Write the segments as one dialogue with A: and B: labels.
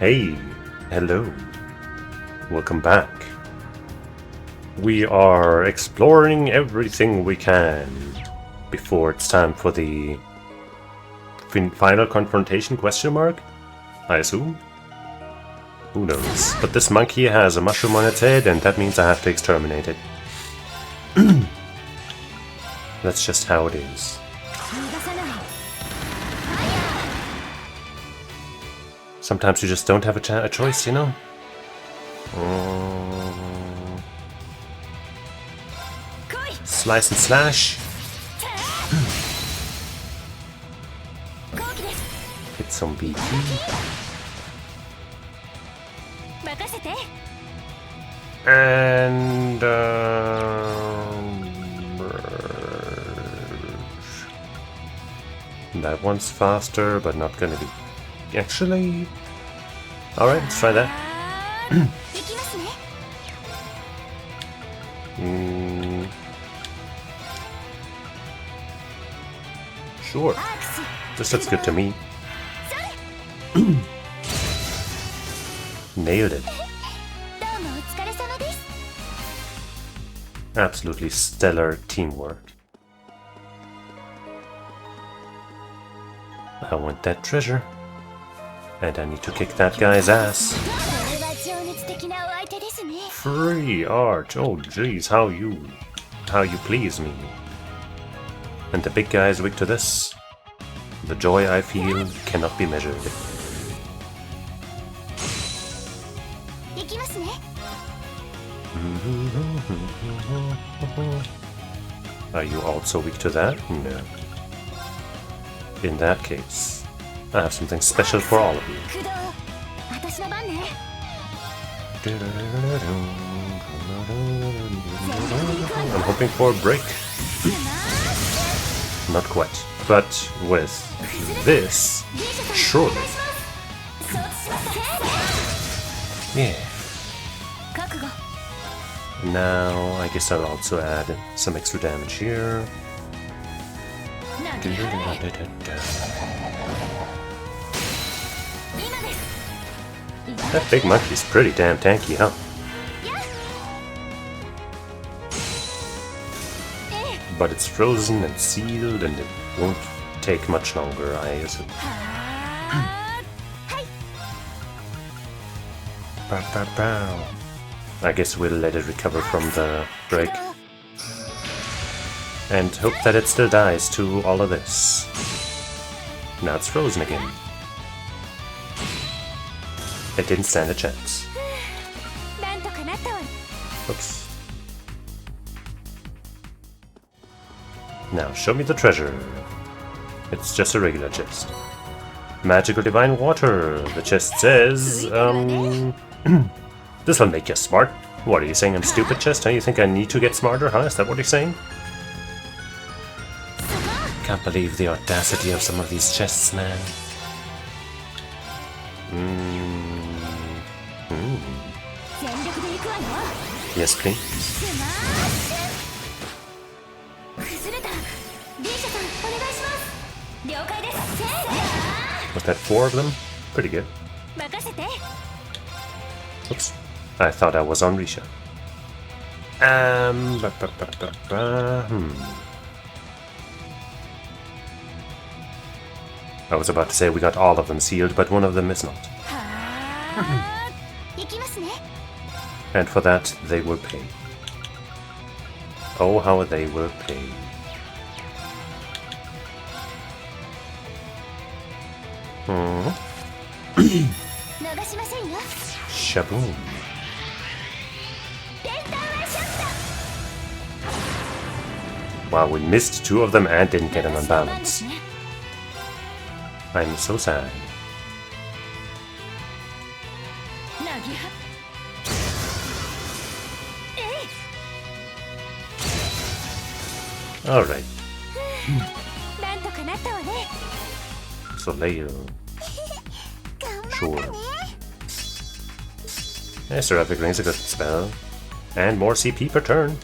A: Hey, hello, welcome back. We are exploring everything we can before it's time for the final confrontation, question mark? I assume? Who knows? But this monkey has a mushroom on its head and that means I have to exterminate it. That's just how it is. Sometimes you just don't have a choice, you know? Slice and slash. Hit some BP. And that one's faster, but not gonna be. Actually, all right, let's try that. Sure, this looks good to me. Nailed it. Absolutely stellar teamwork. I want that treasure. And I need to kick that guy's ass. Free art! Oh jeez, how you please me. And the big guy is weak to this. The joy I feel cannot be measured. Are you also weak to that? No. In that case, I have something special for all of you. I'm hoping for a break. Not quite, but with this, surely. Yeah. Now, I guess I'll also add some extra damage here. That big monkey's pretty damn tanky, huh? But it's frozen and sealed and it won't take much longer, I assume. I guess we'll let it recover from the break. And hope that it still dies to all of this. Now it's frozen again. It didn't stand a chance. Oops. Now show me the treasure. It's just a regular chest. Magical divine water. The chest says, this'll make you smart. What are you saying? I'm stupid, chest? Huh? You think I need to get smarter, huh? Is that what you're saying? Can't believe the audacity of some of these chests, man. Yes, please. Was that 4 of them? Pretty good. Oops. I thought I was on Risha. I was about to say we got all of them sealed, but one of them is not. And for that, they will pay. Oh, how they will pay. Shaboom. Wow, we missed 2 of them and didn't get an unbalance. I'm so sad. Alright. Soleil. Sure. Yeah, Seraphic Ring's a good spell. And more CP per turn.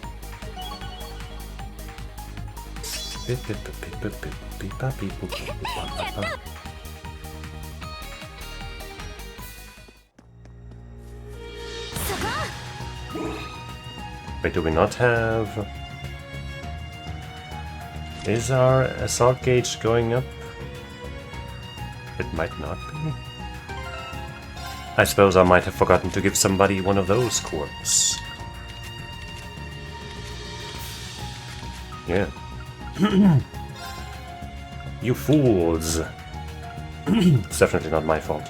A: Wait, do we not have... Is our assault gauge going up? It might not be. I suppose I might have forgotten to give somebody one of those quirks. Yeah. You fools! It's definitely not my fault.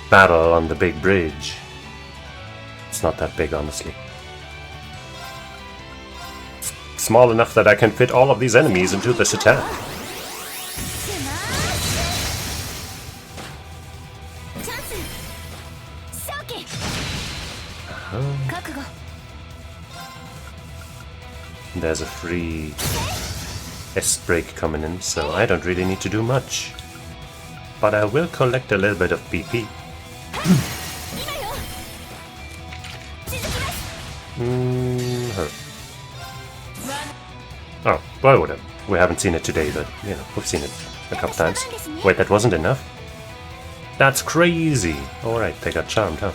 A: Battle on the big bridge. It's not that big, honestly. It's small enough that I can fit all of these enemies into this attack. There's a free S-break coming in, so I don't really need to do much. But I will collect a little bit of BP. Her. Oh, well, whatever. We haven't seen it today, but, you know, we've seen it a couple times. Wait, that wasn't enough? That's crazy! Alright, they got charmed, huh?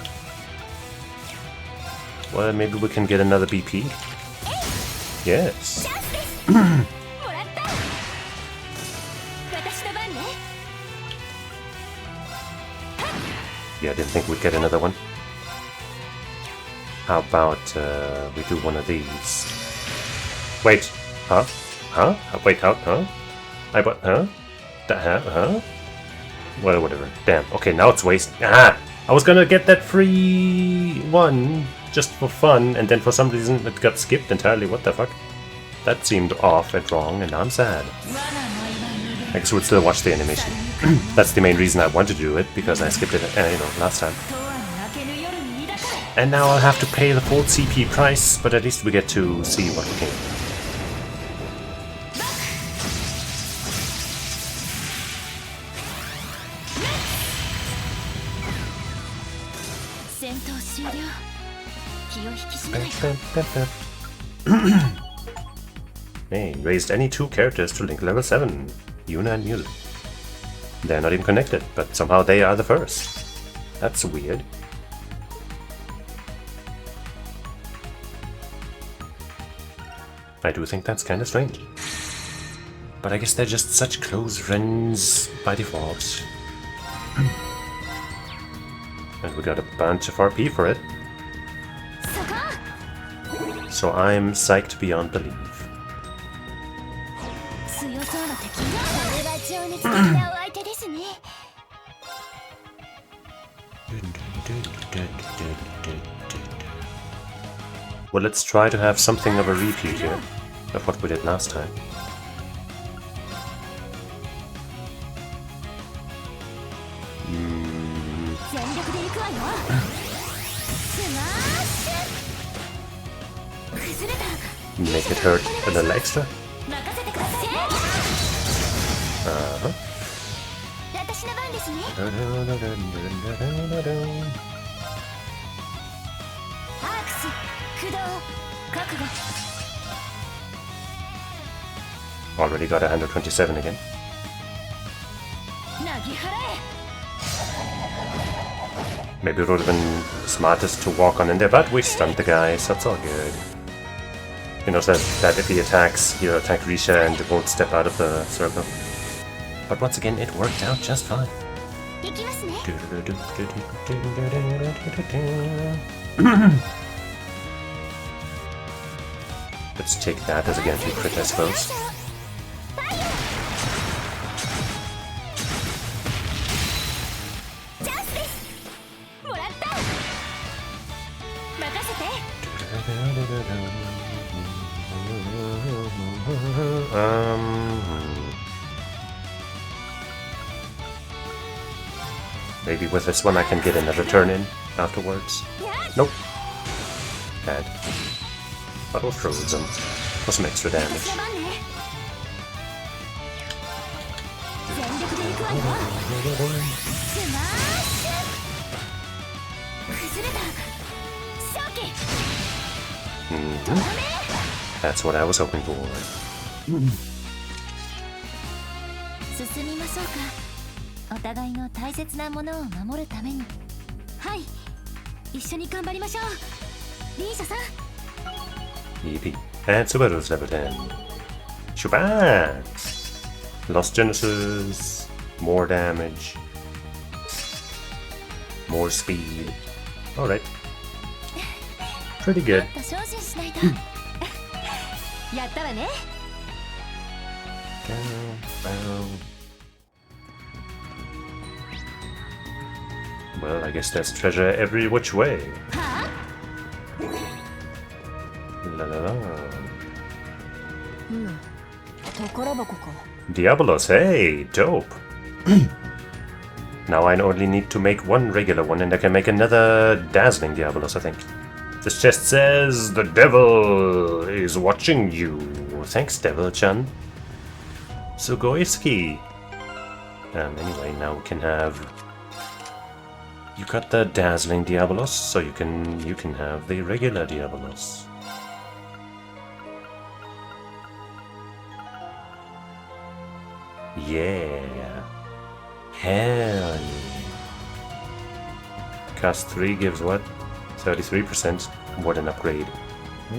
A: Well, maybe we can get another BP? Yes! Yeah, I didn't think we'd get another one. How about we do one of these? Wait, huh? Huh? Wait, how? Huh? Huh? Huh? Well, whatever. Damn. Okay, now it's waste. Ah! I was gonna get that free one just for fun, and then for some reason it got skipped entirely. What the fuck? That seemed off and wrong, and I'm sad. I guess we'd still watch the animation. That's the main reason I wanted to do it, because I skipped it, last time. And now I'll have to pay the full CP price, but at least we get to see what we can. Hey, raised any 2 characters to link level 7. Yuna and Musa. They're not even connected, but somehow they are the first. That's weird. I do think that's kind of strange. But I guess they're just such close friends by default. And we got a bunch of RP for it. So I'm psyched beyond belief. Well, let's try to have something of a repeat here of what we did last time. Make it hurt a little extra. Uh-huh. Already got 127 again. Maybe it would have been smartest to walk on in there, but we stunned the guy, so it's all good. You know, so that if he attacks, he'll attack Risha and won't step out of the circle. But once again, it worked out just fine. Let's take that as a guaranteed crit, I suppose. Maybe with this one I can get another turn in afterwards. Nope. Bad. But we'll froze them for some extra damage. That's what I was hoping for.
B: 進みましょうか。お互いの大切なものを守るために。はい、一緒に頑張りましょう。リーシャさん。
A: Yippee. And Subaru's level 10. Shuban! Lost Genesis. More damage. More speed. Alright. Pretty good.
B: やったわね。
A: Well, I guess there's treasure every which way. La la la. Diabolos, hey, dope. Now I only need to make one regular one and I can make another dazzling Diabolos, I think. This chest says, the devil is watching you. Thanks, Devil-chan. Sugoiski. Anyway, now we can have... You got the dazzling Diabolos, so you can have the regular Diabolos. Yeah. Hell yeah. Cast 3 gives what? 33%. What an upgrade.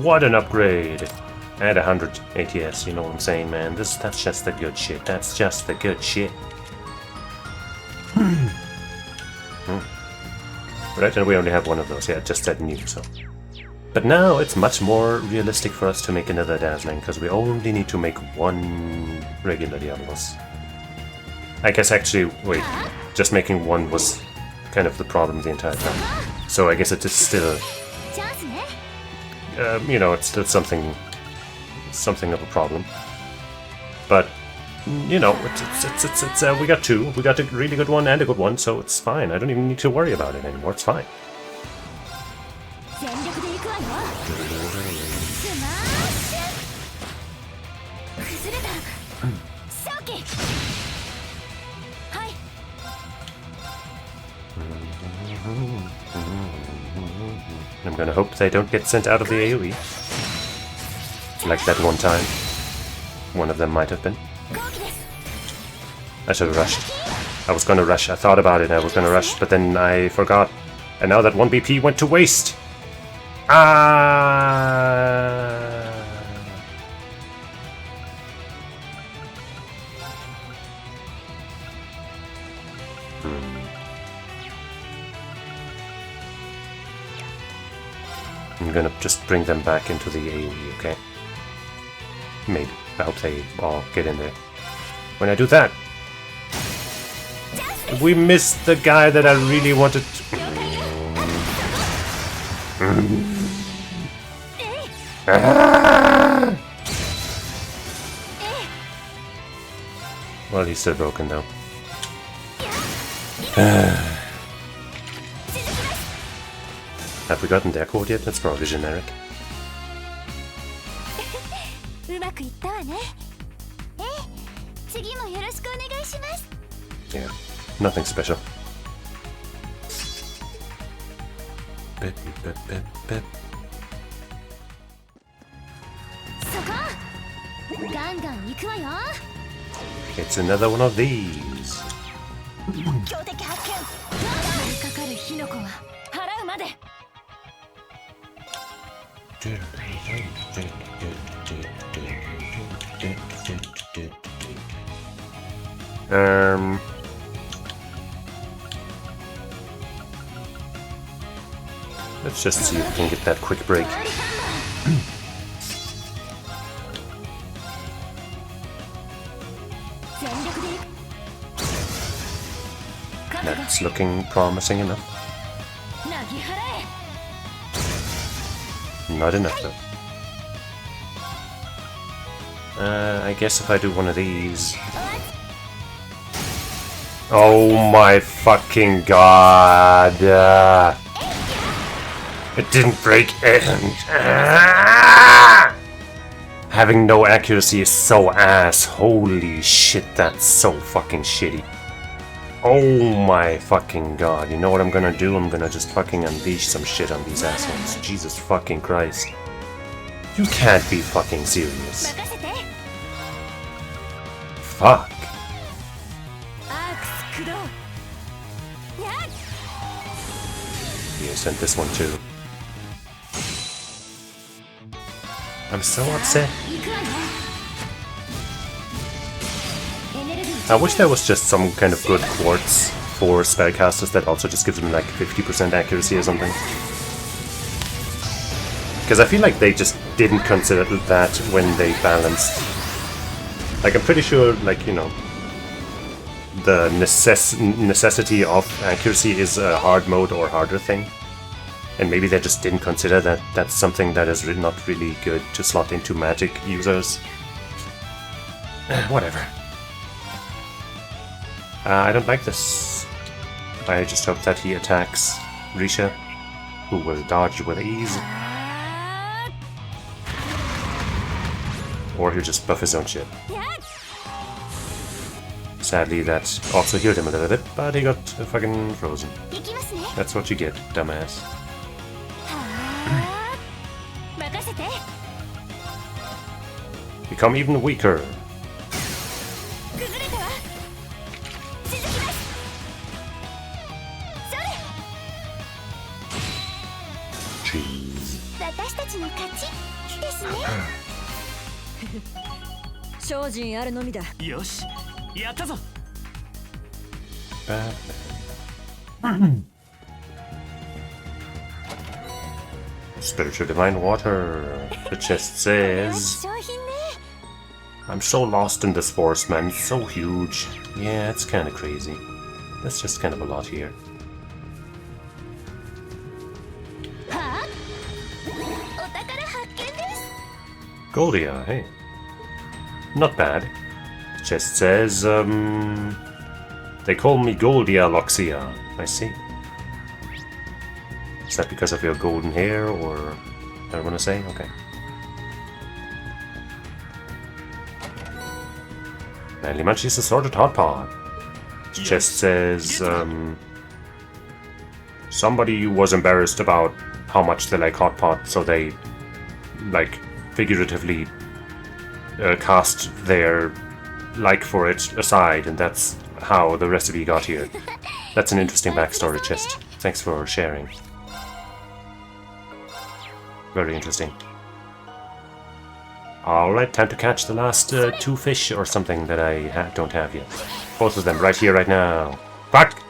A: What an upgrade! And 100 ATS, you know what I'm saying, man. That's just the good shit. That's just the good shit. Right, and we only have one of those. Yeah, just that new, so. But now it's much more realistic for us to make another Dazzling, because we only need to make one regular Diabolos. I guess actually, wait, just making one was kind of the problem the entire time. So I guess it is still, you know, it's still something of a problem. But, you know, it's we got two. We got a really good one and a good one, so it's fine. I don't even need to worry about it anymore. It's fine. I'm gonna hope they don't get sent out of the AoE. Like that one time. One of them might have been. I should have rushed. I was gonna rush. I thought about it. I was gonna rush, but then I forgot. And now that 1 BP went to waste. Ah! I'm gonna just bring them back into the AoE, okay? Maybe. I hope they all get in there. When I do that, we missed the guy that I really wanted to... Well, he's still broken though. Have we gotten their code yet? That's probably generic. Yeah, nothing special. Bip, bip, bip, bip. It's another one of these. Let's just see if we can get that quick break. That's looking promising enough. Not enough though. I guess if I do one of these... Oh my fucking god! It didn't break it! Having no accuracy is so ass. Holy shit, that's so fucking shitty. Oh my fucking god. You know what I'm gonna do? I'm gonna just fucking unleash some shit on these assholes. Jesus fucking Christ. You can't be fucking serious. Fuck. Yes, and this one too. I'm so upset. I wish there was just some kind of good quartz for spellcasters that also just gives them like 50% accuracy or something. Because I feel like they just didn't consider that when they balanced. Like, I'm pretty sure, like, you know, the necessity of accuracy is a hard mode or harder thing. And maybe they just didn't consider that that's something that is not really good to slot into magic users. Whatever. I don't like this. I just hope that he attacks Risha, who will dodge with ease. Or he'll just buff his own shit. Sadly, that also healed him a little bit, but he got fucking frozen. That's what you get, dumbass. Become even weaker. Jeez. Batman. Spiritual divine water. The chest says. I'm so lost in this forest, man. It's so huge. Yeah, it's kind of crazy. That's just kind of a lot here. Goldia, hey. Not bad. Chest says, they call me Goldia Loxia. I see. Is that because of your golden hair, or... I don't want to say? Okay. Manly Munchie's assorted hot pot. Chest says, somebody was embarrassed about how much they like hot pot, so they, like, figuratively cast their like for it aside, and that's how the recipe got here. That's an interesting backstory, Chest. Thanks for sharing. Very interesting. Alright, time to catch the last 2 fish or something that I don't have yet. Both of them right here, right now. Fuck!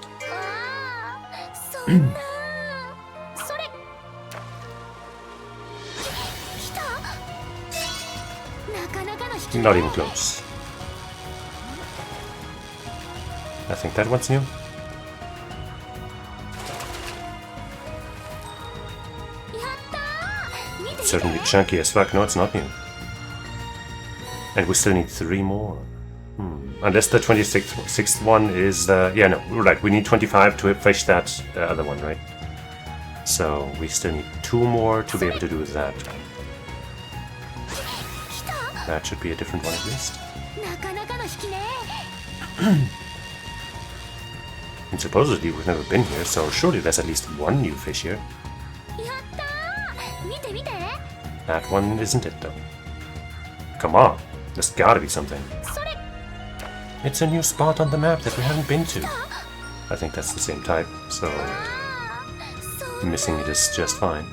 A: Not even close. I think that one's new. Certainly chunky as fuck. No, it's not new. And we still need 3 more. Unless the 26th one is the... Yeah, no, right. We need 25 to fish that other one, right? So we still need 2 more to be able to do that. That should be a different one at least. And supposedly we've never been here, so surely there's at least 1 new fish here. That one isn't it, though. Come on, there's gotta be something. It's a new spot on the map that we haven't been to. I think that's the same type, so missing it is just fine.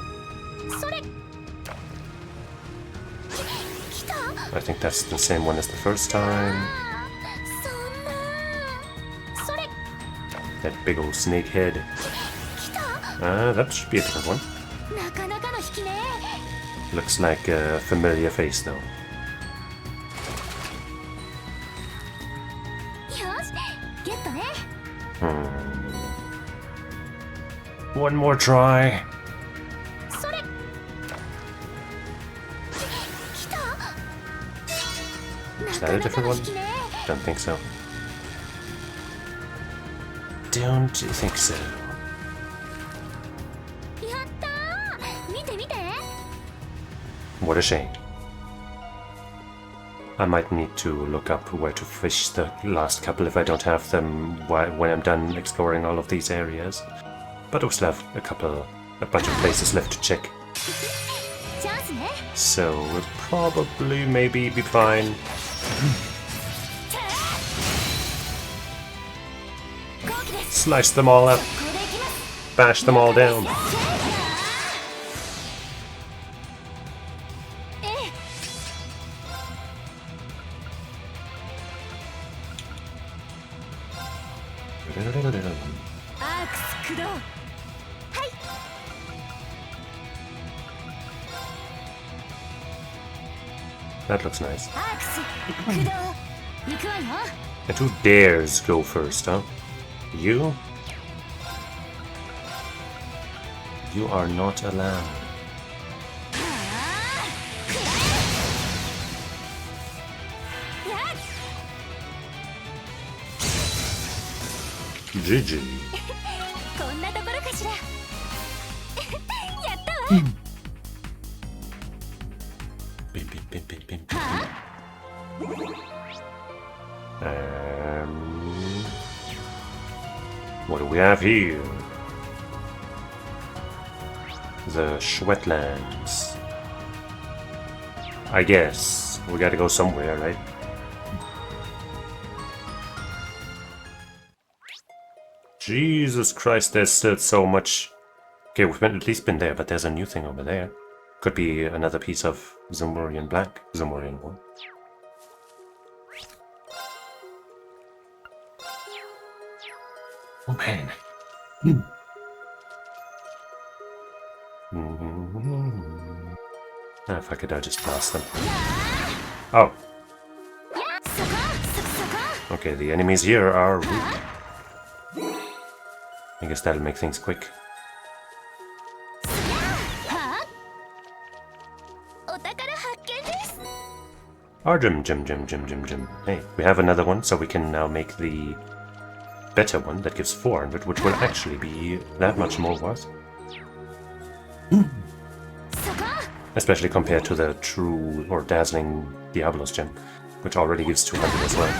A: I think that's the same one as the first time. That big old snake head. That should be a different one. Looks like a familiar face, though. One more try. Is that a different one? Don't think so. Don't think so. What a shame. I might need to look up where to fish the last couple if I don't have them when I'm done exploring all of these areas. But we still have a bunch of places left to check. So we'll probably maybe be fine. Slice them all up. bash them all down. That looks nice. And who dares go first, huh? You? You are not allowed. GG. What do we have here? The Schwetlands. I guess we gotta go somewhere, right? Jesus Christ, there's still so much. Okay, we've at least been there, but there's a new thing over there. Could be another piece of Zamorian Black. Zamorian one. Oh man. Ah, fuck it, I'll just blast them. Oh. Okay, the enemies here are weak. I guess that'll make things quick. Our gym. Hey, we have another one, so we can now make the better one that gives 400, which will actually be that much more worth. Especially compared to the true or dazzling Diablo's gem, which already gives 200 as well.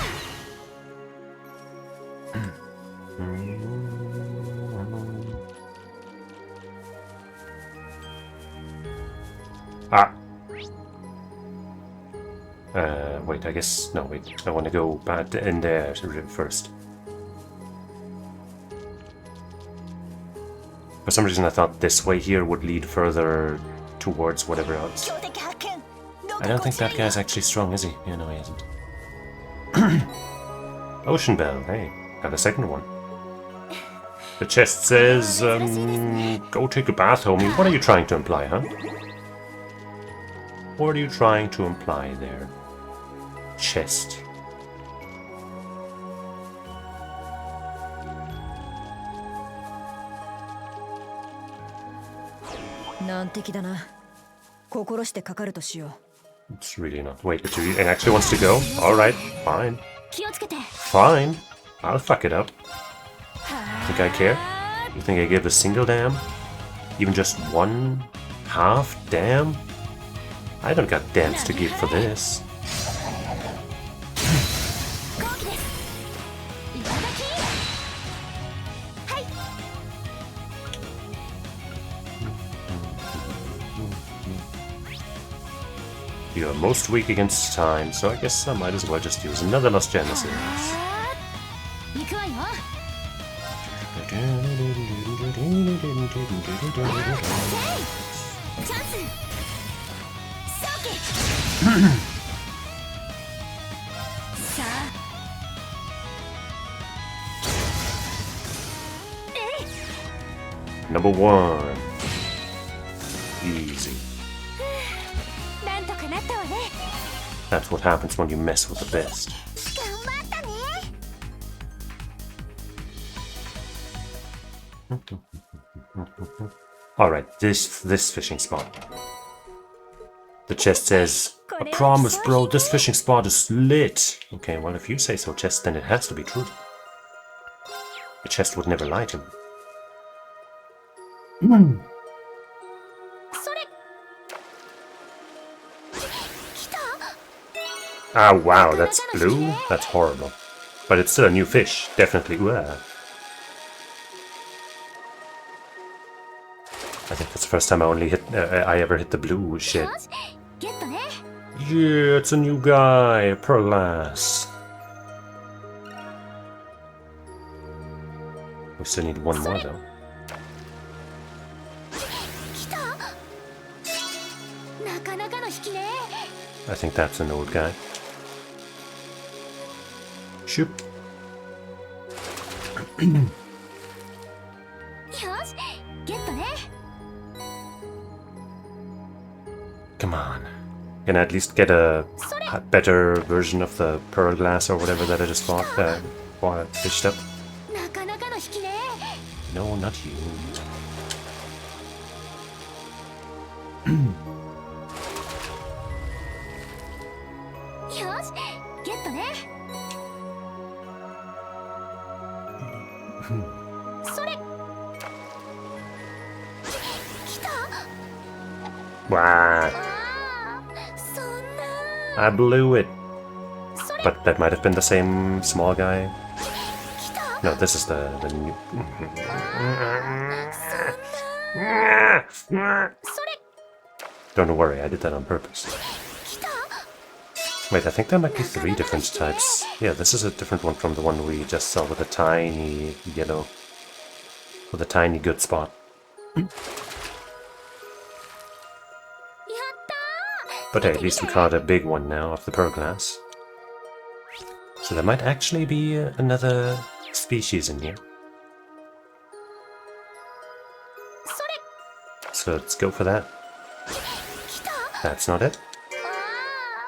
A: Wait, I guess... No, wait. I want to go back in there first. For some reason I thought this way here would lead further towards whatever else. I don't think that guy's actually strong, is he? Yeah, no, he isn't. Ocean Bell, hey. Have a second one. The chest says, go take a bath, homie. What are you trying to imply, huh? What are you trying to imply there? Chest. It's really not. Wait, but it actually wants to go? Alright, fine. Fine. I'll fuck it up. Think I care? You think I give a single damn? Even just one half damn? I don't got damns to give for this. You are most weak against time, so I guess I might as well just use another Lost Genesis. Number 1. Easy. That's what happens when you mess with the best. Alright, this fishing spot. The chest says, I promise, bro, this fishing spot is lit. Okay, well, if you say so, chest, then it has to be true. The chest would never lie to me. Ah, wow, that's blue? That's horrible. But it's still a new fish, definitely. I think that's the first time I ever hit the blue shit. Yeah, it's a new guy, Perlas. We still need one more though.
B: かなかの引きね。
A: I think that's an old guy. Shoop.
B: よし、ゲットね。
A: Come on. Can I at least get a better version of the pearl glass or whatever that I just bought, fished up?
B: なかなかの引きね。
A: No, not you.
B: よし、ゲットね。それ。来た。
A: Wow.
B: ああ、そんな。
A: I blew it.
B: それ。
A: But that might have been the same small guy.
B: 来た。
A: No, this is the new...
B: そんな。それ。
A: Don't worry, I did that on purpose.
B: 来た。
A: Wait, I think there might be 3 different types. Yeah, this is a different one from the one we just saw with a tiny yellow... with a tiny good spot.
B: やったー。
A: But hey, at least we caught a big one now of the pearl glass. So there might actually be another species in here.
B: それ。
A: So let's go for that.
B: 来た。
A: That's not it.
B: あ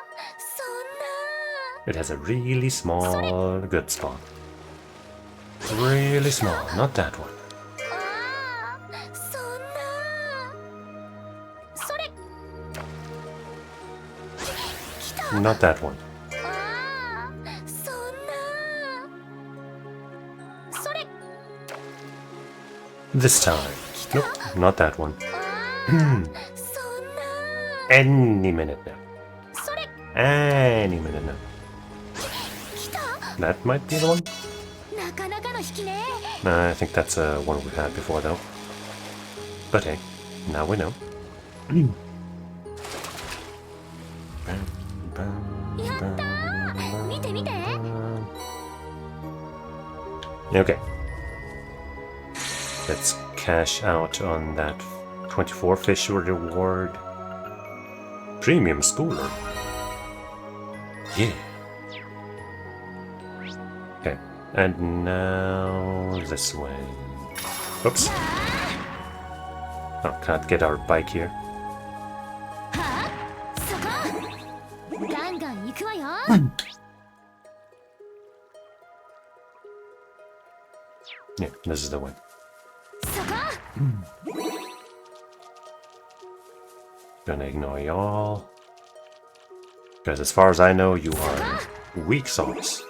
B: あ、そんな。
A: It has a really small good spot. Really small, not that one.
B: ああ、そんな。それ。来た。
A: Not that one.
B: ああ、そんな。それ。
A: This time. Nope, not that one.
B: ああ、そんな。
A: Any minute now.
B: それ。
A: Any minute now.
B: 来た。
A: That might be the one.
B: なかなかの引きね。
A: I think that's one we've had before though. But hey, now we know.
B: やったー。見て見て。
A: Okay. Let's cash out on that 24 fish reward. Premium spooler. Yeah. Okay. And now this way. Oops. Oh, can't get our bike here.
B: はあ、そこ。ガンガン行くわよ。
A: Yeah, this is the one.
B: そこ。
A: Gonna ignore y'all. Because as far as I know, you are weak sauce.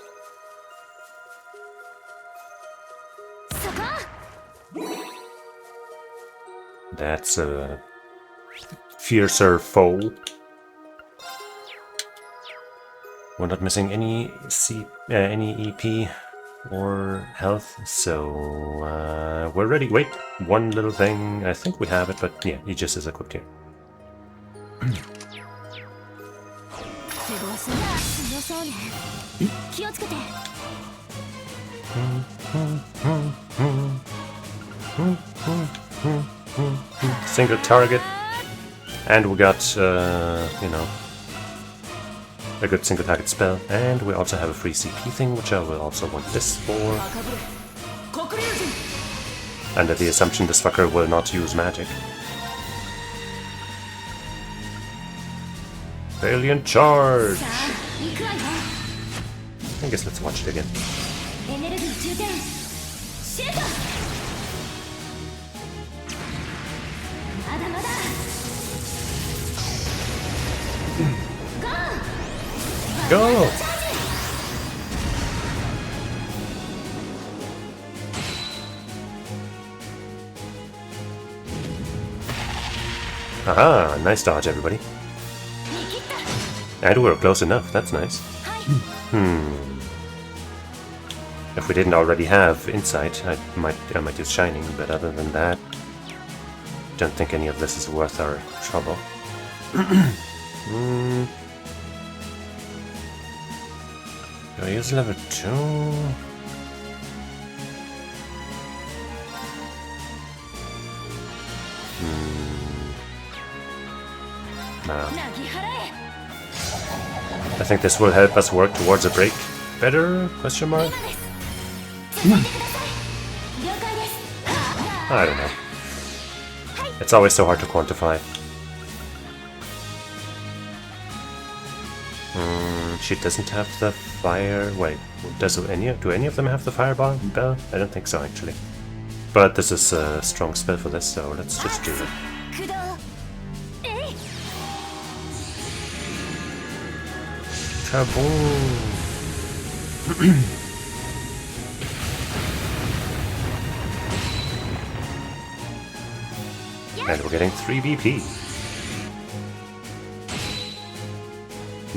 B: そこ。
A: That's a fiercer foe. We're not missing any any EP or health, so we're ready. Wait, one little thing. I think we have it, but yeah, it just is equipped here.
B: すごそうだ。強そうね。気をつけて。
A: Single target, and we got you know, a good single target spell, and we also have a free CP thing, which I will also want this for. Under the assumption this fucker will not use magic. Valiant charge!
B: さあ、行くわよ。
A: I guess let's watch it again.
B: エネルギー充填。シュート。まだまだ。ゴー。
A: Go!
B: チャージ。
A: Aha! Nice dodge, everybody.
B: 見切った。
A: And we were close enough, that's nice.
B: はい。
A: If we didn't already have insight, I might use shining, but other than that, don't think any of this is worth our trouble. Do I use level 2? Nah. I think this will help us work towards a break better? Question mark? I don't know. It's always so hard to quantify. She doesn't have the fire. Wait, do any of them have the fireball bell? I don't think so, actually. But this is a strong spell for this, so let's just do it. Kaboom! And we're getting 3 BP.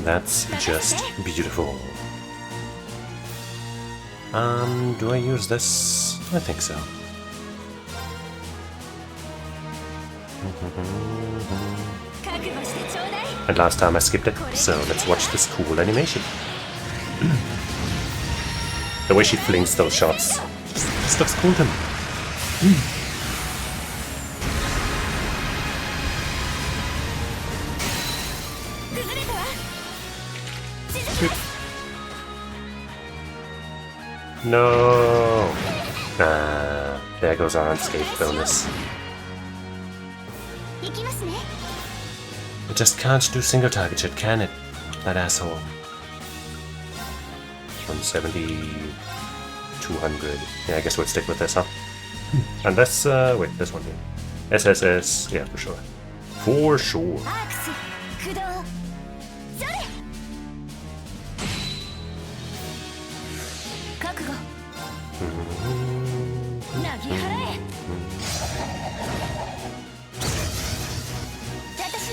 A: That's just beautiful. Do I use this? I think so. And last time I skipped it, so let's watch this cool animation. The way she flings those shots just looks cool to me. No! Ah, there goes our unscathed bonus. It just can't do single target shit, can it? That asshole. 170... 200. Yeah, I guess we'll stick with this, huh? Unless, wait, this one here. SSS, yeah, for sure. For sure.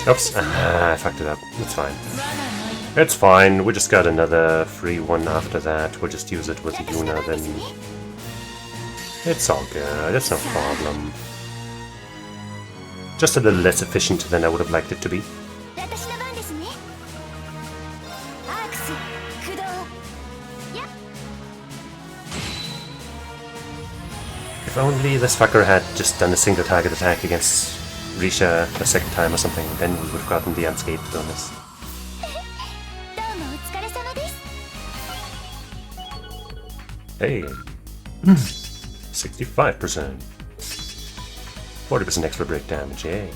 A: Oops, I fucked it up. It's fine. It's fine, we just got another free one after that. We'll just use it with Yuna then. It's all good, it's no problem. Just a little less efficient than I would have liked it to be. If only this fucker had just done a single target attack against Risha the second time or something, then we would have gotten the unscathed bonus. Hey! 65%. 40% extra break damage, yay.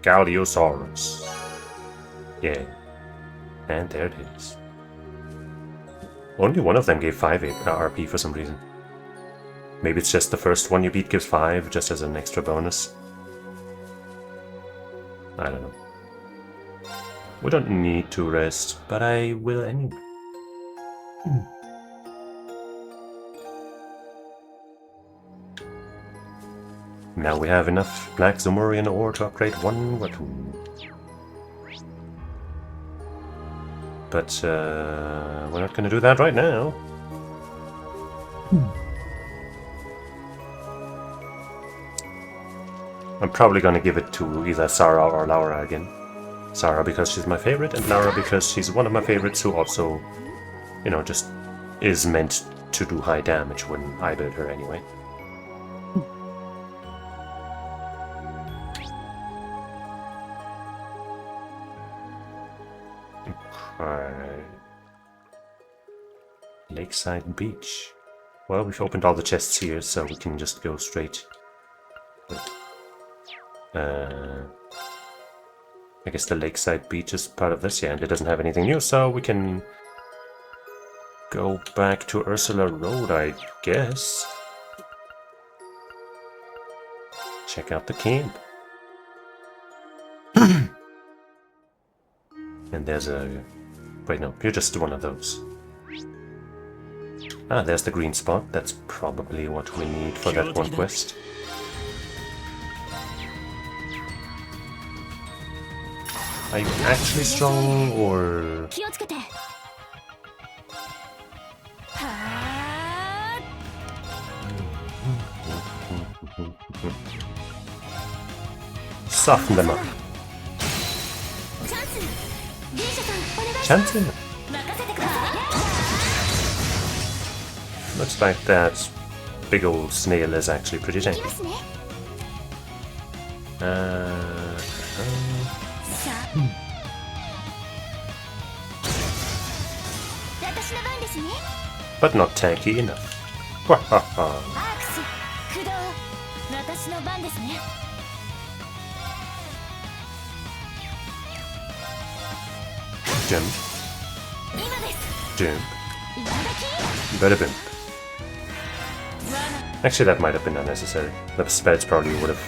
A: Galiosaurus. Yeah. And there it is. Only one of them gave 5 RP for some reason. Maybe it's just the first one you beat gives 5, just as an extra bonus. I don't know. We don't need to rest, but I will anyway. Now we have enough Black Zomorian ore to upgrade one weapon. But we're not going to do that right now. I'm probably going to give it to either Sarah or Laura again. Sarah because she's my favorite, and Laura because she's one of my favorites who also, you know, just is meant to do high damage when I build her anyway. Lakeside Beach. Well, we've opened all the chests here, so we can just go straight. I guess the Lakeside Beach is part of this, yeah, and it doesn't have anything new, so we can go back to Ursula Road, I guess. Check out the camp. And there's a... Wait, no, you're just one of those. Ah, there's the green spot. That's probably what we need for that one quest. Are you actually strong, or... Soften them up. Chancy. Looks like that big old snail is actually pretty tanky. But not tanky enough. Jump. Jump. Bada bimp. Actually, that might have been unnecessary. The spells probably would have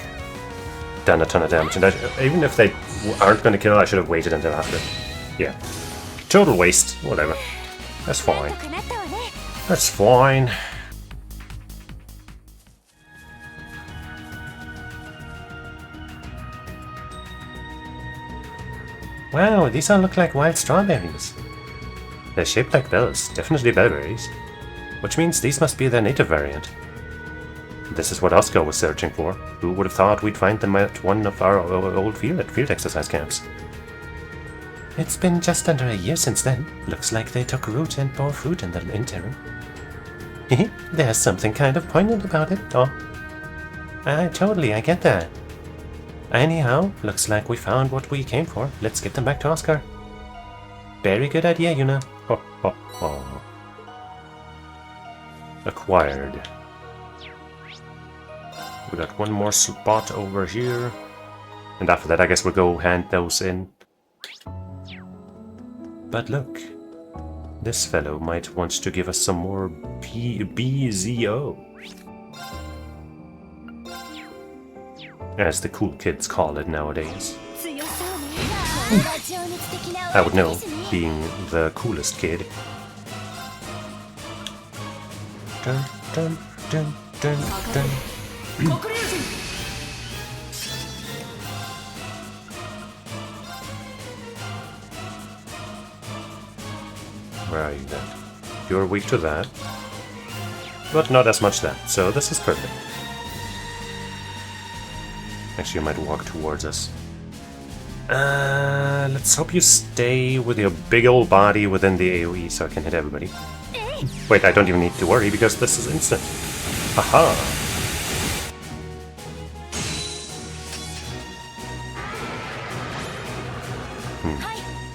A: done a ton of damage, and even if they aren't going to kill, I should have waited until after. Yeah. Total waste. Whatever. That's fine. That's fine. Wow, these all look like wild strawberries. They're shaped like bells, definitely bellberries. Which means these must be their native variant. This is what Oscar was searching for. Who would have thought we'd find them at one of our old field exercise camps? It's been just under a year since then. Looks like they took root and bore fruit in the interim. There's something kind of poignant about it, though. I get that. Anyhow, looks like we found what we came for. Let's get them back to Oscar. Very good idea, Yuna. Ho, ho, ho. Acquired. We got one more spot over here. And after that, I guess we'll go hand those in. But look. This fellow might want to give us some more BZO. As the cool kids call it nowadays. I would know, being the coolest kid. Dun, dun, dun, dun, dun. Where are you then? You're weak to that. But not as much then, so this is perfect. Actually, you might walk towards us. Let's hope you stay with your big old body within the AoE so I can hit everybody. Wait, I don't even need to worry because this is instant. Haha!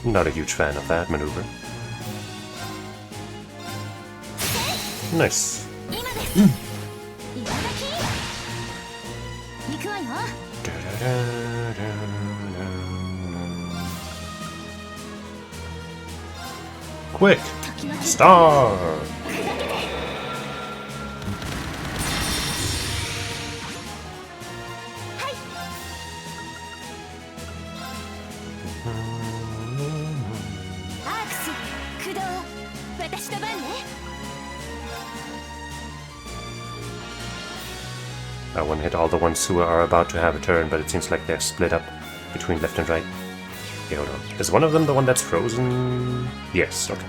A: Not a huge fan of that maneuver. Nice. Quick! Star! I want to hit all the ones who are about to have a turn, but it seems like they're split up between left and right. Okay, hold on. Is one of them the one that's frozen? Yes, okay.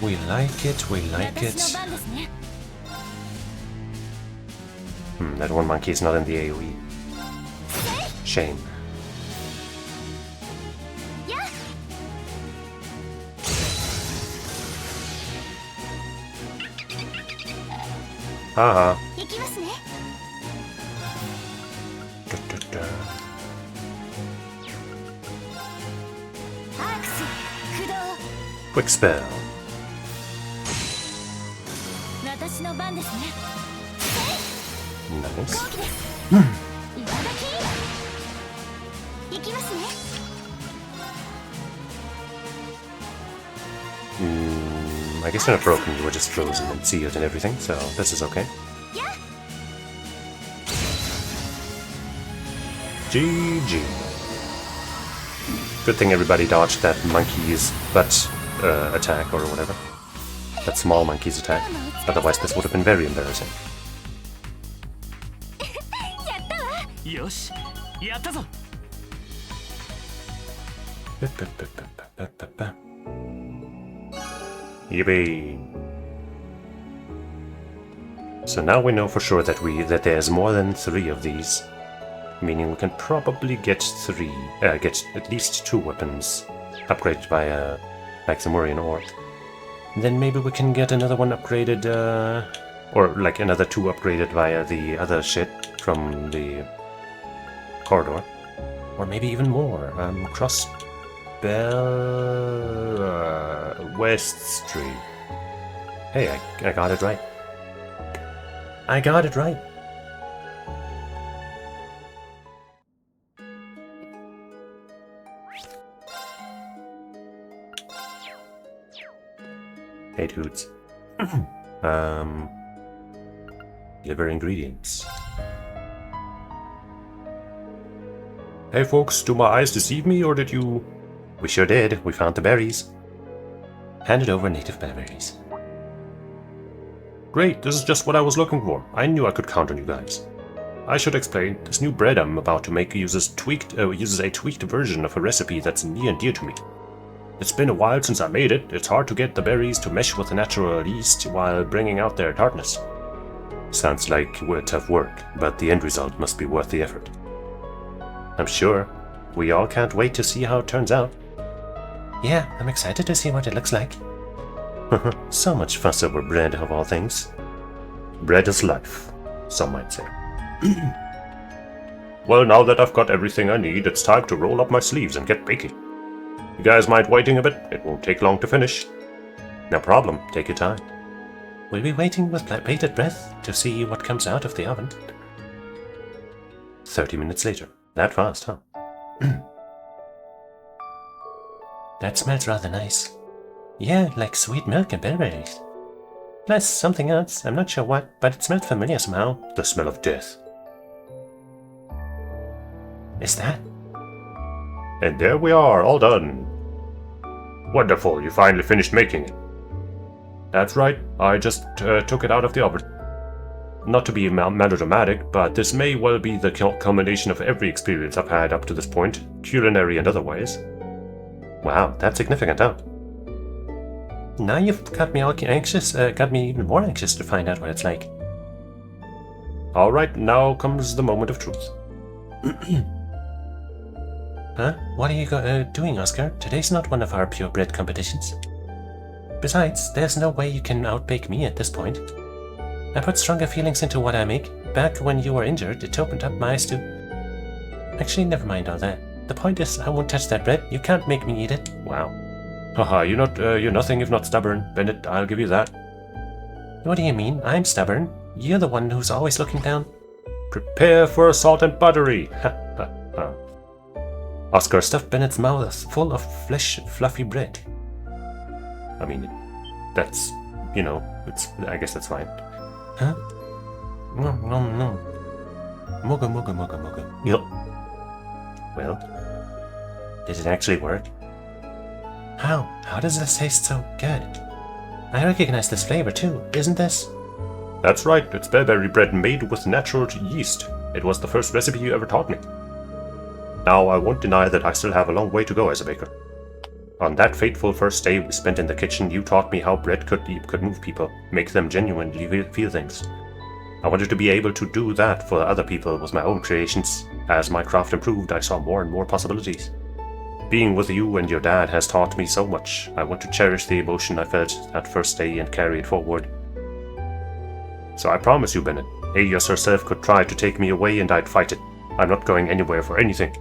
A: We like it, we like it. That one monkey is not in the AoE. Shame. Haha. Quick spell. Nice. I guess you're not broken, you were just frozen and sealed and everything, so this is okay. GG. Good thing everybody dodged that monkey's butt attack or whatever. That small monkey's attack. Otherwise this would have been very embarrassing. Yippee! So now we know for sure that there's more than 3 of these, meaning we can probably get at least 2 weapons upgraded by Maximurian ore. Then maybe we can get another one upgraded, or like another 2 upgraded via the other shit from the corridor, or maybe even more. West Street. Hey, I got it right. I got it right. Hey dudes. Liver ingredients. Hey folks, do my eyes deceive me, or did you... We sure did. We found the berries. Handed over native berries. Great, this is just what I was looking for. I knew I could count on you guys. I should explain, this new bread I'm about to make uses a tweaked version of a recipe that's near and dear to me. It's been a while since I made it. It's hard to get the berries to mesh with the natural yeast while bringing out their tartness. Sounds like tough work, but the end result must be worth the effort. I'm sure. We all can't wait to see how it turns out. Yeah, I'm excited to see what it looks like. So much fuss over bread of all things. Bread is life, some might say. Well, now that I've got everything I need, it's time to roll up my sleeves and get baking. You guys mind waiting a bit? It won't take long to finish. No problem, take your time. We'll be waiting with bated breath to see what comes out of the oven. 30 minutes later. That fast, huh? That smells rather nice. Yeah, like sweet milk and berries. Plus something else, I'm not sure what, but it smelled familiar somehow. The smell of death. Is that? And there we are, all done. Wonderful, you finally finished making it. That's right, I just took it out of the oven. Not to be melodramatic, but this may well be the culmination of every experience I've had up to this point, culinary and otherwise. Wow, that's significant, huh? Now you've got me all anxious, got me even more anxious to find out what it's like. Alright, now comes the moment of truth. Huh? What are you doing, Oscar? Today's not one of our purebred competitions. Besides, there's no way you can outbake me at this point. I put stronger feelings into what I make. Back when you were injured, it opened up my eyes to... Actually, never mind all that. The point is, I won't touch that bread. You can't make me eat it. Wow. Haha, you're nothing if not stubborn, Bennett, I'll give you that. What do you mean? I'm stubborn. You're the one who's always looking down. Prepare for assault and buttery! Ha ha ha. Oscar stuffed Bennett's mouth full of fluffy bread. I mean, that's, I guess that's fine. Huh? No. Moga. Yup. Well, did it actually work? How? How does this taste so good? I recognize this flavor too, isn't this? That's right, it's bearberry bread made with natural yeast. It was the first recipe you ever taught me. Now, I won't deny that I still have a long way to go as a baker. On that fateful first day we spent in the kitchen, you taught me how bread could move people, make them genuinely feel things. I wanted to be able to do that for other people with my own creations. As my craft improved, I saw more and more possibilities. Being with you and your dad has taught me so much. I want to cherish the emotion I felt that first day and carry it forward. So I promise you, Bennett, Aegis herself could try to take me away and I'd fight it. I'm not going anywhere for anything.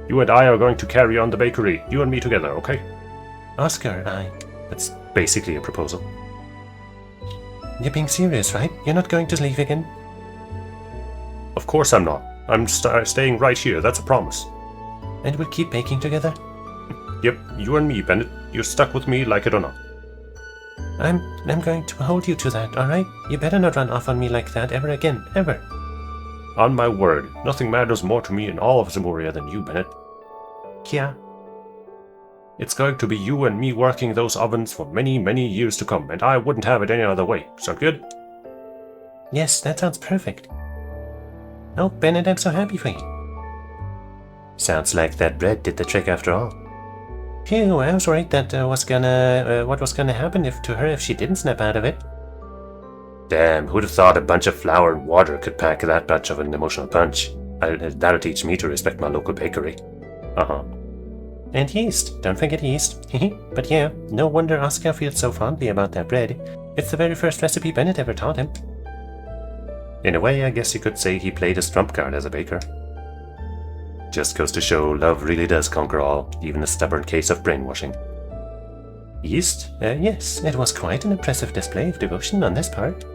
A: You and I are going to carry on the bakery, you and me together, okay? Oscar, That's basically a proposal. You're being serious, right? You're not going to leave again? Of course I'm not. I'm staying right here, that's a promise. And we'll keep baking together? Yep, you and me, Bennett. You're stuck with me, like it or not. I'm going to hold you to that, alright? You better not run off on me like that ever again, ever. On my word, nothing matters more to me in all of Zemuria than you, Bennett. Yeah. It's going to be you and me working those ovens for many, many years to come, and I wouldn't have it any other way. Sound good? Yes, that sounds perfect. Oh, Bennett, I'm so happy for you. Sounds like that bread did the trick after all. Phew, I was worried that what was gonna happen to her if she didn't snap out of it. Damn, who'd have thought a bunch of flour and water could pack that much of an emotional punch? That'll teach me to respect my local bakery. Uh-huh. And yeast. Don't forget yeast. But yeah, no wonder Oscar feels so fondly about that bread. It's the very first recipe Bennett ever taught him. In a way, I guess you could say he played his trump card as a baker. Just goes to show love really does conquer all, even a stubborn case of brainwashing. Yeast? Yes, it was quite an impressive display of devotion on this part.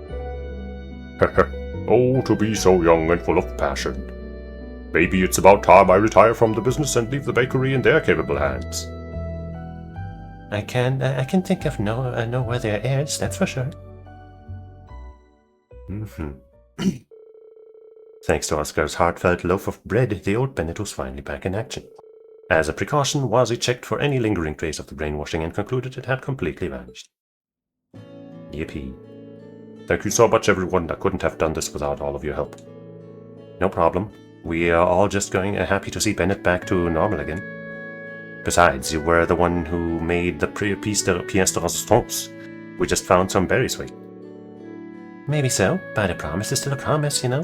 C: Oh, to be so young and full of passion. Maybe it's about time I retire from the business and leave the bakery in their capable hands.
A: I can think of no other heirs, that's for sure. Thanks to Oscar's heartfelt loaf of bread, the old Bennett was finally back in action. As a precaution, Wazzy checked for any lingering trace of the brainwashing and concluded it had completely vanished. Yippee.
C: Thank you so much, everyone. I couldn't have done this without all of your help.
A: No problem. We are all just happy to see Bennett back to normal again. Besides, you were the one who made the pièce de résistance. We just found some berry sweet. Maybe so, but a promise is still a promise, you know?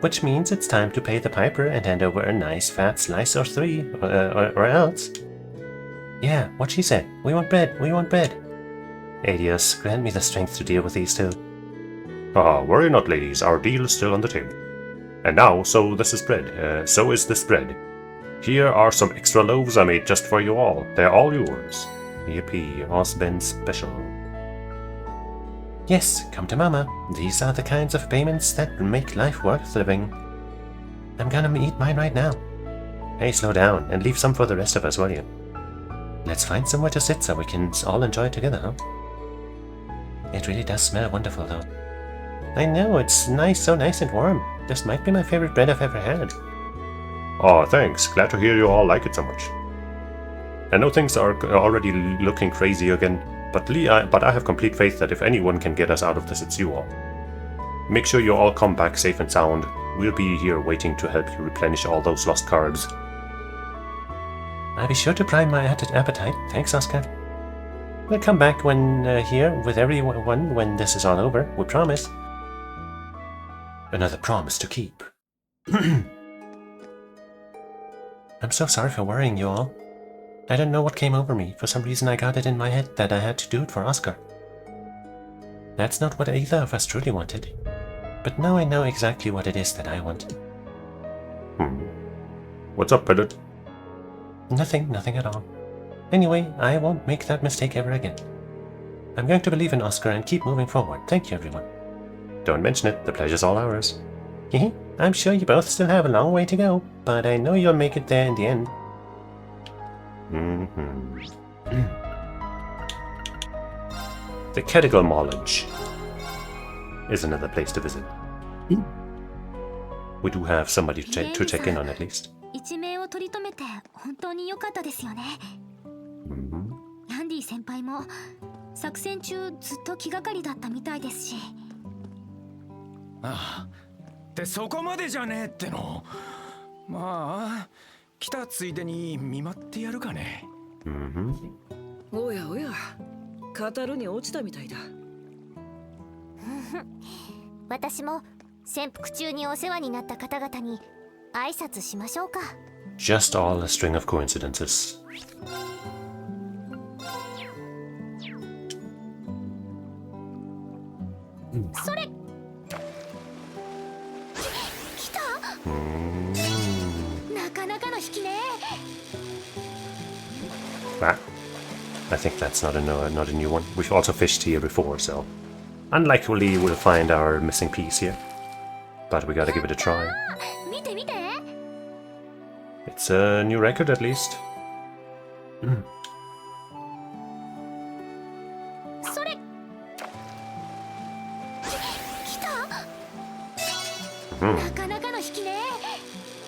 A: Which means it's time to pay the piper and hand over a nice fat slice or three, or else. Yeah, what she said. We want bread, we want bread. Adios, grant me the strength to deal with these two.
C: Worry not, ladies, our deal is still on the table. And now, so is this bread. Here are some extra loaves I made just for you all. They're all yours.
A: Yippee, all's been special. Yes, come to Mama. These are the kinds of payments that make life worth living. I'm gonna eat mine right now. Hey, slow down and leave some for the rest of us, will you? Let's find somewhere to sit so we can all enjoy it together, huh? It really does smell wonderful, though. I know, it's nice, so nice and warm. This might be my favorite bread I've ever had.
C: Oh, thanks. Glad to hear you all like it so much. I know things are already looking crazy again, but I have complete faith that if anyone can get us out of this, it's you all. Make sure you all come back safe and sound. We'll be here waiting to help you replenish all those lost carbs.
A: I'll be sure to prime my appetite. Thanks, Oscar. We'll come back here with everyone when this is all over. We promise. Another promise to keep. I'm so sorry for worrying you all. I don't know what came over me. For some reason I got it in my head that I had to do it for Oscar. That's not what either of us truly wanted. But now I know exactly what it is that I want.
C: What's up, Bennett?
A: Nothing at all. Anyway, I won't make that mistake ever again. I'm going to believe in Oscar and keep moving forward. Thank you, everyone. Don't mention it. The pleasure's all ours. I'm sure you both still have a long way to go, but I know you'll make it there in the end.
C: The Kettle Knowledge is another place to visit.
A: We do have somebody to check in on at least.
B: 一命を取り留めて本当に良かったですよね。ランディ先輩も作戦中ずっと気がかりだったみたいですし。
D: ああ、ってそこまでじゃねえっての。まあ、来たついでに見舞ってやるかね。
E: おやおや、語るに落ちたみたいだ。
B: 私も潜伏中にお世話になった方々に挨拶しましょうか。
A: Just all a string of coincidences. I think that's not a new one. We've also fished here before, so unlikely we'll find our missing piece here. But we gotta give it a try. It's a new record at least.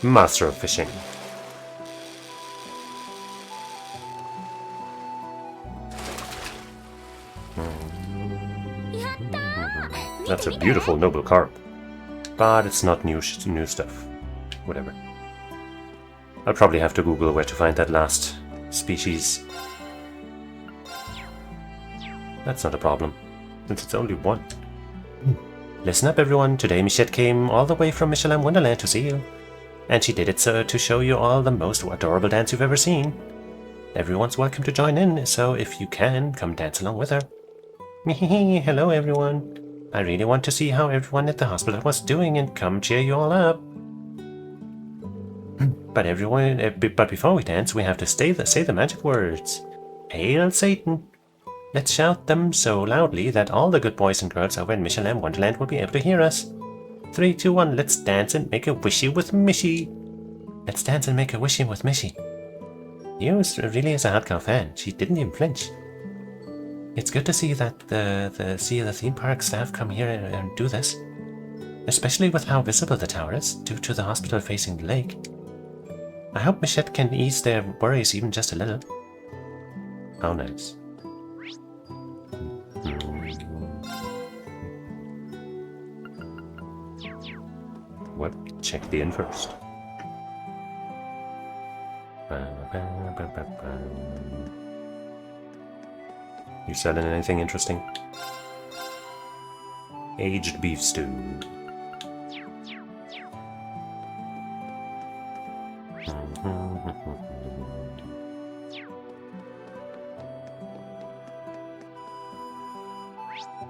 A: Master of fishing. That's a beautiful noble carp, but it's not new stuff. Whatever. I'll probably have to Google where to find that last species. That's not a problem, since it's only one. Listen up, everyone. Today Michette came all the way from Michelin Wonderland to see you. And she did it so to show you all the most adorable dance you've ever seen. Everyone's welcome to join in, so if you can, come dance along with her. Hello, everyone. I really want to see how everyone at the hospital was doing and come cheer you all up. But before we dance, we have to say the magic words. Hail Satan! Let's shout them so loudly that all the good boys and girls over in Michelin Wonderland will be able to hear us. 3, 2, 1, let's dance and make a wishy with Mishy. Let's dance and make a wishy with Mishy. You really is a hardcore fan. She didn't even flinch. It's good to see that the theme park staff come here and do this. Especially with how visible the tower is, due to the hospital facing the lake. I hope Michette can ease their worries even just a little. How nice. Well, check the inn first. You selling anything interesting? Aged beef stew.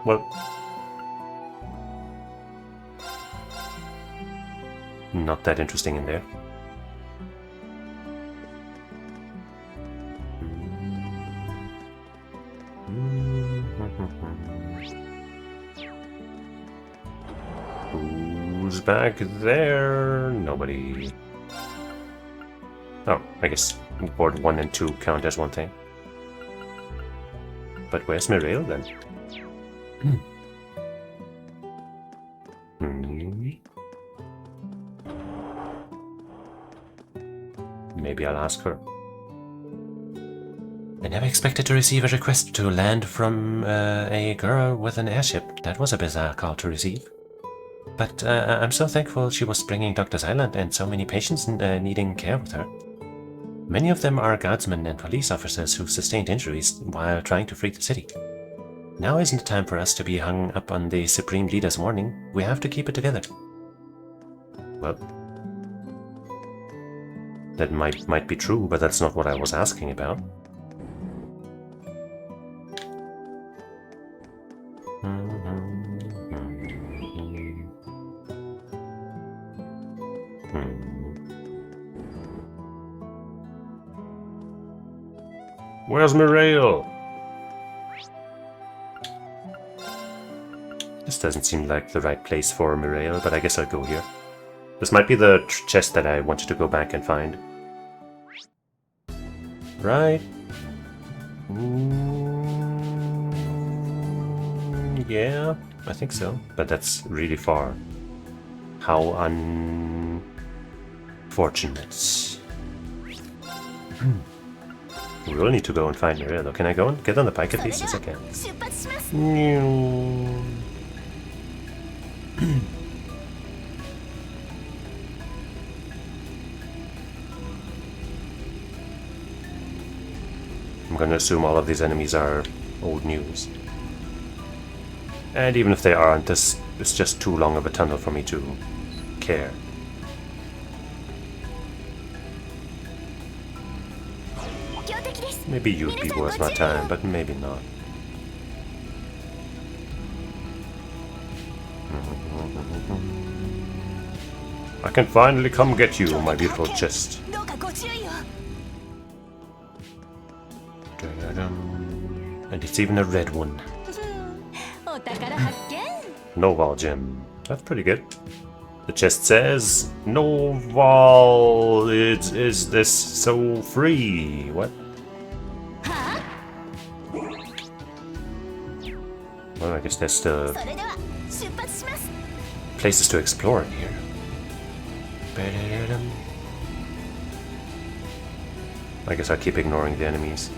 A: Well, not that interesting in there. Who's back there? Nobody. Oh, I guess board 1 and 2 count as one thing. But where's Mirail then? Maybe I'll ask her. I never expected to receive a request to land from a girl with an airship. That was a bizarre call to receive. But I'm so thankful she was bringing Doctor's Island and so many patients needing care with her. Many of them are guardsmen and police officers who sustained injuries while trying to free the city. Now isn't the time for us to be hung up on the Supreme Leader's warning. We have to keep it together. Well, that might be true, but that's not what I was asking about. Where's Mirail? This doesn't seem like the right place for Mirail, but I guess I'll go here. This might be the chest that I wanted to go back and find. Right? Yeah, I think so. But that's really far. How unfortunate. We will need to go and find Mirail. Can I go and get on the pike at least? Yes, I can. I'm going to assume all of these enemies are old news. And even if they aren't, this is just too long of a tunnel for me to care. Maybe you'd be worth my time, but maybe not. I can finally come get you, my beautiful chest. And it's even a red one. Noval gem. That's pretty good. The chest says, Noval, is this so free? What? Well, I guess there's still places to explore in here. I guess I'll keep ignoring the enemies.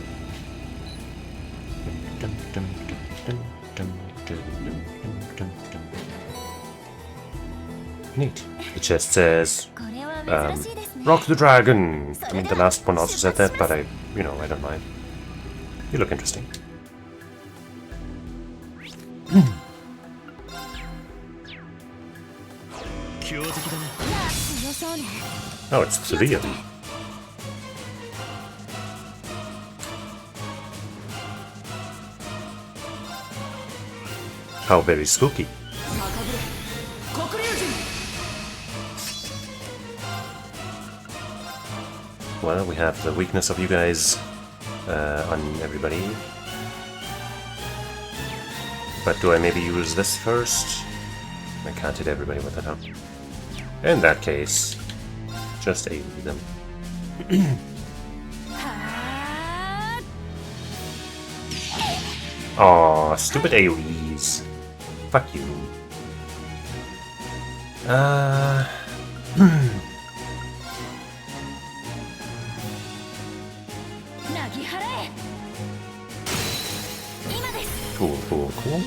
A: Neat. The chest says, Rock the dragon! I mean, the last one also said that, but I don't mind. You look interesting. Oh, it's 3 of them. How very spooky. Well, we have the weakness of you guys on everybody. But do I maybe use this first? I can't hit everybody with it, huh? In that case, just AoE them. Aw, stupid AoEs. Fuck you. Cool, cool, cool.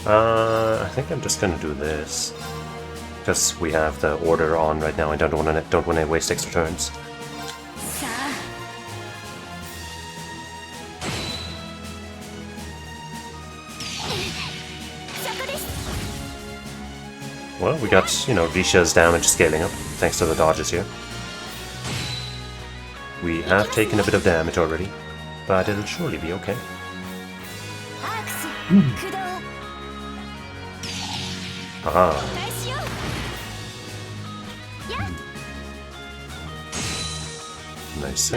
A: I think I'm just gonna do this. Because we have the order on right now. I don't wanna waste extra turns. Well, we got, Risha's damage scaling up, thanks to the dodges here. We have taken a bit of damage already, but it'll surely be okay. Ah. Nice.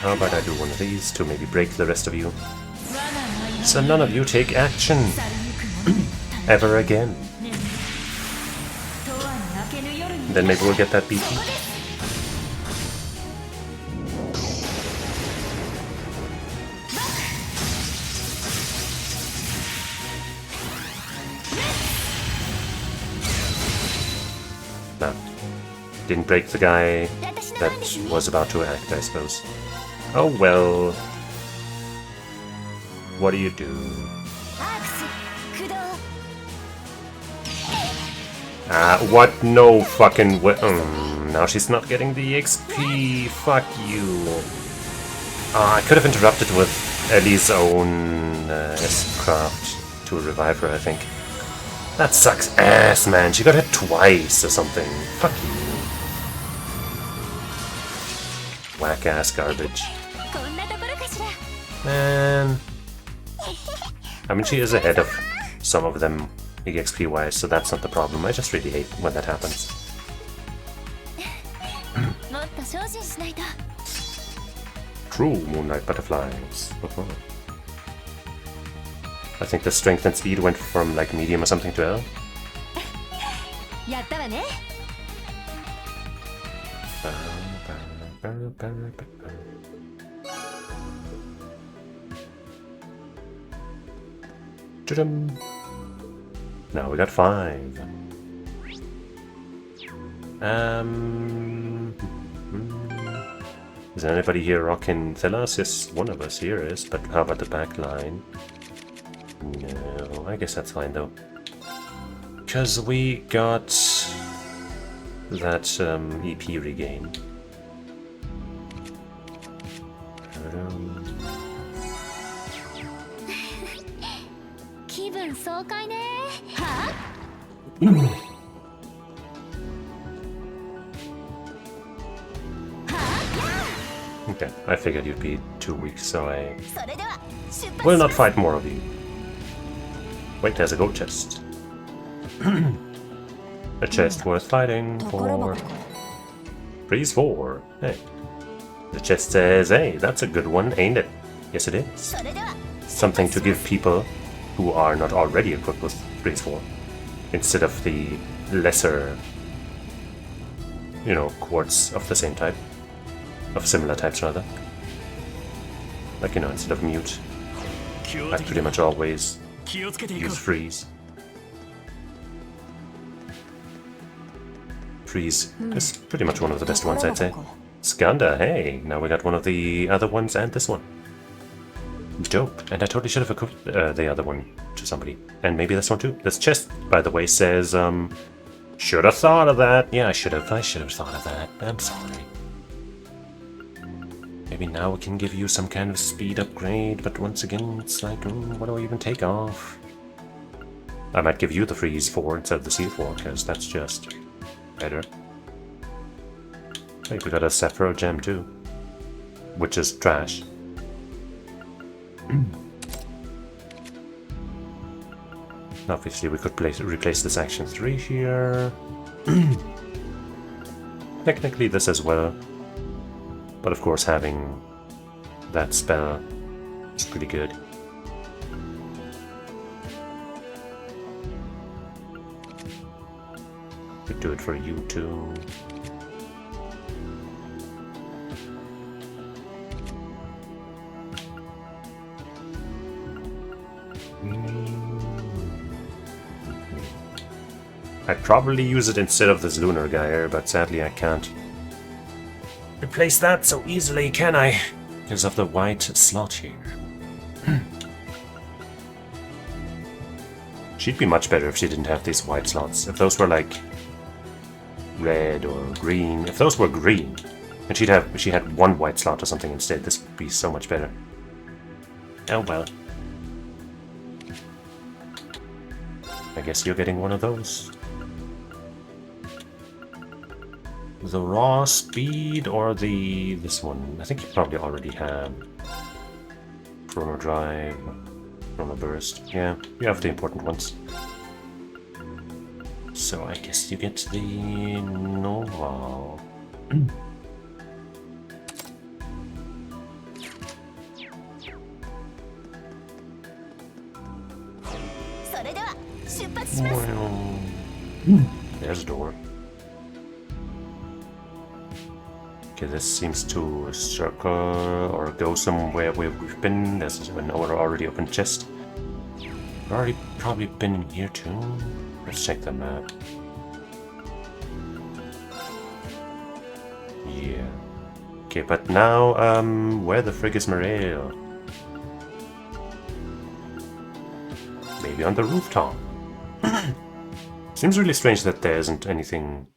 A: How about I do one of these to maybe break the rest of you? So none of you take action ever again. Then maybe we'll get that BP. No. Didn't break the guy that was about to act, I suppose. Oh well. What do you do? What? No fucking way. Now she's not getting the XP. Fuck you. I could have interrupted with Ellie's own S-craft to revive her, I think. That sucks ass, man. She got hit twice or something. Fuck you. Whack ass garbage. Man. I mean, she is ahead of some of them EXP wise, so that's not the problem. I just really hate when that happens. True Moonlight Butterflies. I think the strength and speed went from like medium or something to L. Now we got 5. Is anybody here rocking Thelos? Yes, one of us here is, but how about the back line? No, I guess that's fine though. Because we got that EP regain. Okay, I figured you'd be too weak, so I will not fight more of you. Wait, there's a gold chest. A chest worth fighting for. Freeze 4. Hey. The chest says, hey, that's a good one, ain't it? Yes, it is. Something to give people who are not already equipped with Freeze 4. Instead of the lesser, quartz of the same type. Of similar types, rather. Like, instead of mute, I pretty much always use freeze. Freeze is pretty much one of the best ones, I'd say. Skanda, hey, now we got one of the other ones and this one. Dope. And I totally should have equipped the other one to somebody. And maybe this one too. This chest, by the way, says, should have thought of that. Yeah, I should have thought of that. I'm sorry. Maybe now we can give you some kind of speed upgrade, but once again, it's like, what do I even take off? I might give you the freeze 4 instead of the seal 4, because that's just better. I think we got a Sapphire gem too, which is trash. Obviously, we could replace this action 3 here. Technically, this as well. But of course, having that spell is pretty good. Could do it for you too. I'd probably use it instead of this lunar gyre, but sadly I can't replace that so easily, can I? Because of the white slot here. She'd be much better if she didn't have these white slots. If those were like red or green, if those were green, and she had one white slot or something instead, this would be so much better. Oh well. I guess you're getting one of those. The raw speed or this one? I think you probably already have Chrono Drive, Chrono Burst. Yeah, you have the important ones. So I guess you get the Nova. Well, there's a door. Okay, this seems to circle or go somewhere where we've been. There's another already open chest. We've already probably been in here too. Let's check the map. Yeah. Okay, but now, where the frig is Morale? Maybe on the rooftop. Seems really strange that there isn't anything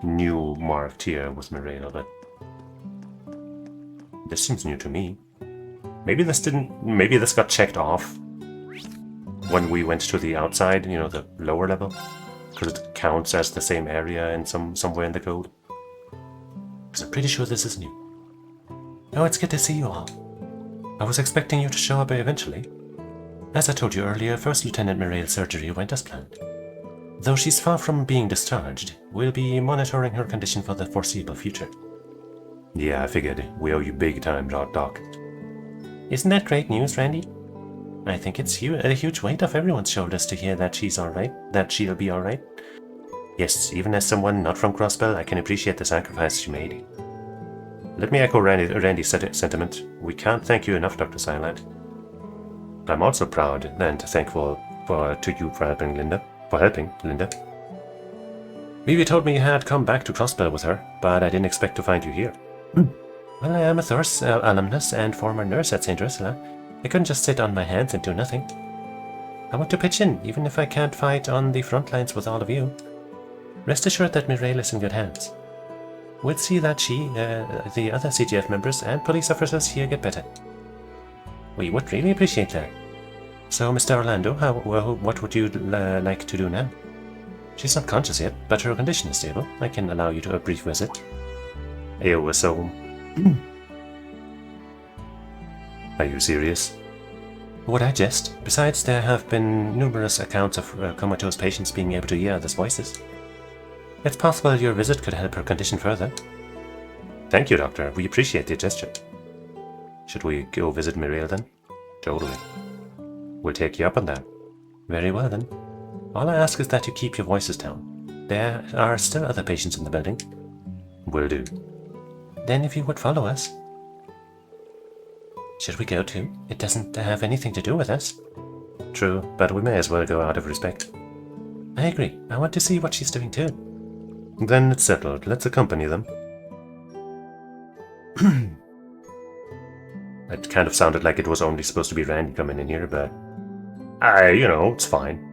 A: new marked here with Morale, but this seems new to me. Maybe this got checked off when we went to the outside, you know, the lower level, because it counts as the same area in somewhere in the code. Because I'm pretty sure this is new. Oh, it's good to see you all. I was expecting you to show up eventually. As I told you earlier, First Lieutenant Morale's surgery went as planned. Though she's far from being discharged, we'll be monitoring her condition for the foreseeable future. Yeah, I figured. We owe you big time, Doc. Isn't that great news, Randy? I think it's a huge weight off everyone's shoulders to hear that she's alright, that she'll be alright. Yes, even as someone not from Crossbell, I can appreciate the sacrifice she made. Let me echo Randy's sentiment. We can't thank you enough, Dr. Silent. I'm also proud and thankful to you for helping Linda. Vivi told me you had come back to Crossbell with her, but I didn't expect to find you here. Well, I am a Thors alumnus and former nurse at St. Ursula. I couldn't just sit on my hands and do nothing. I want to pitch in, even if I can't fight on the front lines with all of you. Rest assured that Morale is in good hands. We'll see that the other CGF members and police officers here get better. We would really appreciate that. So, Mr. Orlando, what would you like to do now? She's not conscious yet, but her condition is stable. I can allow you to a brief visit. Ayo, so... Are you serious? Would I jest? Besides, there have been numerous accounts of comatose patients being able to hear others' voices. It's possible your visit could help her condition further. Thank you, Doctor. We appreciate the gesture. Should we go visit Morale then? Totally. We'll take you up on that. Very well then. All I ask is that you keep your voices down. There are still other patients in the building. Will do. Then if you would follow us. Should we go too? It doesn't have anything to do with us. True, but we may as well go out of respect. I agree. I want to see what she's doing too. Then it's settled. Let's accompany them. It kind of sounded like it was only supposed to be Randy coming in here, but you know, it's fine.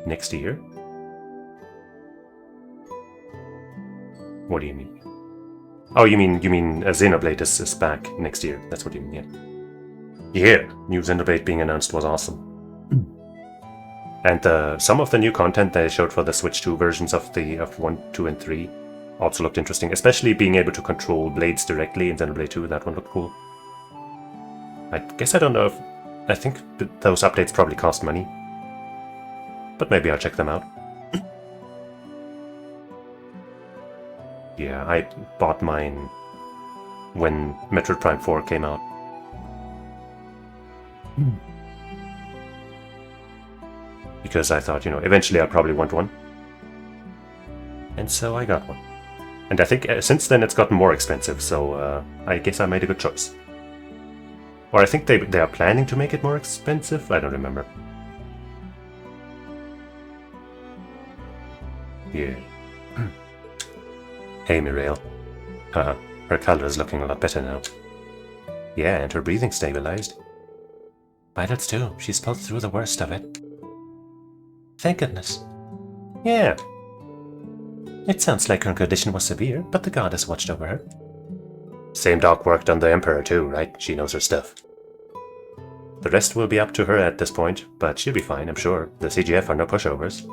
A: Next year? What do you mean? Oh, you mean Xenoblade is back next year? That's what you mean, yeah. Yeah, new Xenoblade being announced was awesome. And some of the new content they showed for the Switch 2 versions of 1, 2, and 3 also looked interesting, especially being able to control blades directly in Xenoblade 2. That one looked cool. I guess I don't know if... I think those updates probably cost money. But maybe I'll check them out. Yeah, I bought mine when Metroid Prime 4 came out. Because I thought, you know, eventually I'll probably want one. And so I got one. And I think since then it's gotten more expensive, so I guess I made a good choice. Or I think they are planning to make it more expensive? I don't remember. Yeah. Hey, Mirail. Haha, her color is looking a lot better now. Yeah, and her breathing stabilized. Violet's too. She's pulled through the worst of it. Thank goodness. Yeah. It sounds like her condition was severe, but the goddess watched over her. Same doc worked on the Emperor too, right? She knows her stuff. The rest will be up to her at this point, but she'll be fine, I'm sure. The CGF are no pushovers.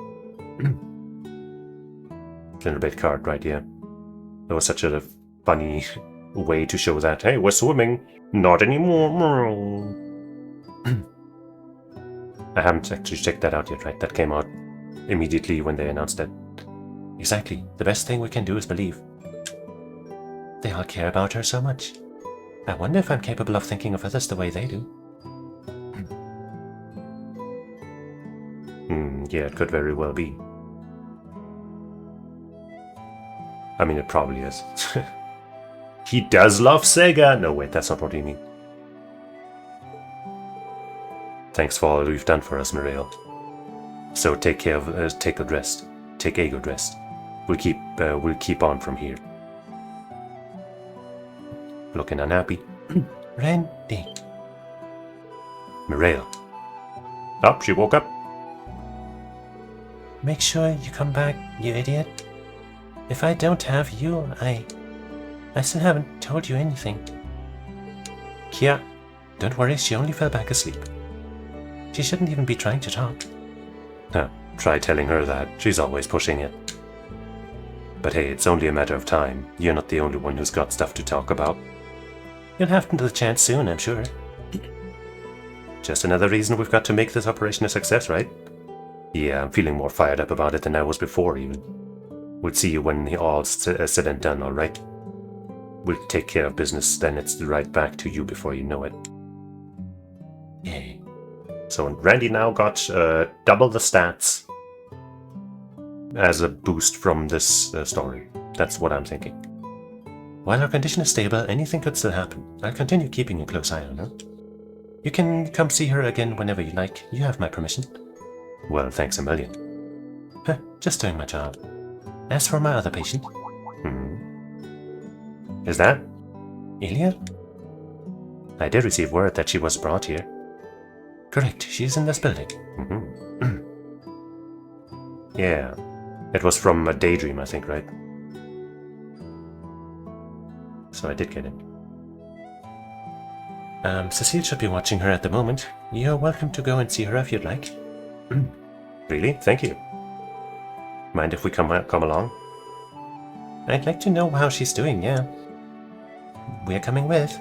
A: Little bit card, right, yeah. It was such a funny way to show that, hey, we're swimming, not anymore. I haven't actually checked that out yet, right? That came out immediately when they announced it. Exactly. The best thing we can do is believe. They all care about her so much. I wonder if I'm capable of thinking of others the way they do. Yeah, it could very well be. I mean, it probably is. He does love Sega! No, wait, that's not what you mean. Thanks for all you've done for us, Mirail. So take care of, take a rest. Take a good rest. We'll keep on from here. Looking unhappy. Randy. Mirail. Oh, she woke up. Make sure you come back, you idiot. If I don't have you, I still haven't told you anything. Kia, don't worry, she only fell back asleep. She shouldn't even be trying to talk. Try telling her that. She's always pushing it. But hey, it's only a matter of time. You're not the only one who's got stuff to talk about. You'll have the chance soon, I'm sure. Just another reason we've got to make this operation a success, right? Yeah, I'm feeling more fired up about it than I was before, even. We'll see you when all's said and done, alright? We'll take care of business, then it's right back to you before you know it. Yay. So Randy now got double the stats as a boost from this story. That's what I'm thinking. While her condition is stable, anything could still happen. I'll continue keeping a close eye on her. You can come see her again whenever you like. You have my permission. Well, thanks a million. Just doing my job. As for my other patient... Is that Ilya? I did receive word that she was brought here. Correct, she's in this building. Yeah. It was from a daydream, I think, right? So I did get it. Cecile should be watching her at the moment. You're welcome to go and see her if you'd like. Really? Thank you. Mind if we come along? I'd like to know how she's doing, yeah. We're coming with.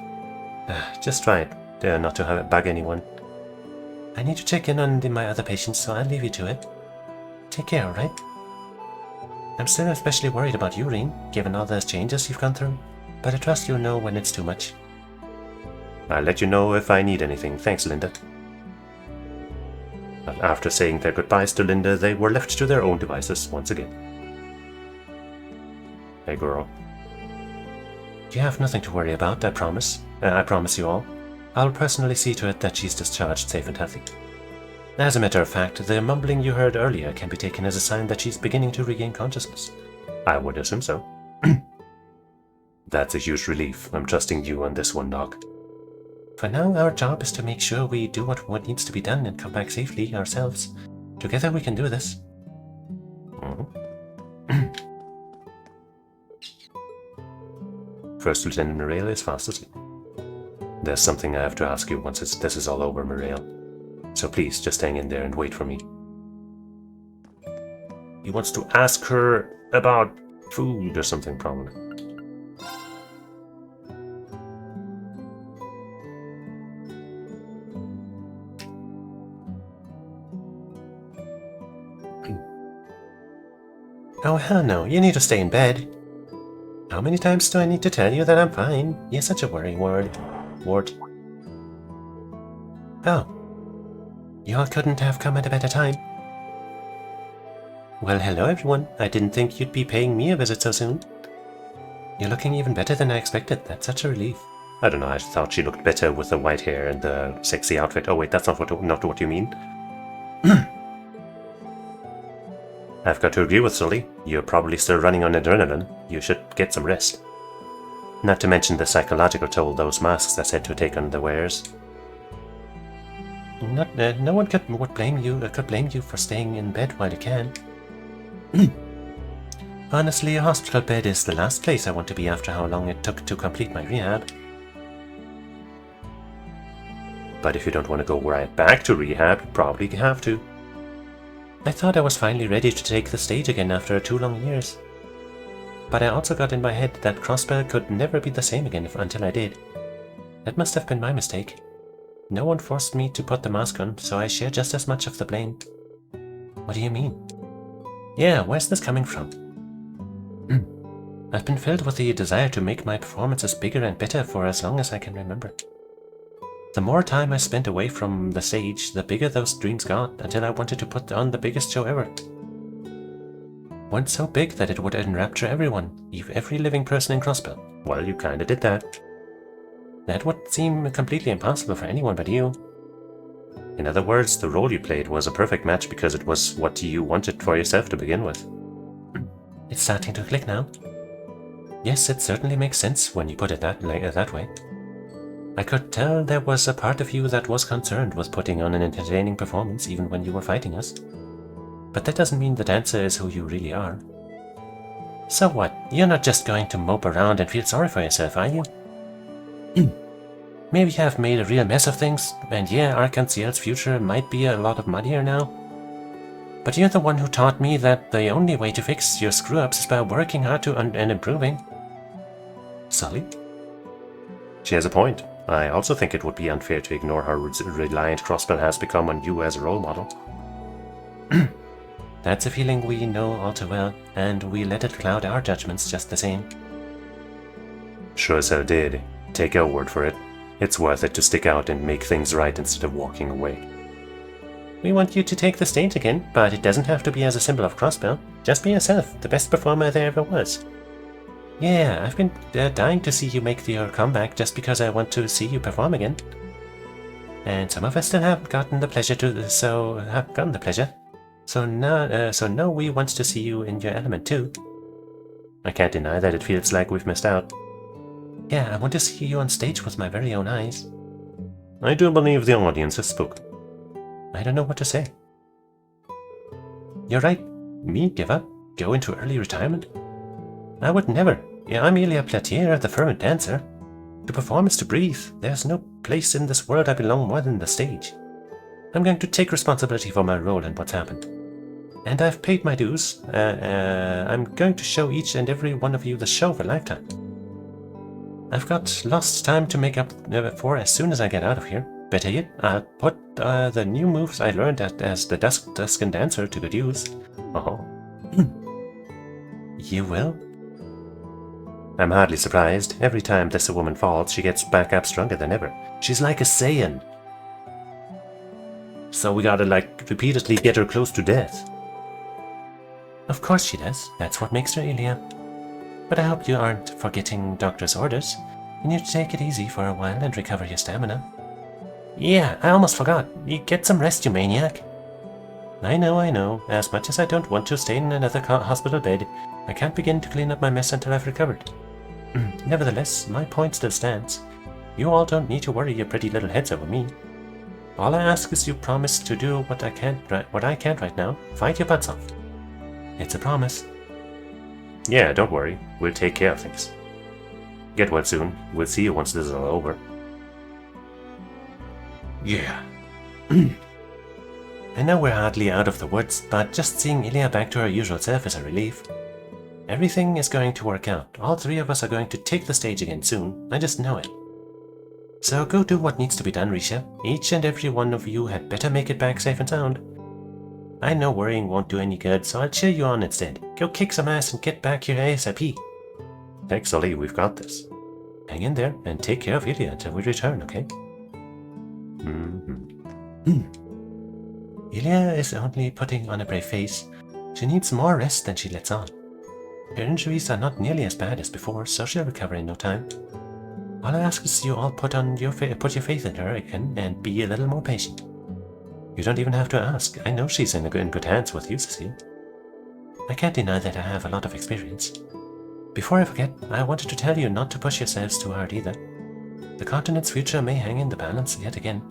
A: Just try it, not to bug anyone. I need to check in on my other patients, so I'll leave you to it. Take care, alright? I'm still especially worried about you, Reen, given all those changes you've gone through, but I trust you'll know when it's too much. I'll let you know if I need anything. Thanks, Linda. After saying their goodbyes to Linda, they were left to their own devices once again. Hey, girl. You have nothing to worry about, I promise. I promise you all. I'll personally see to it that she's discharged safe and healthy. As a matter of fact, the mumbling you heard earlier can be taken as a sign that she's beginning to regain consciousness. I would assume so. That's a huge relief. I'm trusting you on this one, Doc. For now, our job is to make sure we do what needs to be done and come back safely ourselves. Together we can do this. First Lieutenant Morale is fast asleep. There's something I have to ask you once this is all over, Morale. So please, just hang in there and wait for me. He wants to ask her about food or something, probably. Oh, hell no, you need to stay in bed. How many times do I need to tell you that I'm fine? You're such a worry ward. Oh. You all couldn't have come at a better time. Well, hello everyone. I didn't think you'd be paying me a visit so soon. You're looking even better than I expected. That's such a relief. I don't know, I thought she looked better with the white hair and the sexy outfit. Oh wait, that's not what you mean. I've got to agree with Sully. You're probably still running on adrenaline. You should get some rest. Not to mention the psychological toll those masks are said to take on the wearers. No one could blame you for staying in bed while you can. Honestly, a hospital bed is the last place I want to be after how long it took to complete my rehab. But if you don't want to go right back to rehab, you probably have to. I thought I was finally ready to take the stage again after 2 long years. But I also got in my head that Crossbell could never be the same again until I did. That must have been my mistake. No one forced me to put the mask on, so I share just as much of the blame. What do you mean? Yeah, where's this coming from? I've been filled with the desire to make my performances bigger and better for as long as I can remember. The more time I spent away from the stage, the bigger those dreams got, until I wanted to put on the biggest show ever. One so big that it would enrapture everyone, every living person in Crossbell. Well, you kinda did that. That would seem completely impossible for anyone but you. In other words, the role you played was a perfect match because it was what you wanted for yourself to begin with. It's starting to click now. Yes, it certainly makes sense when you put it that way. I could tell there was a part of you that was concerned with putting on an entertaining performance even when you were fighting us. But that doesn't mean the dancer is who you really are. So what? You're not just going to mope around and feel sorry for yourself, are you? Maybe you have made a real mess of things, and yeah, Arkansas's future might be a lot muddier now. But you're the one who taught me that the only way to fix your screw-ups is by working hard and improving. Sully? She has a point. I also think it would be unfair to ignore how reliant Crossbell has become on you as a role model. That's a feeling we know all too well, and we let it cloud our judgments just the same. Sure as hell did. Take our word for it. It's worth it to stick out and make things right instead of walking away. We want you to take the stage again, but it doesn't have to be as a symbol of Crossbell. Just be yourself, the best performer there ever was. Yeah, I've been dying to see you make your comeback just because I want to see you perform again. And some of us still haven't gotten the pleasure So now we want to see you in your element too. I can't deny that it feels like we've missed out. Yeah, I want to see you on stage with my very own eyes. I do believe the audience has spoken. I don't know what to say. You're right. Me give up? Go into early retirement? I would never. Yeah, I'm Ilya Platier, the fervent dancer. To perform is to breathe. There's no place in this world I belong more than the stage. I'm going to take responsibility for my role and what's happened. And I've paid my dues. I'm going to show each and every one of you the show of a lifetime. I've got lost time to make up for as soon as I get out of here. Better yet, I'll put the new moves I learned as the Duskin dancer to good use. Oh. You will? I'm hardly surprised. Every time this woman falls, she gets back up stronger than ever. She's like a Saiyan. So we gotta, repeatedly get her close to death. Of course she does. That's what makes her Ilya. But I hope you aren't forgetting doctor's orders. You need to take it easy for a while and recover your stamina. Yeah, I almost forgot. You get some rest, you maniac. I know. As much as I don't want to stay in another hospital bed, I can't begin to clean up my mess until I've recovered. Nevertheless, my point still stands. You all don't need to worry your pretty little heads over me. All I ask is you promise to do what I can't right now. Fight your butts off. It's a promise.
C: Yeah, don't worry. We'll take care of things. Get well soon. We'll see you once this is all over.
A: Yeah. I know we're hardly out of the woods, but just seeing Ilya back to her usual self is a relief. Everything is going to work out. All three of us are going to take the stage again soon. I just know it. So go do what needs to be done, Risha. Each and every one of you had better make it back safe and sound. I know worrying won't do any good, so I'll cheer you on instead. Go kick some ass and get back here ASAP.
C: Thanks, Sully. We've got this.
A: Hang in there and take care of Ilya until we return, okay? Ilya is only putting on a brave face. She needs more rest than she lets on. Her injuries are not nearly as bad as before, so she'll recover in no time. All I ask is you all put your faith in her again and be a little more patient. You don't even have to ask. I know she's in good hands with you, Cecile. I can't deny that I have a lot of experience. Before I forget, I wanted to tell you not to push yourselves too hard either. The continent's future may hang in the balance yet again,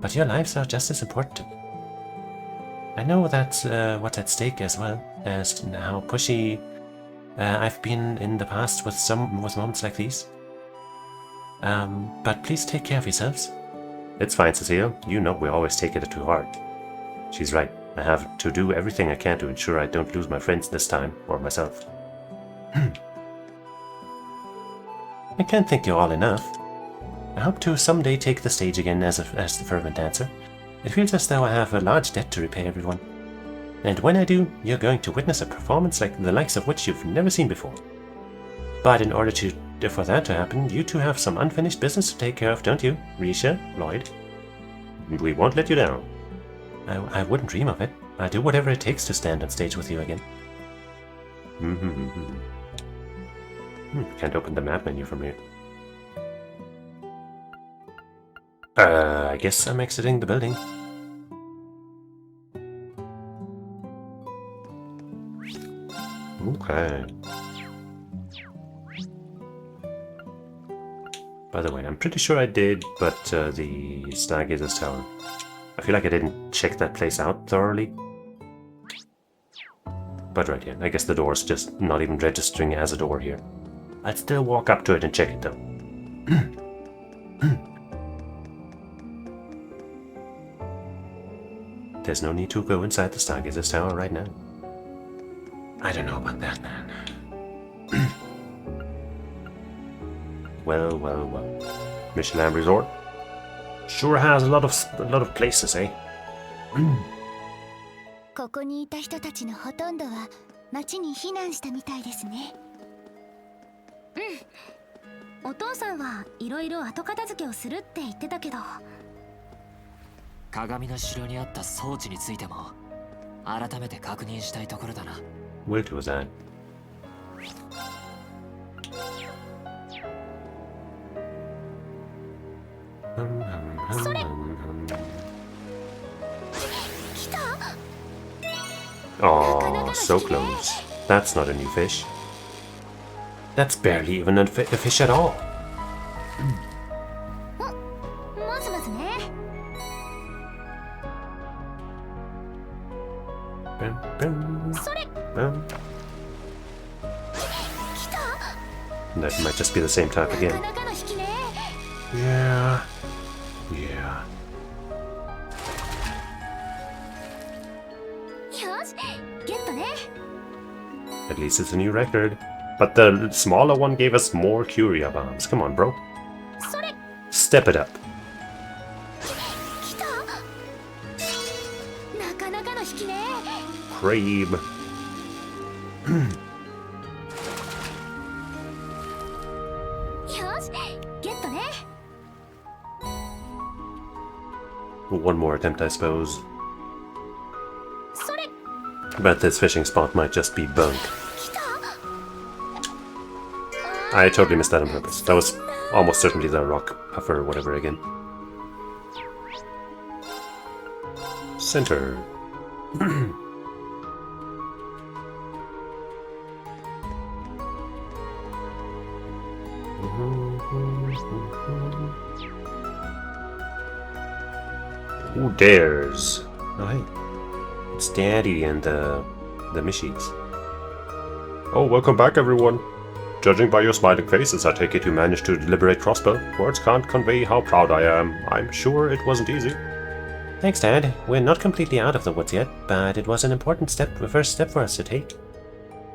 A: but your lives are just as important to me. I know that's what's at stake as well as how pushy I've been in the past with moments like these. But please take care of yourselves.
C: It's fine, Cecile. You know we always take it too hard. She's right. I have to do everything I can to ensure I don't lose my friends this time, or myself.
A: I can't thank you all enough. I hope to someday take the stage again as the fervent dancer. It feels as though I have a large debt to repay everyone. And when I do, you're going to witness a performance like the likes of which you've never seen before. But in order for that to happen, you two have some unfinished business to take care of, don't you, Risha, Lloyd?
C: We won't let you down.
A: I wouldn't dream of it. I'll do whatever it takes to stand on stage with you again.
C: Can't open the map menu from here. I guess
A: I'm exiting the building.
C: Okay. By the way, I'm pretty sure I did, but the Stargazer's Tower. I feel like I didn't check that place out thoroughly. But right here, I guess the door's just not even registering as a door here. I'd still walk up to it and check it though.
A: There's no need to go inside the Stargazer's Tower right now. I don't know about that, man.
C: Well. Michelin Resort sure has a lot of places, eh?
B: ここにいた人たちのほとんどは町に避難したみたいですね。お父さんはいろいろ後片付けをするって言ってたけど。
F: 鏡の城にあった装置についても改めて確認したいところだな。
C: Where was that? Oh, so close. That's not a new fish. That's barely even a fish at all.
B: まずまずね。それ。
C: That might just be the same type again.
B: なかなかの引きね。
C: Yeah.
B: よし、ゲットね。
C: At least it's a new record. But the smaller one gave us more Curia bombs. Come on, bro.
B: それ。
C: Step it up.
B: 来た。なかなかの引きね。
C: Crave.
B: よし、ゲットね。
C: One more attempt, I suppose.
B: それ。
C: But this fishing spot might just be bunk.
B: 来た。
C: I totally missed that on purpose. That was almost certainly the rock puffer or whatever again. Center.
A: Who dares? Oh hey, it's Daddy and the Mishies. Oh, welcome back, everyone. Judging by your smiling faces, I take it you managed to liberate Crossbow. Words can't convey how proud I am. I'm sure it wasn't easy.
C: Thanks, Dad. We're not completely out of the woods yet, but it was an important first step for us to take.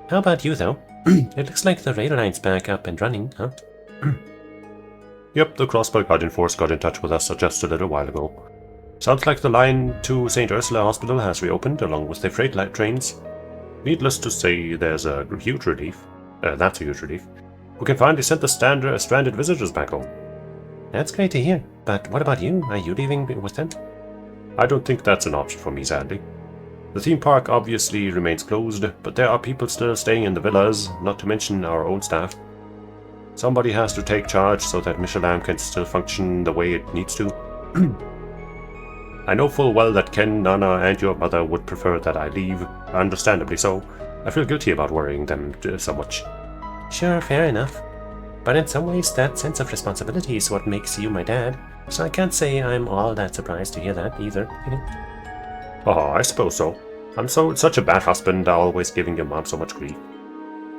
C: How about you, though? It looks like the rail line's back up and running, huh?
A: Yep, the Crossbow Guardian Force got in touch with us just a little while ago. Sounds like the line to St. Ursula Hospital has reopened, along with the freight light trains. Needless to say, there's a huge relief. That's a huge relief. We can finally send the stranded visitors back home.
C: That's great to hear. But what about you? Are you leaving with them?
A: I don't think that's an option for me, sadly. The theme park obviously remains closed, but there are people still staying in the villas, not to mention our own staff. Somebody has to take charge so that Michelin can still function the way it needs to. I know full well that Ken, Nana, and your mother would prefer that I leave, understandably so. I feel guilty about worrying them so much.
C: Sure, fair enough. But in some ways, that sense of responsibility is what makes you my dad, so I can't say I'm all that surprised to hear that either.
A: Oh, I suppose so. I'm such a bad husband, always giving your mom so much grief.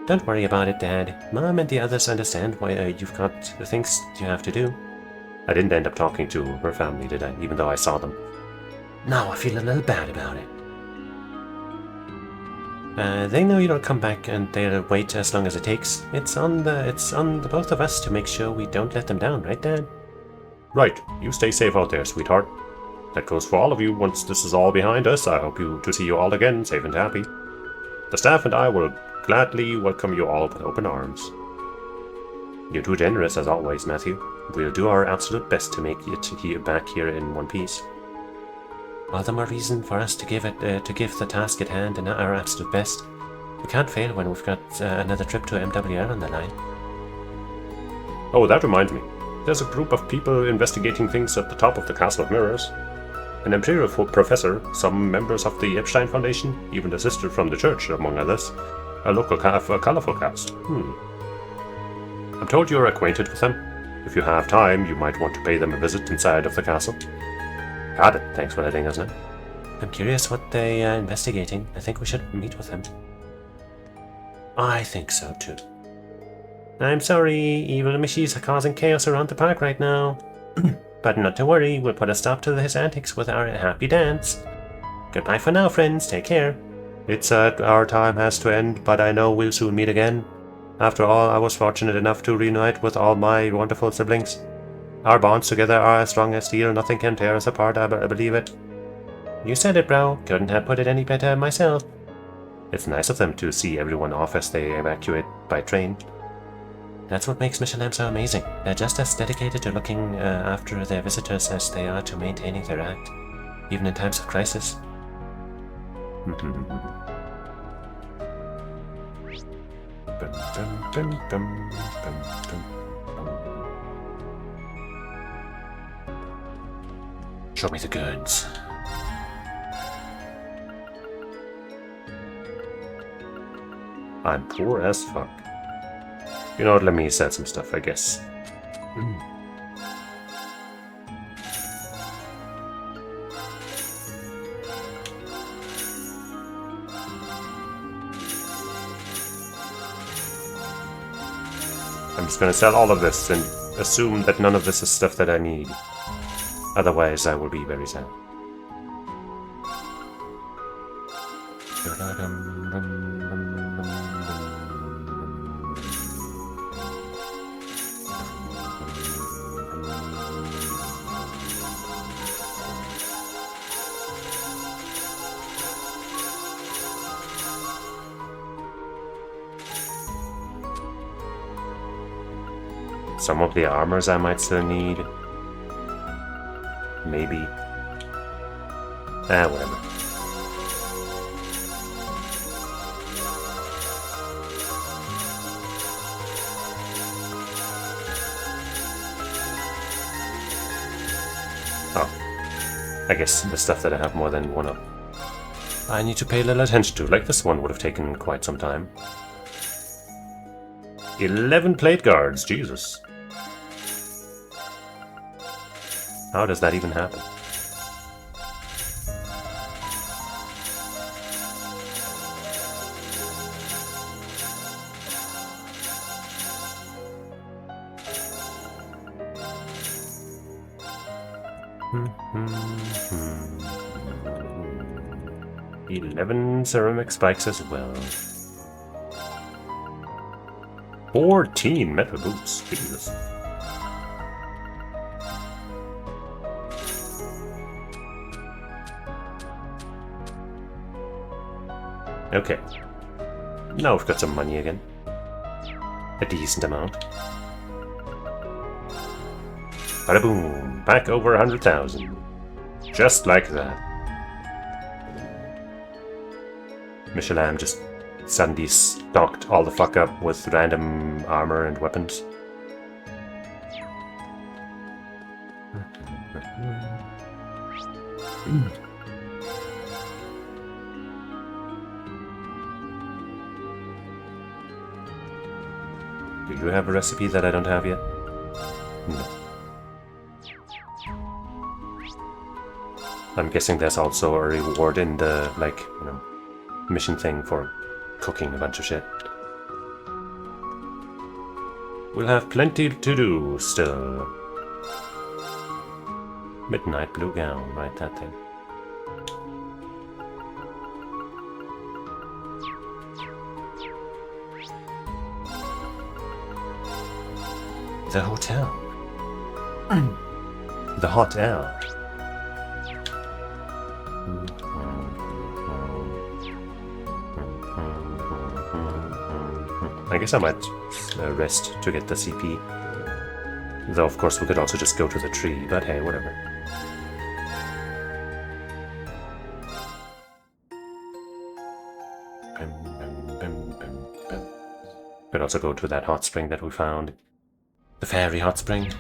C: Don't worry about it, Dad. Mom and the others understand why you've got the things you have to do.
A: I didn't end up talking to her family, did I? Even though I saw them.
C: No, I feel a little bad about it. They know you don't come back, and they'll wait as long as it takes. It's on the both of us to make sure we don't let them down, right, Dad?
A: Right. You stay safe out there, sweetheart. That goes for all of you. Once this is all behind us, I hope to see you all again, safe and happy. The staff and I will gladly welcome you all with open arms. You're too generous as always, Matthew. We'll do our absolute best to make it back here in one piece.
C: All the more reason for us to give the task at hand and our absolute best. We can't fail when we've got another trip to MWL on the line.
A: Oh, that reminds me. There's a group of people investigating things at the top of the Castle of Mirrors. An Imperial professor, some members of the Epstein Foundation, even a sister from the church, among others. A local colorful cast. I'm told you're acquainted with them. If you have time, you might want to pay them a visit inside of the castle. Got it. Thanks for letting us know.
C: I'm curious what they are investigating. I think we should meet with them.
A: I think so too.
C: I'm sorry, evil Mishies are causing chaos around the park right now. But not to worry, we'll put a stop to his antics with our happy dance. Goodbye for now, friends. Take care.
A: It's sad our time has to end, but I know we'll soon meet again. After all, I was fortunate enough to reunite with all my wonderful siblings. Our bonds together are as strong as steel, nothing can tear us apart, I believe it.
C: You said it, bro. Couldn't have put it any better myself.
A: It's nice of them to see everyone off as they evacuate by train.
C: That's what makes Michelin so amazing. They're just as dedicated to looking after their visitors as they are to maintaining their act, even in times of crisis.
A: Show me the goods. I'm poor as fuck. You know what, let me sell some stuff, I guess. I'm just gonna sell all of this and assume that none of this is stuff that I need. Otherwise, I will be very sad. Some of the armors I might still need. Maybe. Whatever. Oh. I guess the stuff that I have more than one of. I need to pay a little attention to. Like this one would have taken quite some time. 11 plate guards, Jesus. How does that even happen? Mm-hmm. 11 ceramic spikes as well. 14 metal boots. Jesus. Okay. Now we've got some money again. A decent amount. Bada boom! Back over 100,000. Just like that. Michelin just suddenly stocked all the fuck up with random armor and weapons. Do you have a recipe that I don't have yet? No. I'm guessing there's also a reward in the, like, you know, mission thing for cooking a bunch of shit. We'll have plenty to do still. Midnight blue gown, right, that thing. The hotel. The hotel. I guess I might rest to get the CP. Though, of course, we could also just go to the tree, but hey, whatever. Could also go to that hot spring that we found. The fairy hot spring.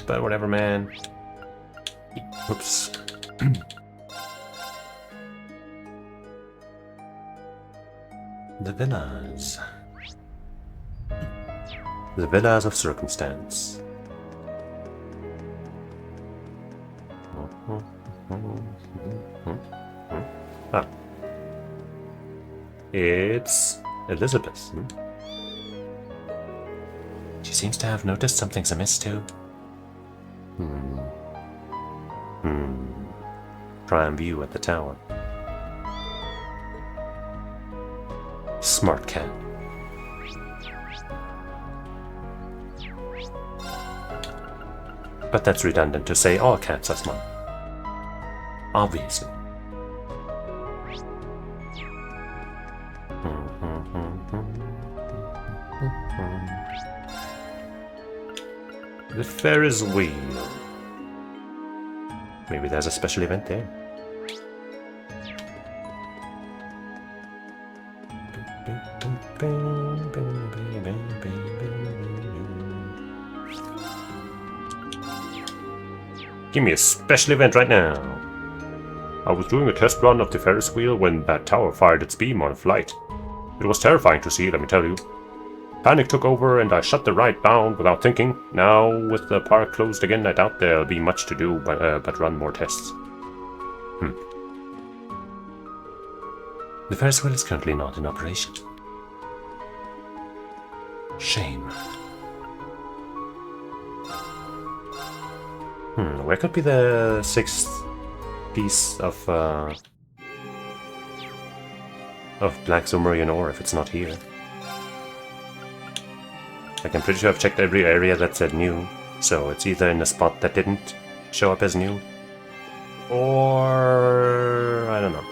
A: But whatever, man. Oops. The villas. The villas of circumstance. Ah. It's Elizabeth. She seems to have noticed something's amiss too. Prime view at the tower. Smart cat. But that's redundant to say all cats are smart. Obviously. The Ferris wheel. Maybe there's a special event there. Give me a special event right now. I was doing a test run of the Ferris wheel when that tower fired its beam on flight. It was terrifying to see, let me tell you. Panic took over and I shut the ride down without thinking. Now, with the park closed again, I doubt there'll be much to do but run more tests. The Ferris wheel is currently not in operation. Shame. Where could be the sixth piece of black Zumerian ore if it's not here? Like, I'm pretty sure I've checked every area that said new, so it's either in a spot that didn't show up as new, or I don't know.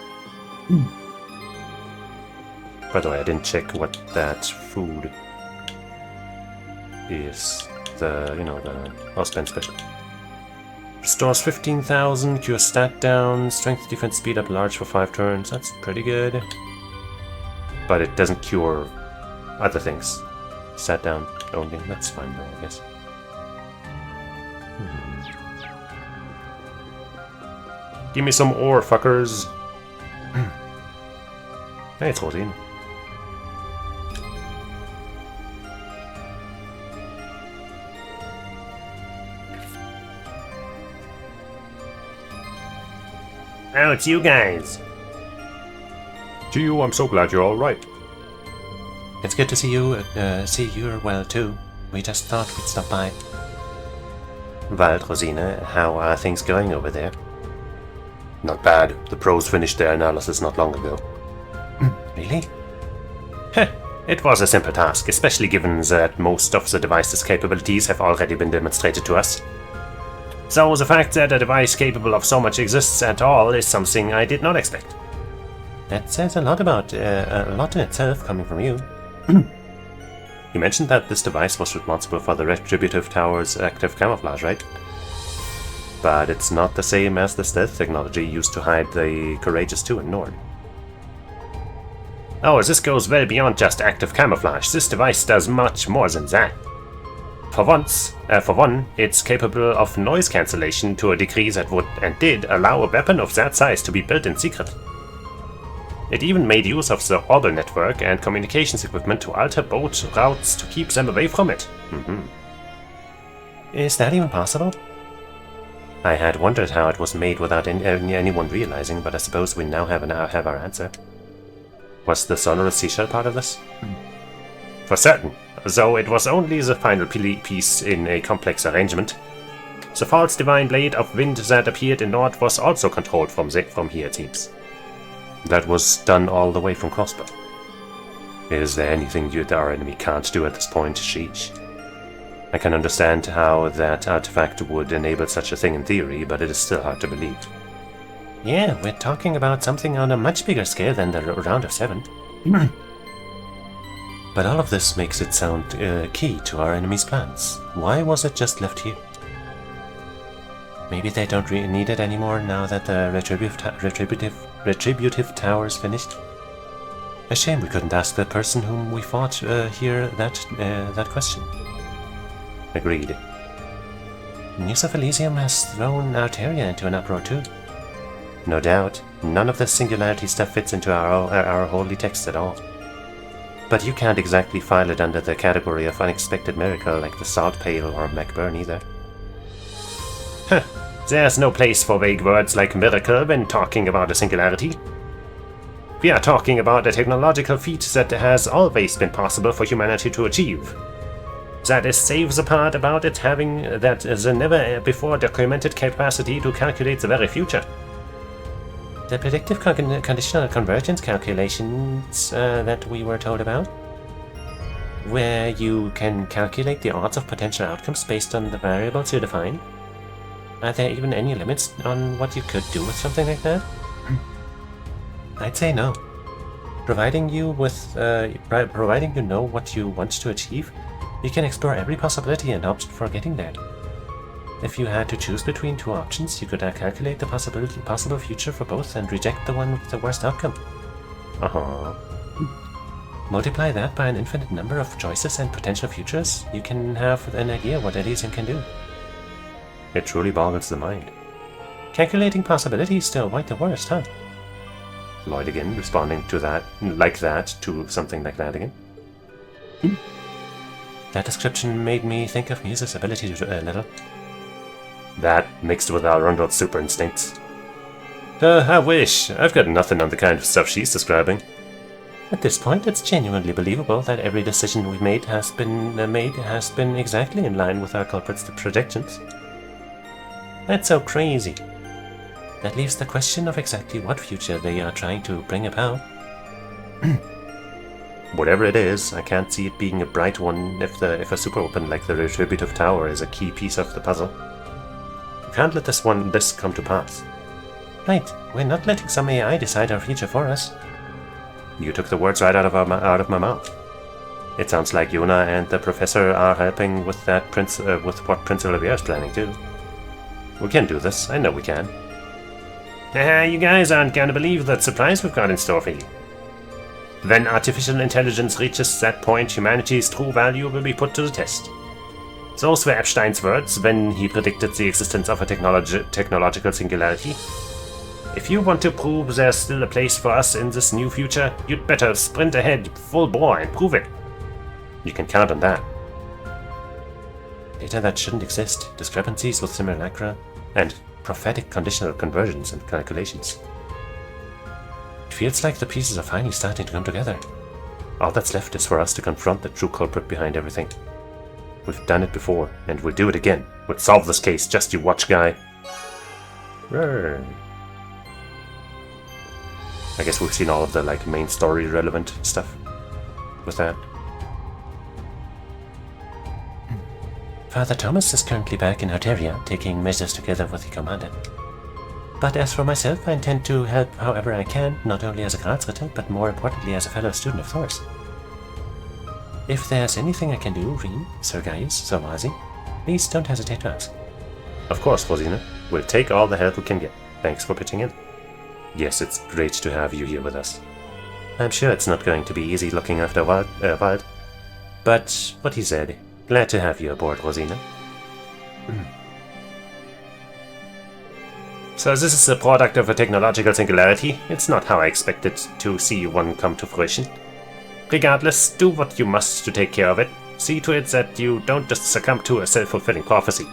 A: By the way, I didn't check what that food is. The, you know, the Auspen special. Restores 15,000, cure stat down, strength, defense, speed up large for 5 turns. That's pretty good. But it doesn't cure other things. Stat down only. That's fine though, I guess. Give me some ore, fuckers. Hey, it's Rosine.
C: Oh, it's you guys.
A: Gio, I'm so glad you're alright.
C: It's good to see you. See you're well too. We just thought we'd stop by. Well, Rosina, how are things going over there?
A: Not bad. The pros finished their analysis not long ago.
C: Really?
A: Heh, it was a simple task, especially given that most of the device's capabilities have already been demonstrated to us. So the fact that a device capable of so much exists at all is something I did not expect.
C: That says a lot in itself coming from you.
A: You mentioned that this device was responsible for the Retributive Tower's active camouflage, right? But it's not the same as the stealth technology used to hide the Courageous 2 in Nord. Oh, this goes well beyond just active camouflage. This device does much more than that. For one, it's capable of noise cancellation to a degree that would and did allow a weapon of that size to be built in secret. It even made use of the orbital network and communications equipment to alter boat routes to keep them away from it.
C: Is that even possible?
A: I had wondered how it was made without anyone realizing, but I suppose we now have our answer. Was the sonorous seashell part of this? For certain, though it was only the final piece in a complex arrangement. The false divine blade of wind that appeared in Nord was also controlled from here, it seems. That was done all the way from Crossbow. Is there anything our enemy can't do at this point? Sheesh. I can understand how that artifact would enable such a thing in theory, but it is still hard to believe.
C: Yeah, we're talking about something on a much bigger scale than the round of 7. But all of this makes it sound key to our enemy's plans. Why was it just left here? Maybe they don't really need it anymore now that the Retributive Tower is finished? A shame we couldn't ask the person whom we fought here that question.
A: Agreed.
C: News of Elysium has thrown Arteria into an uproar too.
A: No doubt, none of this singularity stuff fits into our holy text at all. But you can't exactly file it under the category of unexpected miracle like the Salt Pail or MacBurn either. Huh, there's no place for vague words like miracle when talking about a singularity. We are talking about a technological feat that has always been possible for humanity to achieve. That is saves the part about it having the never before documented capacity to calculate the very future.
C: The predictive conditional convergence calculations that we were told about? Where you can calculate the odds of potential outcomes based on the variables you define? Are there even any limits on what you could do with something like that? I'd say no. Providing you know what you want to achieve, you can explore every possibility and option for getting there. If you had to choose between two options, you could calculate the possible future for both and reject the one with the worst outcome. Multiply that by an infinite number of choices and potential futures, you can have an idea what Elysium can do.
A: It truly boggles the mind.
C: Calculating possibilities still quite the worst, huh?
A: Lloyd again, responding to to something like that again.
C: That description made me think of Muse's ability a little.
A: That, mixed with Arundel's super instincts. I wish. I've got nothing on the kind of stuff she's describing.
C: At this point, it's genuinely believable that every decision we've made has been exactly in line with our culprit's projections. That's so crazy. That leaves the question of exactly what future they are trying to bring about.
A: Whatever it is, I can't see it being a bright one if a super weapon like the Retributive Tower is a key piece of the puzzle. We can't let this come to pass.
C: Right, we're not letting some AI decide our future for us.
A: You took the words right out of my mouth. It sounds like Yuna and the professor are helping with with what Prince Olivier is planning too. We can do this. I know we can. You guys aren't gonna believe the surprise we've got in store for you. When artificial intelligence reaches that point, humanity's true value will be put to the test. Those were Epstein's words when he predicted the existence of a technological singularity.
C: If you want to prove there's still a place for us in this new future, you'd better sprint ahead full bore and prove it. You can count on that. Data that shouldn't exist, discrepancies with simulacra, and prophetic conditional conversions and calculations. It feels like the pieces are finally starting to come together. All that's left is for us to confront the true culprit behind everything. We've done it before, and we'll do it again. We'll solve this case, just you watch, guy. Right. I guess we've seen all of the like main story relevant stuff with that. Father Thomas is currently back in Arteria, taking measures together with the commander. But as for myself, I intend to help however I can, not only as a Gradsritter, but more importantly as a fellow student of Thor's. If there's anything I can do, Reem, Sir Gaius, Sir Wazi, please don't hesitate to ask. Of course, Rosina. We'll take all the help we can get. Thanks for pitching in. Yes, it's great to have you here with us. I'm sure it's not going to be easy looking after Wald. But what he said, glad to have you aboard, Rosina. So this is the product of a technological singularity. It's not how I expected to see one come to fruition. Regardless, do what you must to take care of it. See to it that you don't just succumb to a self-fulfilling prophecy.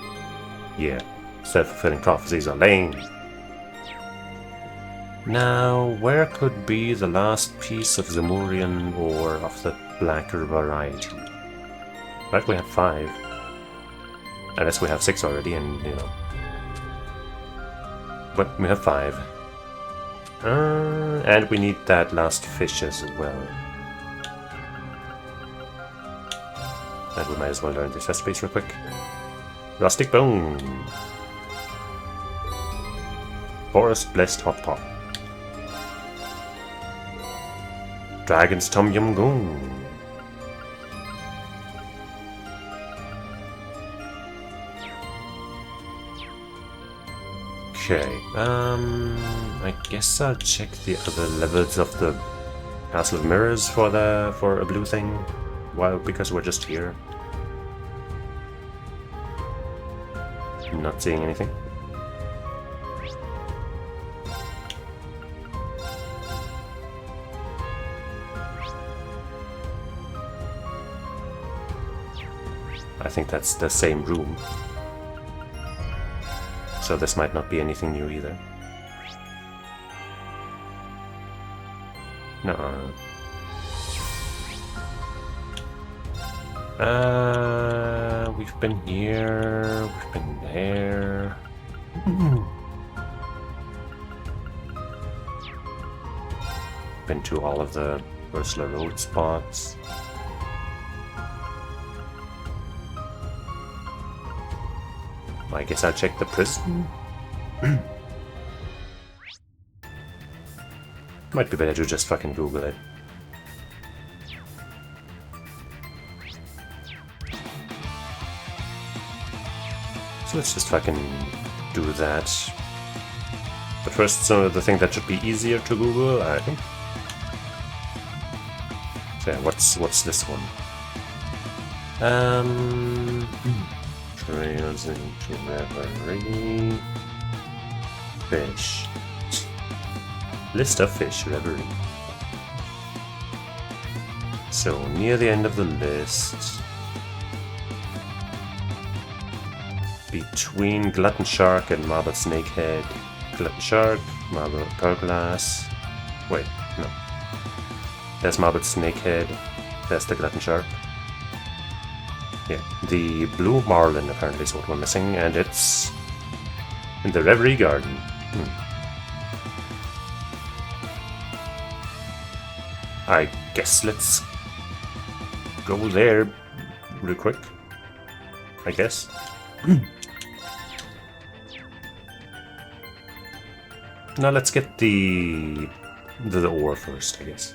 C: Yeah, self-fulfilling prophecies are lame. Now, where could be the last piece of the Murian ore of the blacker variety? Right, we have 5. Unless we have 6 already, and you know. But we have 5. And we need that last fish as well. And we might as well learn this recipes real quick. Rustic Bone. Forest Blessed Hot Pot. Dragon's Tom Yum Goon. Okay, I guess I'll check the other levels of the Castle of Mirrors for a blue thing. Well, because we're just here. Not seeing anything. I think that's the same room. So this might not be anything new either. No. We've been here, we've been there. Been to all of the Ursula Road spots. I guess I'll check the prison. Might be better to just fucking Google it. So let's just fucking do that. But first, so the thing that should be easier to Google, I think. So yeah, what's this one? Trails into Reverie. Fish. List of fish, Reverie. So near the end of the list. Between Glutton Shark and Marble Snakehead. Glutton Shark, Marble Pearlglass. Wait, no. There's Marble Snakehead. There's the Glutton Shark. Yeah, the Blue Marlin apparently is what we're missing, and it's in the Reverie Garden. I guess let's go there real quick. I guess. Now let's get the ore first, I guess.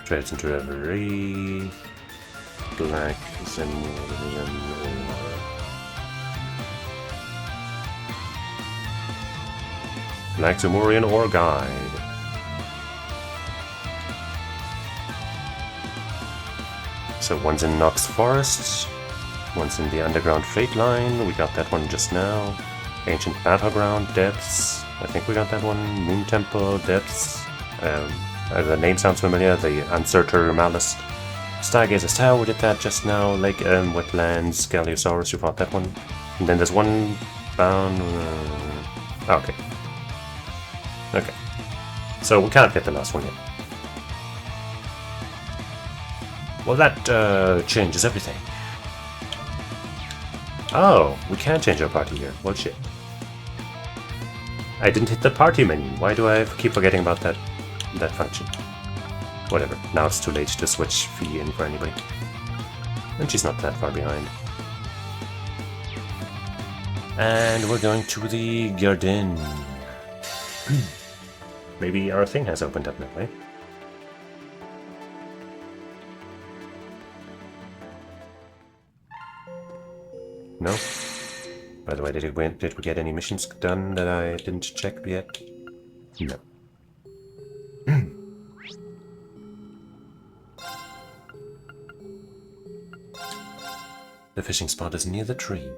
C: Trails into Reverie. Black Zemurian ore. Black Zemurian ore guide.
A: So one's in Nox Forest, one's in the Underground Freight Line, we got that one just now. Ancient Battleground, Depths, I think we got that one. Moon Temple, Depths, the name sounds familiar, the Uncerter Malice. Stargazer's Tower, we did that just now. Lake Elm, Wetlands, Galiosaurus, you fought that one. And then there's one bound... okay. Okay. So we can't get the last one yet. Well, that changes everything. Oh, we can change our party here. Well, shit. I didn't hit the party menu. Why do I keep forgetting about that function? Whatever. Now it's too late to switch Fee in for anybody. And she's not that far behind. And we're going to the garden. Maybe our thing has opened up that way. No? By the way, did we get any missions done that I didn't check yet? No. The fishing spot is near the tree.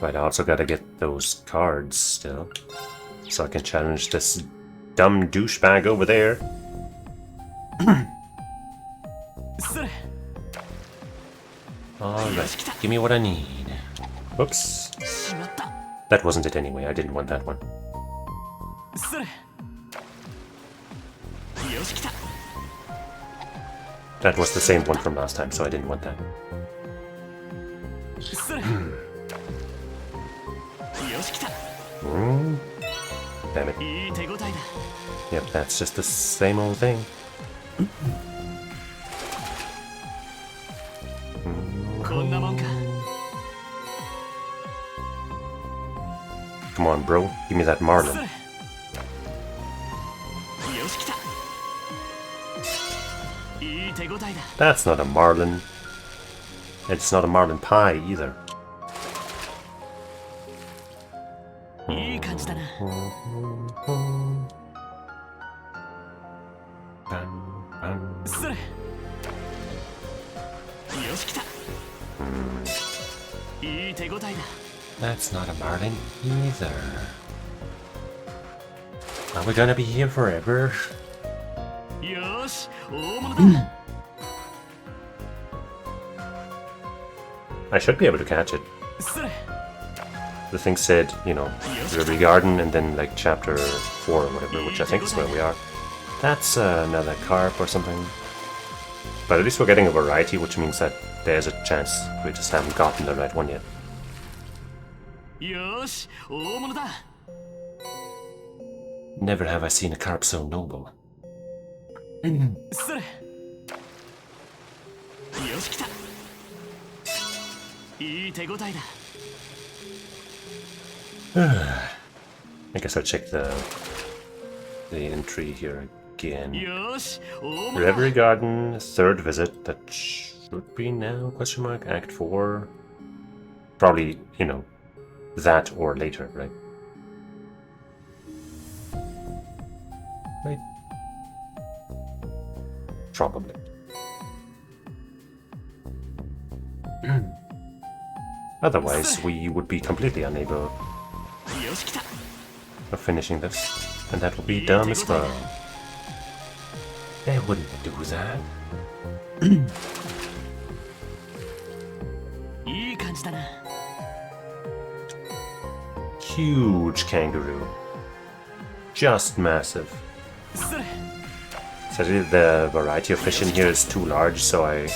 A: But I also gotta get those cards still, so I can challenge this dumb douchebag over there. Alright, give me what I need. Oops. That wasn't it anyway, I didn't want that one. That was the same one from last time, so I didn't want that. Damn it. Yep, that's just the same old thing. Come on, bro. Give me that Marlin. That's not a Marlin. It's not a Marlin pie either. That's not a Marlin either. Are we gonna be here forever? I should be able to catch it. The thing said, you know, Reverie Garden and then like chapter 4 or whatever, which I think is where we are. That's another carp or something. But at least we're getting a variety, which means that there's a chance we just haven't gotten the right one yet. Never have I seen a carp so noble. I guess I'll check the entry here again. Reverie Garden, 3rd visit. That should be now, question mark, Act 4. Probably, you know, that or later, right? Right. Probably. Otherwise, we would be completely unable of finishing this, and that would be dumb as well. They wouldn't do that. Huge kangaroo. Just massive. Sadly, the variety of fish in here is too large, so I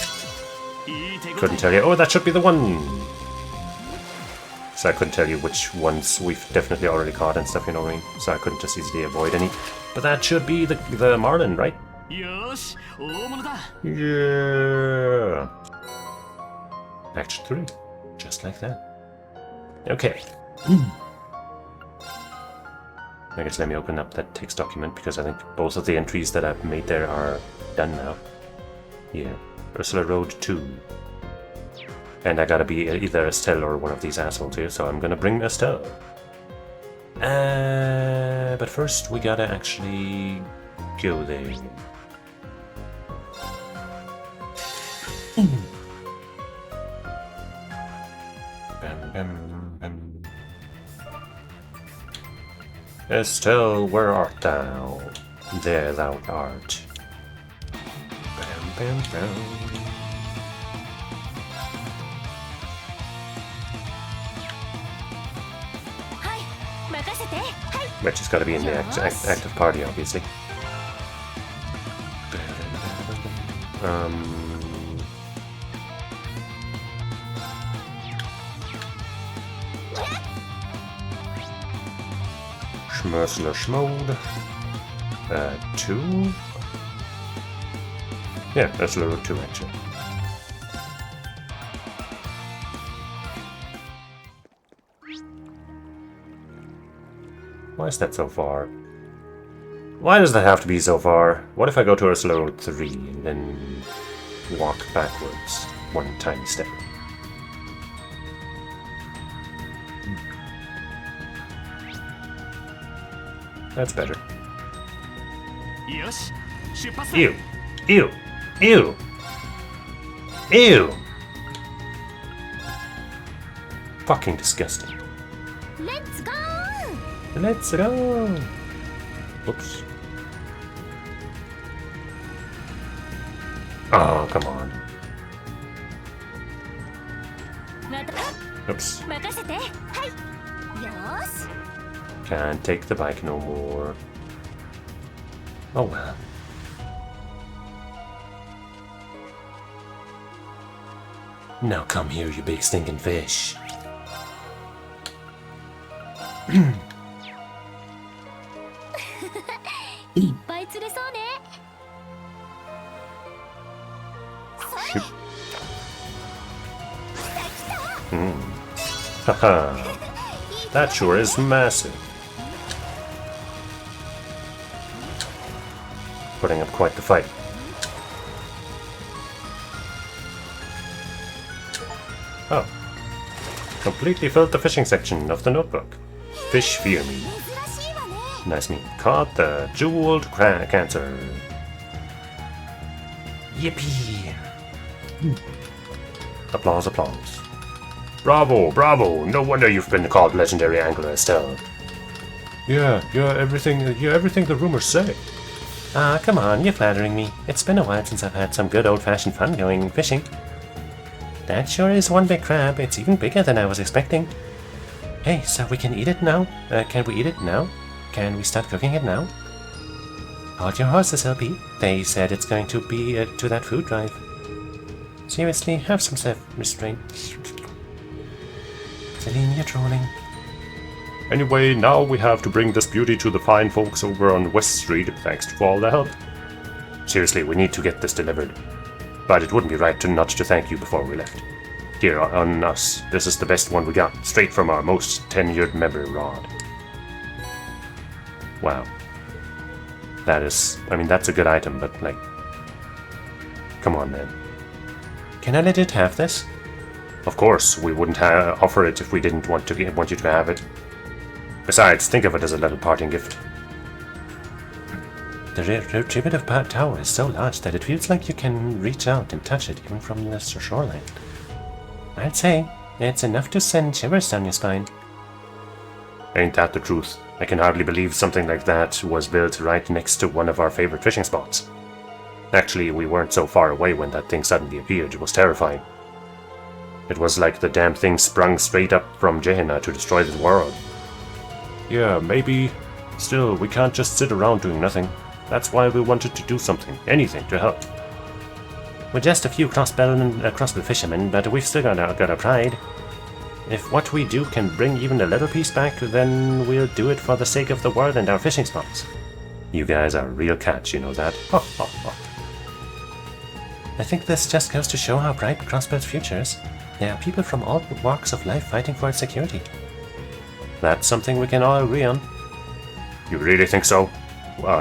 A: couldn't tell you. Oh, that should be the one! So I couldn't tell you which ones we've definitely already caught and stuff, you know what I mean? So I couldn't just easily avoid any. But that should be the Marlin, right? Yeah. Action 3. Just like that. Okay. I guess let me open up that text document, because I think both of the entries that I've made there are done now. Yeah. Ursula Road 2. And I gotta be either Estelle or one of these assholes here, so I'm gonna bring Estelle. But first we gotta actually go there. Bam, bam, bam. Estelle, where art thou? There thou art. Bam, bam, bam. Which has got to be in the active party, obviously. Schmersler Schmode. 2? Yeah, that's level 2 actually. Why is that so far? Why does that have to be so far? What if I go to Ursula Road 3 and then walk backwards one tiny step? That's better. Ew! Ew! Ew! Ew! Fucking disgusting.
B: Let's go!
A: Let's go! Oops. Oh, come on. Oops. Can't take the bike no more. Oh well. Now come here, you big stinking fish.
B: いっぱい釣れそうね。
A: Haha. That sure is massive. Putting up quite the fight. Oh. Completely filled the fishing section of the notebook. Fish fear me. Nice meat. Caught the jeweled cancer. Yippee! Applause, applause. Bravo, bravo! No wonder you've been called legendary angler, Estelle. Yeah, you're everything the rumors say. Ah, come on, you're flattering me. It's been a while since I've had some good old-fashioned fun going fishing. That sure is one big crab. It's even bigger than I was expecting. Hey, so we can eat it now? Can we eat it now? Can we start cooking it now? Hold your horses, LP. They said it's going to be to that food drive. Seriously, have some self-restraint. Celine, you're trolling. Anyway, now we have to bring this beauty to the fine folks over on West Street, thanks for all the help. Seriously, we need to get this delivered. But it wouldn't be right not to thank you before we left. Here, on us. This is the best one we got, straight from our most tenured member, Rod. Wow. That is... I mean, that's a good item, but, like... Come on, man. Can I legit have this? Of course, we wouldn't offer it if we didn't want you to have it. Besides, think of it as a little parting gift. The retributive tower is so large that it feels like you can reach out and touch it even from the shoreline. I'd say, it's enough to send shivers down your spine. Ain't that the truth? I can hardly believe something like that was built right next to one of our favorite fishing spots. Actually, we weren't so far away when that thing suddenly appeared. It was terrifying. It was like the damn thing sprung straight up from Gehenna to destroy the world. Yeah, maybe. Still, we can't just sit around doing nothing. That's why we wanted to do something, anything, to help. We're just a few crossbill fishermen, but we've still got our pride. If what we do can bring even a little piece back, then we'll do it for the sake of the world and our fishing spots. You guys are real cats, you know that. Ha ha ha. I think this just goes to show how bright Crossbill's future is. There are people from all walks of life fighting for its security. That's something we can all agree on. You really think so?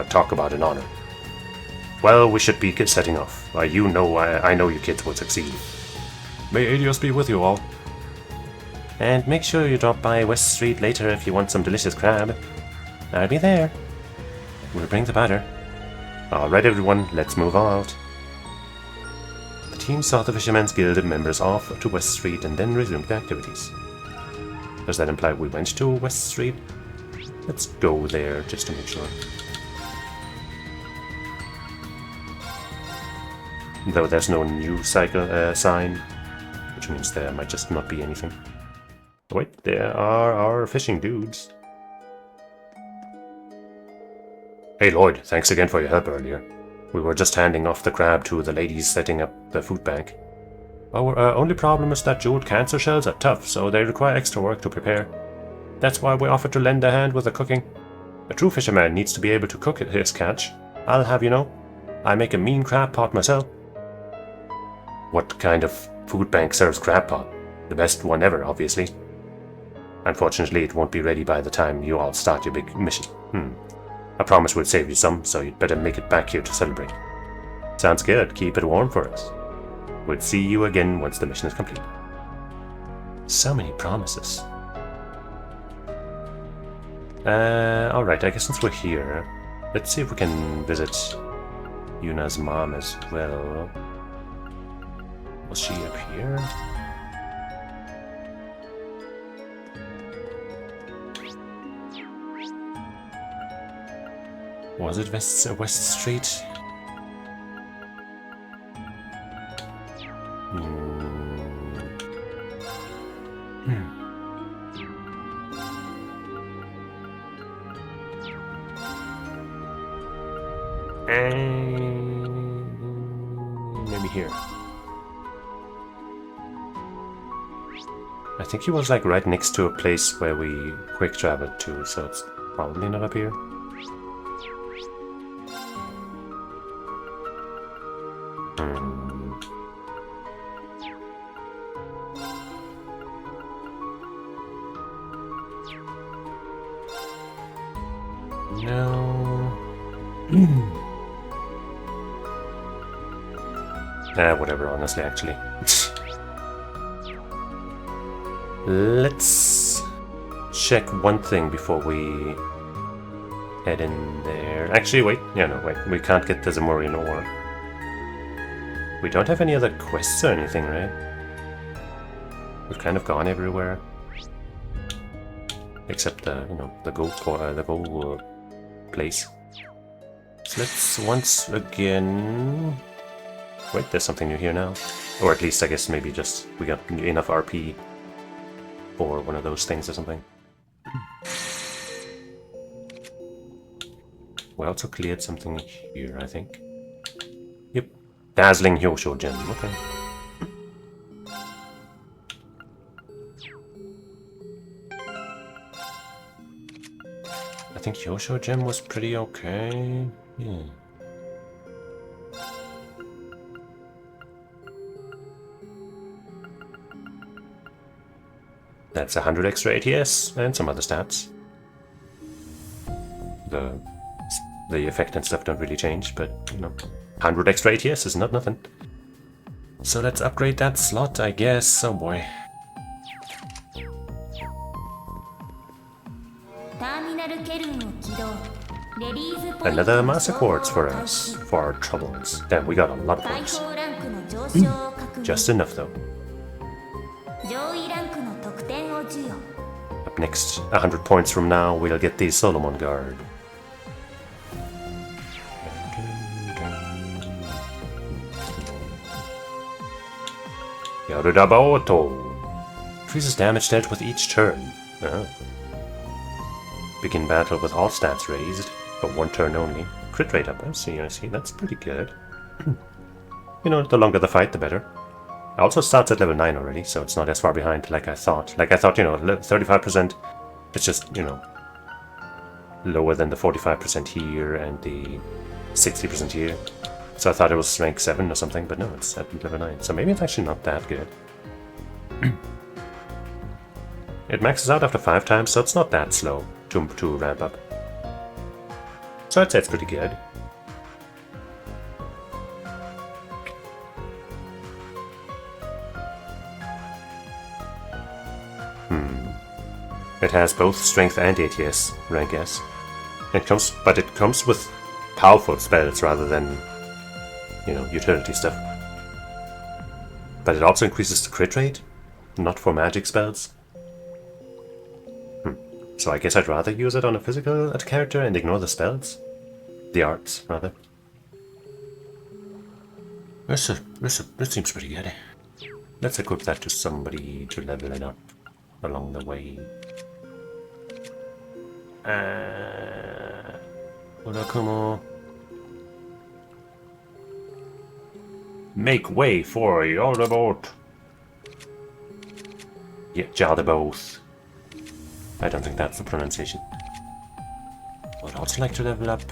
A: Talk about an honor. Well, we should be setting off. I know you kids will succeed. May Adios be with you all. And make sure you drop by West Street later if you want some delicious crab. I'll be there. We'll bring the batter. Alright everyone, let's move out. The team saw the Fisherman's Guild members off to West Street and then resumed the activities. Does that imply we went to West Street? Let's go there just to make sure. Though there's no new cycle sign, which means there might just not be anything. Wait, there are our fishing dudes. Hey Lloyd, thanks again for your help earlier. We were just handing off the crab to the ladies setting up the food bank. Our only problem is that jeweled cancer shells are tough, so they require extra work to prepare. That's why we offered to lend a hand with the cooking. A true fisherman needs to be able to cook his catch. I'll have you know, I make a mean crab pot myself. What kind of food bank serves crab pot? The best one ever, obviously. Unfortunately, it won't be ready by the time you all start your big mission. I promise we'll save you some, so you'd better make it back here to celebrate. Sounds good. Keep it warm for us. We'll see you again once the mission is complete. So many promises. Alright, I guess since we're here, let's see if we can visit Yuna's mom as well. Was she up here? Was it West Street? Maybe here. I think he was like right next to a place where we quick traveled to, so it's probably not up here. Whatever, honestly, actually. Let's check one thing before we head in there. Actually, wait. Yeah, no, wait. We can't get the Zamorian ore. We don't have any other quests or anything, right? We've kind of gone everywhere. Except the, the gold place. So let's once again... Wait, there's something new here now. Or at least, I guess, maybe just we got enough RP for one of those things or something. We also cleared something here, I think. Yep. Dazzling Hyosho gem. Okay. I think Hyosho gem was pretty okay. Yeah. That's 100 extra ATS and some other stats. The effect and stuff don't really change, but 100 extra ATS is not nothing. So let's upgrade that slot, I guess. Oh boy. Another Master Quartz for us, for our troubles. Damn, we got a lot of points. Just enough though. Up next, 100 points from now, we'll get the Solomon Guard. Yorudabaoto. Increases damage dealt with each turn. Begin battle with all stats raised, for one turn only. Crit rate up, I see, that's pretty good. The longer the fight, the better. It also starts at level 9 already, so it's not as far behind like I thought. 35%, it's just, lower than the 45% here and the 60% here. So I thought it was rank 7 or something, but no, it's at level 9. So maybe it's actually not that good. It maxes out after 5 times, so it's not that slow to ramp up. So I'd say it's pretty good. It has both strength and ATS rank S. But it comes with powerful spells rather than, you know, utility stuff. But it also increases the crit rate, not for magic spells. So I guess I'd rather use it on a physical character and ignore the spells. The arts, rather. This seems pretty good. Let's equip that to somebody to level it up along the way. Urakumo. Make way for Yaldabaoth. Yeah, Yaldabaoth. I don't think that's the pronunciation. Would also like to level up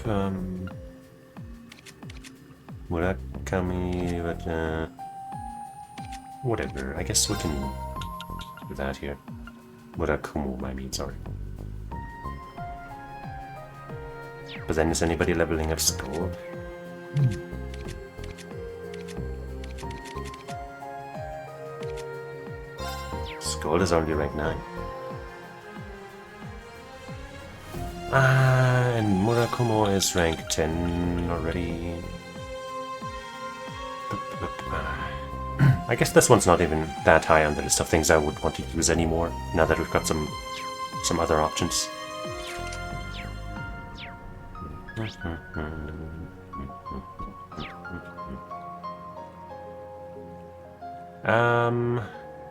A: Murakami, but whatever. I guess we can do that here. Murakumo, I mean, sorry. But then is anybody leveling up Skull? Skull is only rank 9. And Murakumo is rank 10 already. I guess this one's not even that high on the list of things I would want to use anymore, now that we've got some other options.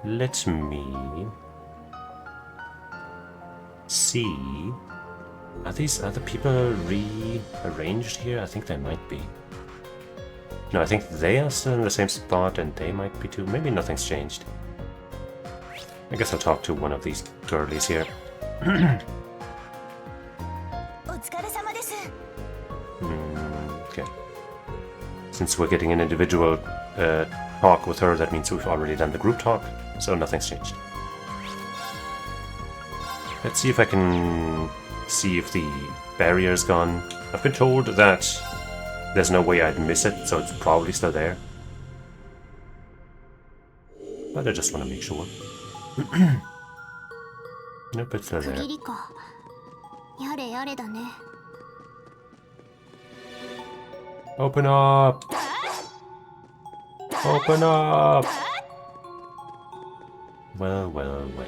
A: Let me see. Are these other people rearranged here? I think they might be. No, I think they are still in the same spot and they might be too. Maybe nothing's changed. I guess I'll talk to one of these girlies here. Okay. Since we're getting an individual talk with her, that means we've already done the group talk, so nothing's changed. Let's see if I can see if the barrier's gone. I've been told that there's no way I'd miss it, so it's probably still there. But I just want to make sure. Nope, it's still there. Open up! Open up! Well, well, well.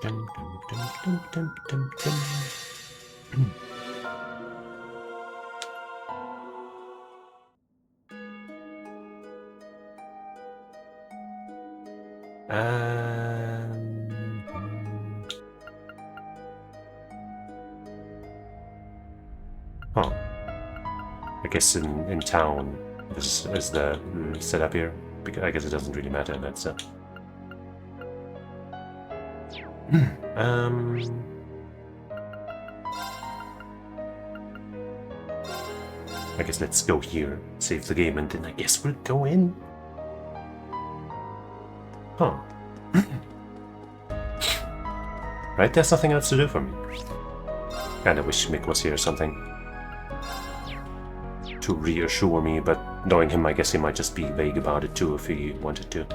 A: Dum, dum, dum, dum, dum, dum, dum. Huh. I guess in town is the setup here. Because I guess it doesn't really matter in that stuff. I guess let's go here, save the game, and then I guess we'll go in. Huh. Right, there's nothing else to do for me. Kinda wish Mick was here or something. To reassure me, but knowing him, I guess he might just be vague about it too if he wanted to.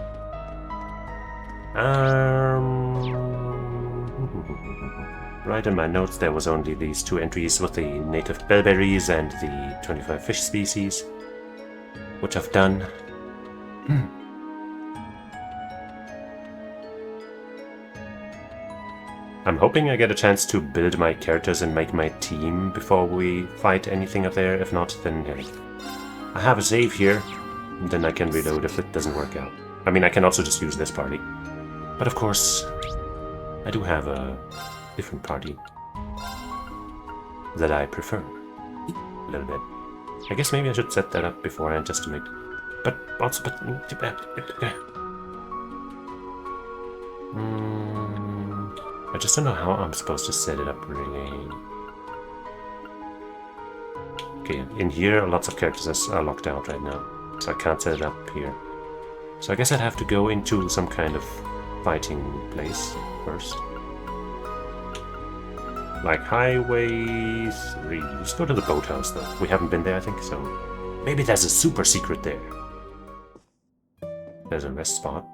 A: Right, in my notes there was only these 2 entries with the native bellberries and the 25 fish species, which I've done. I'm hoping I get a chance to build my characters and make my team before we fight anything up there. If not, then hey, I have a save here, and then I can reload if it doesn't work out. I mean, I can also just use this party. But of course, I do have a different party that I prefer a little bit. I guess maybe I should set that up beforehand just to make... But also... I just don't know how I'm supposed to set it up, really. Okay, in here, lots of characters are locked out right now, so I can't set it up here. So I guess I'd have to go into some kind of fighting place first. Like Highway 3. Let's go to the boathouse, though. We haven't been there, I think, so... Maybe there's a super secret there. There's a rest spot.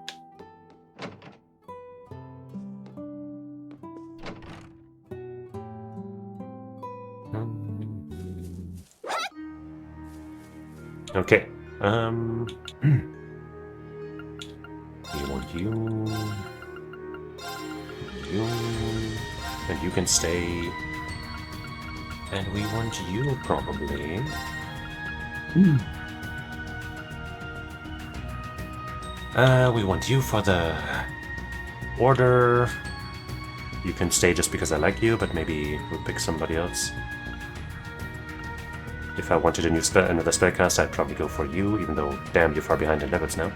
A: Okay. We want you. You. And you can stay. And we want you, probably. We want you for the order. You can stay just because I like you, but maybe we'll pick somebody else. If I wanted another spellcast, I'd probably go for you, even though, damn, you're far behind in levels now.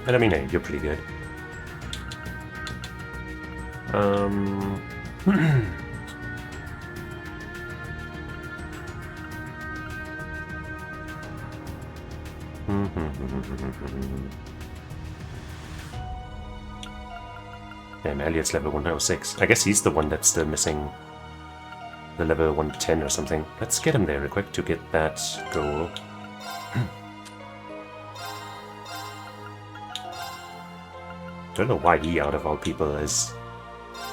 A: But I mean, hey, you're pretty good. Damn, Elliot's level 106. I guess he's the one that's still missing the level 1 to 10 or something. Let's get him there real quick to get that goal. Don't know why he, out of all people, is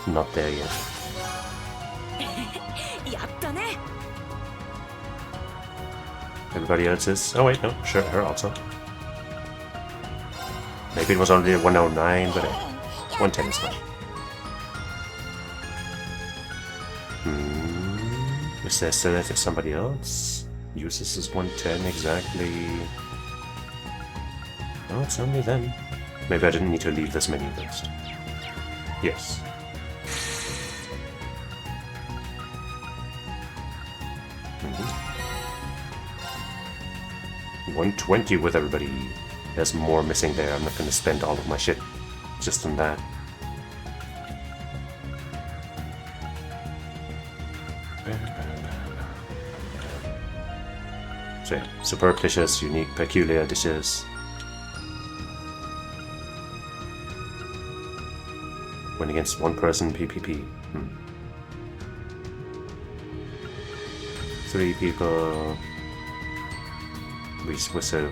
A: not there yet. Everybody else is... Oh wait, no, sure, her also. Maybe it was only 109, but 110 is fine. Is there still somebody else? Uses is 110 exactly. Oh, it's only them. Maybe I didn't need to leave this menu first. Yes. Mm-hmm. 120 with everybody. There's more missing there. I'm not going to spend all of my shit just on that. So yeah, superb dishes, unique, peculiar dishes. Win against one person, PPP. 3 people. We're so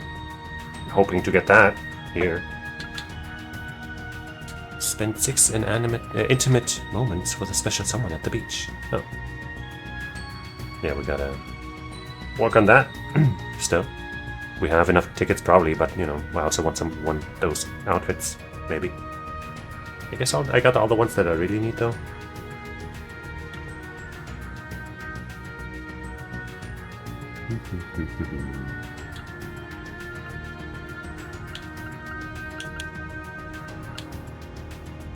A: hoping to get that here. Spend 6 intimate moments with a special someone at the beach. Oh. Yeah, we gotta work on that. Still. We have enough tickets probably, but you know, I also want those outfits, maybe. I guess I got all the ones that I really need though.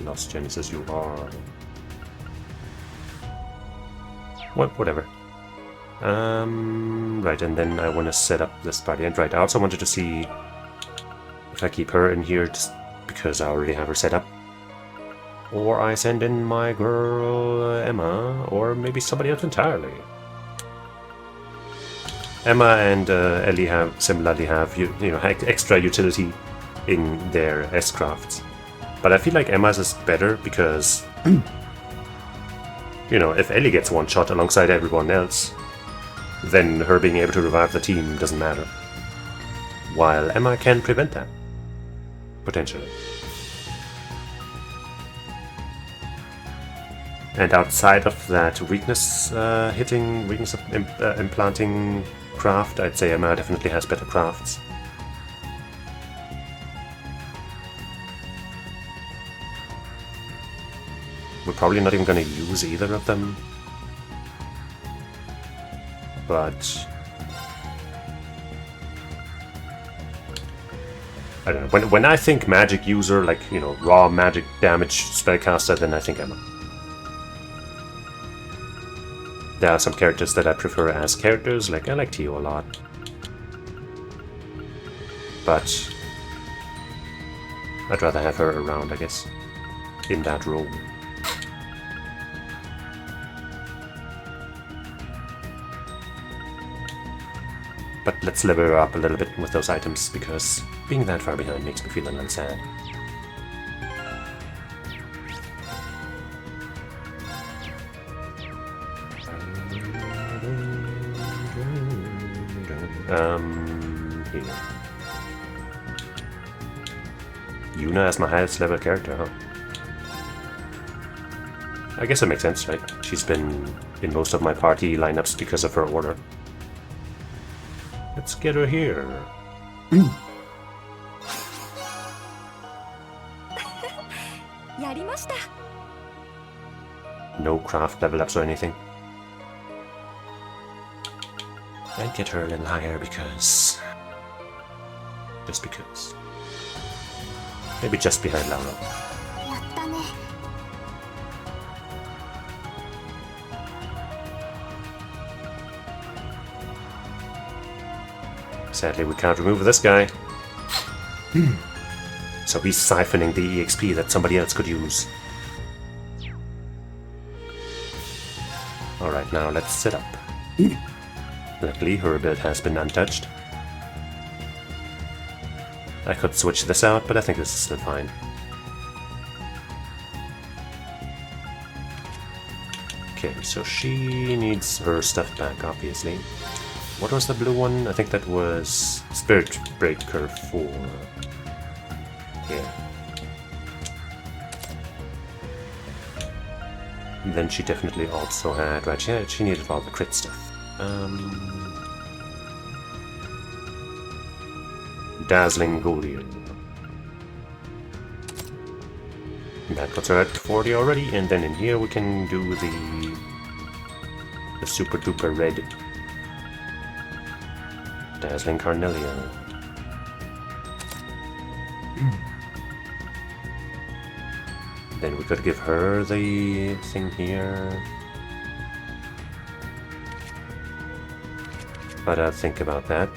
A: Lost Genesis, you are. Whatever. Right, and then I want to set up this party. And right, I also wanted to see if I keep her in here just because I already have her set up. Or I send in my girl Emma, or maybe somebody else entirely. Emma and Ellie similarly have you know extra utility in their S-crafts, but I feel like Emma's is better because you know, if Ellie gets one shot alongside everyone else, then her being able to revive the team doesn't matter, while Emma can prevent that potentially. And outside of that weakness implanting craft, I'd say Emma definitely has better crafts. We're probably not even going to use either of them. But I don't know. When I think magic user, like, you know, raw magic damage spellcaster, then I think Emma. There are some characters that I prefer as characters, like I like Tio a lot. But I'd rather have her around, I guess, in that role. But let's level her up a little bit with those items, because being that far behind makes me feel a little sad. Here. Yuna as my highest level character, huh? I guess it makes sense, right? She's been in most of my party lineups because of her order. Let's get her here.
B: やりました。
A: No craft level ups or anything. And get her a little higher because... Just because. Maybe just behind Laura.
B: やったね。
A: Sadly, we can't remove this guy. So he's siphoning the EXP that somebody else could use. Alright, now let's set up. Luckily, her build has been untouched. I could switch this out, but I think this is still fine. Okay, so she needs her stuff back, obviously. What was the blue one? I think that was Spirit Breaker 4. Yeah. And then she definitely also had... Right, yeah, she needed all the crit stuff. Dazzling Goliath. That puts her at 40 already, and then in here we can do the super duper red Dazzling Carnelian. Then we could give her the thing here. But I'll think about that.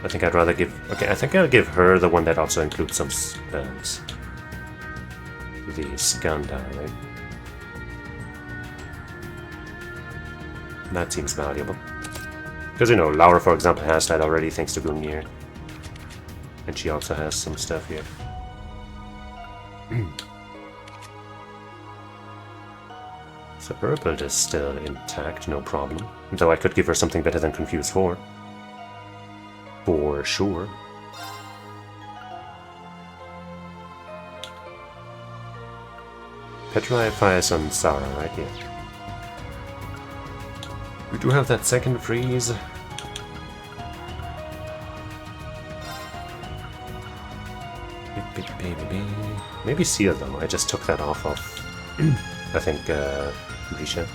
A: I think I'd rather give... Okay, I think I'll give her the one that also includes some spells. The Skanda, right? That seems valuable. Because, you know, Laura, for example, has that already thanks to Gungnir. And she also has some stuff here. So her build is still intact, no problem. Though I could give her something better than Confuse 4. For sure. Petrifies on Sarah, right? Yeah. We do have that second freeze. Maybe Seal though, I just took that off of, I think, Risha.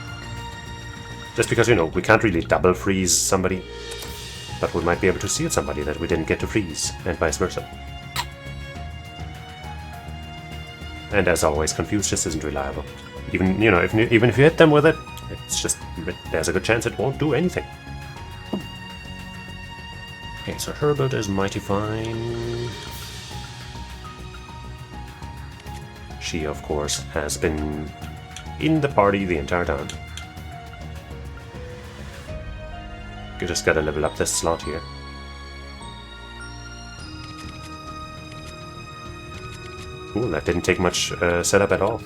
A: Just because, you know, we can't really double freeze somebody, but we might be able to seal somebody that we didn't get to freeze, and vice versa. And as always, Confuse just isn't reliable. Even, you know, even if you hit them with it, it's just, there's a good chance it won't do anything. Okay, so her build is mighty fine. She, of course, has been in the party the entire time. You just gotta level up this slot here. Ooh, that didn't take much setup at all.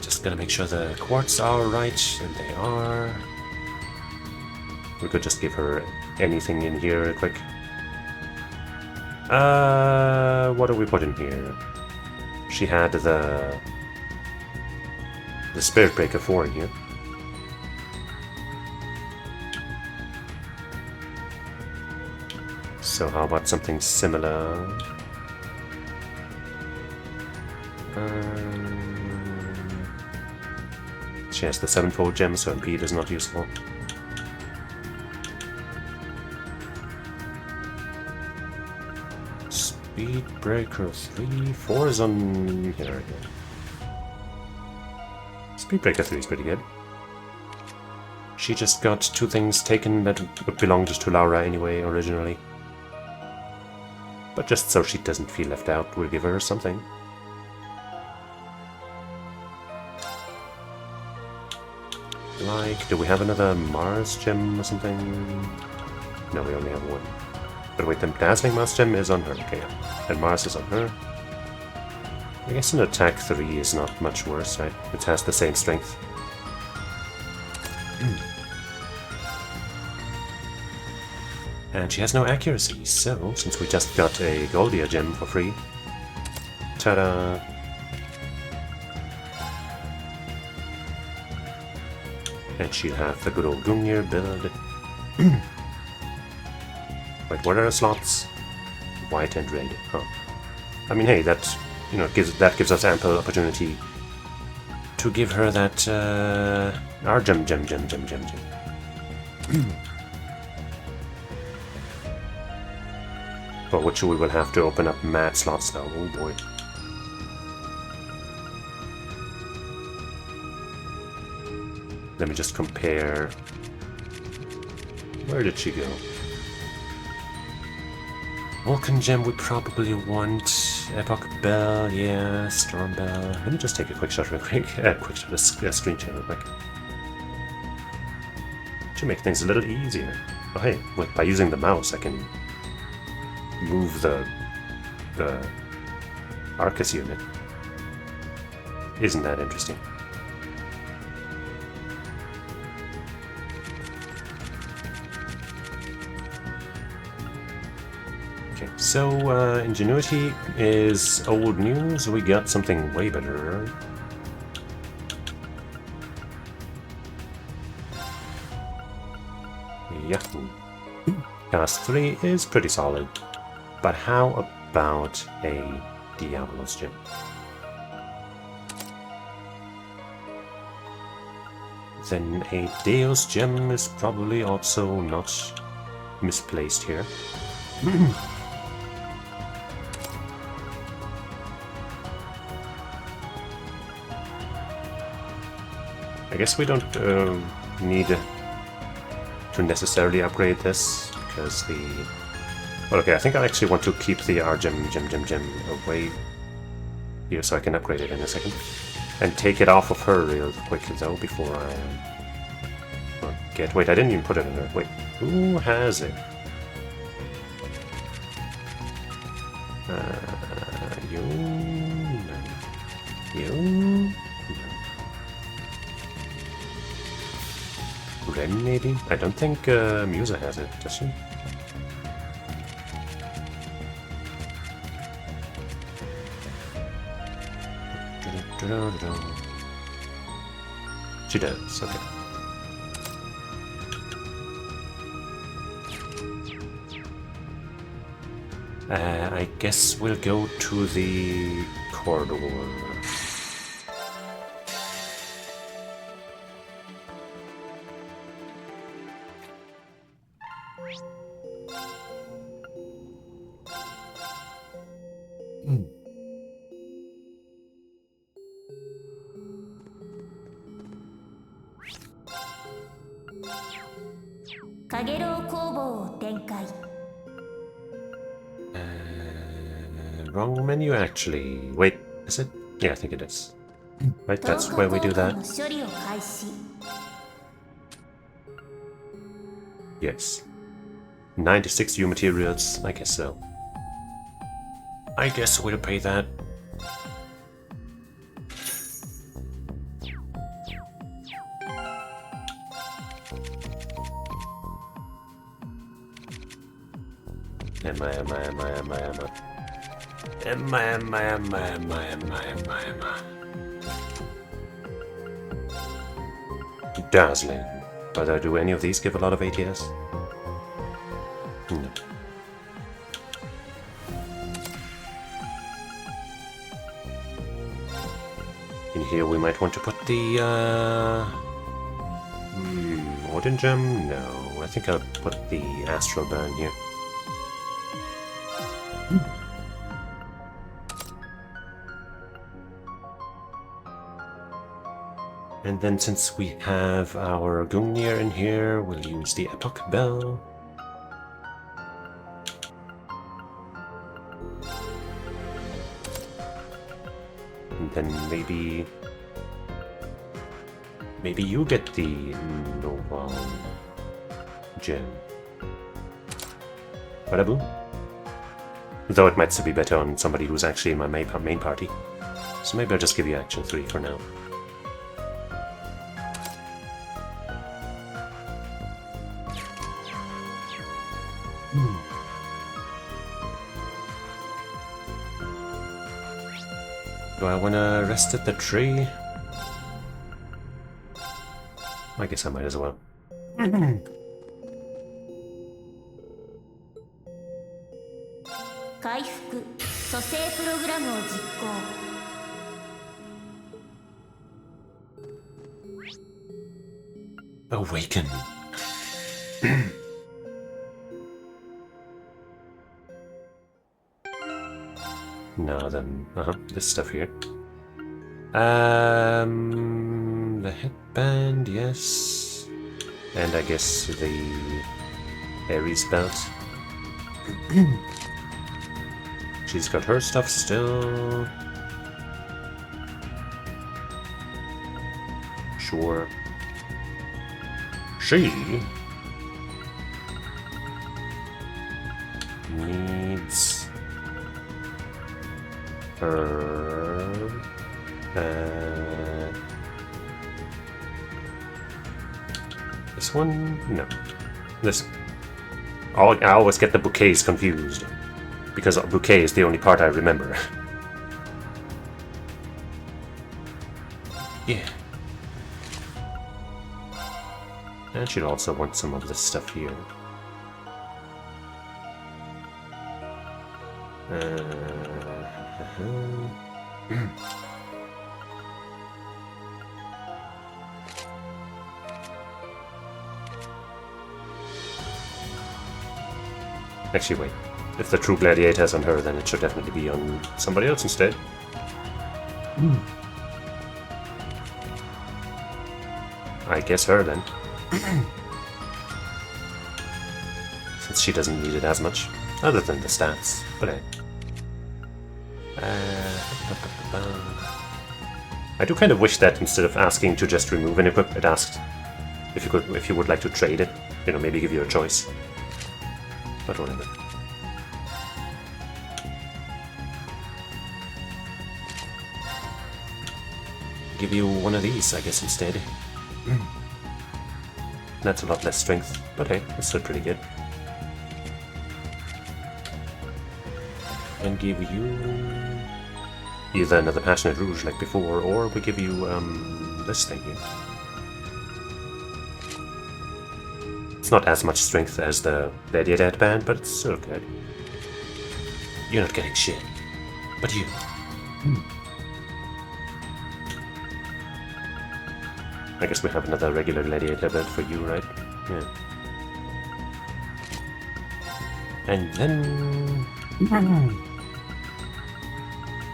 A: Just gotta make sure the quartz are right, and they are. We could just give her anything in here real quick. What do we put in here? She had the Spirit Breaker 4 in here. So how about something similar? She has the 7-fold gem, so impede is not useful. Speed Breaker 3, 4 is on here. Speed Breaker 3 is pretty good. She just got 2 things taken that belonged to Laura anyway, originally. But just so she doesn't feel left out, we'll give her something. Like, do we have another Mars gem or something? No, we only have one. But wait, the Dazzling Mars gem is on her, okay. And Mars is on her. I guess an attack 3 is not much worse, right? It has the same strength. And she has no accuracy, so since we just got a Goldia gem for free, ta-da! And she'll have the good old Gungnir build. Wait, what are the slots? White and red. Huh. I mean, hey, that gives us ample opportunity to give her that our gem. For which we will have to open up mad slots now. Oh boy. Let me just compare. Where did she go? Vulcan Gem we probably want. Epoch Bell, yeah. Storm Bell. Let me just take a quick shot real quick. Screen share real quick. To make things a little easier. Oh hey, by using the mouse I can move the Arcus unit. Isn't that interesting? Okay, so Ingenuity is old news. We got something way better. Yahoo! Cast 3 is pretty solid. But how about a Diablos Gem? Then a Deus Gem is probably also not misplaced here. I guess we don't need to necessarily upgrade this, because the... Well, okay, I think I actually want to keep the R gem away here so I can upgrade it in a second. And take it off of her real quick, though, before I forget. Wait, I didn't even put it in her. Wait, who has it? You... No. You... No. Ren, maybe? I don't think Musa has it, does she? She does, okay. I guess we'll go to the corridor. Wrong menu, actually. Wait, is it? Yeah, I think it is. Right, that's where we do that. Yes. 96 new materials, I guess so. I guess we'll pay that. Dazzling. But do any of these give a lot of ATS? No. In here we might want to put the Odin Gem? No, I think I'll put the Astral Burn here. And then since we have our Gungnir in here, we'll use the Epoch Bell. And then maybe you get the Noval Gem. Bada boom. Though it might still be better on somebody who's actually in my main party. So maybe I'll just give you Action 3 for now. Do I want to rest at the tree? I guess I might as well.
B: 回復蘇生プログラムを実行
A: Awaken. Now then, this stuff here. The headband, yes. And I guess the Ares belt. She's got her stuff still. Sure. She needs her this one? No. This. I always get the bouquets confused because bouquet is the only part I remember. Yeah. And she'd also want some of this stuff here. Actually, wait. If the true gladiator is on her, then it should definitely be on somebody else instead. I guess her then. Since she doesn't need it as much, other than the stats. But hey. I do kind of wish that instead of asking to just remove an equip, it asked if you would like to trade it. You know, maybe give you a choice. But whatever. Give you one of these, I guess, instead. That's a lot less strength, but hey, it's still pretty good. And give you either another Passionate Rouge like before, or we give you this thing here. It's not as much strength as the Gladiator headband, but it's still good. You're not getting shit, but you. I guess we have another regular Gladiator belt for you, right? Yeah. And then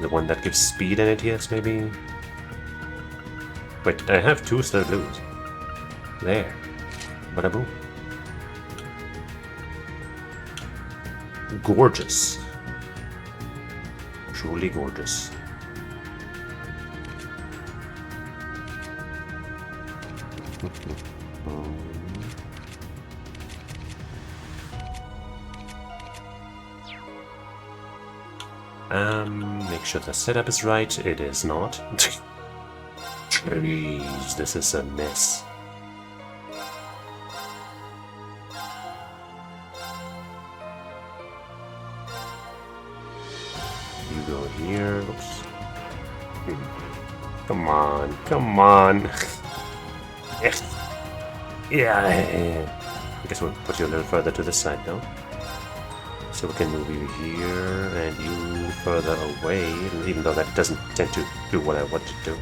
A: the one that gives speed in it, yes, maybe. Wait, I have two still blues. There. Bada boom. Gorgeous. Truly gorgeous. Make sure the setup is right. It is not. Jeez, this is a mess. You go here. Oops. Come on, come on. Yeah. I guess we'll put you a little further to this side now. So we can move you here and you further away, even though that doesn't tend to do what I want to do.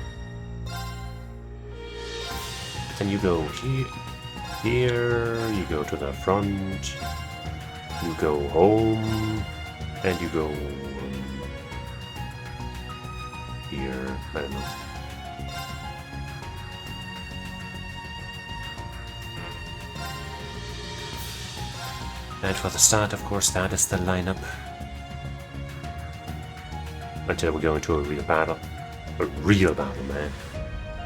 A: Then you go here, you go to the front, you go home, and you go here. I don't know. And for the start, of course, that is the lineup. Until we go into a real battle. A real battle, man.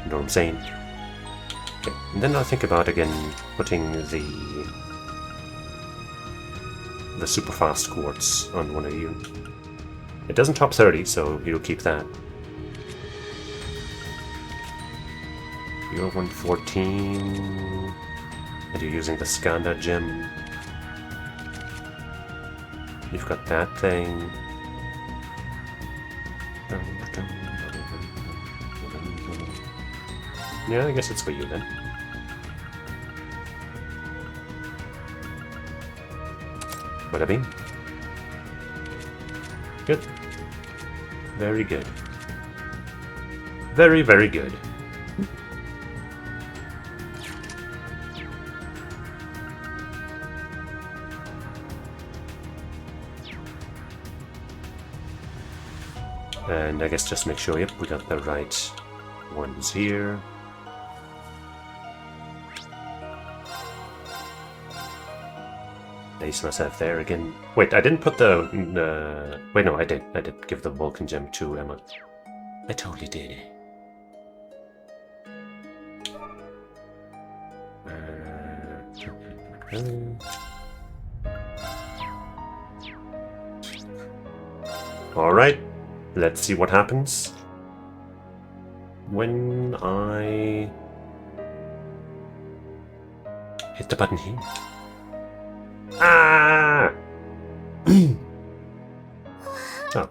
A: You know what I'm saying? Okay, and then I'll think about, again, putting the super fast quartz on one of you. It doesn't top 30, so you'll keep that. You're 114, and you're using the Skanda gem. You've got that thing. Yeah, I guess it's for you then. Bada bing. Good. Very good. Very, very good. And I guess just make sure, yep, we got the right ones here. Place myself there again. Wait, I didn't put the... wait, no, I did. I did give the Vulcan gem to Emma. I totally did. Alright, let's see what happens when I hit the button here. Ah! Oh.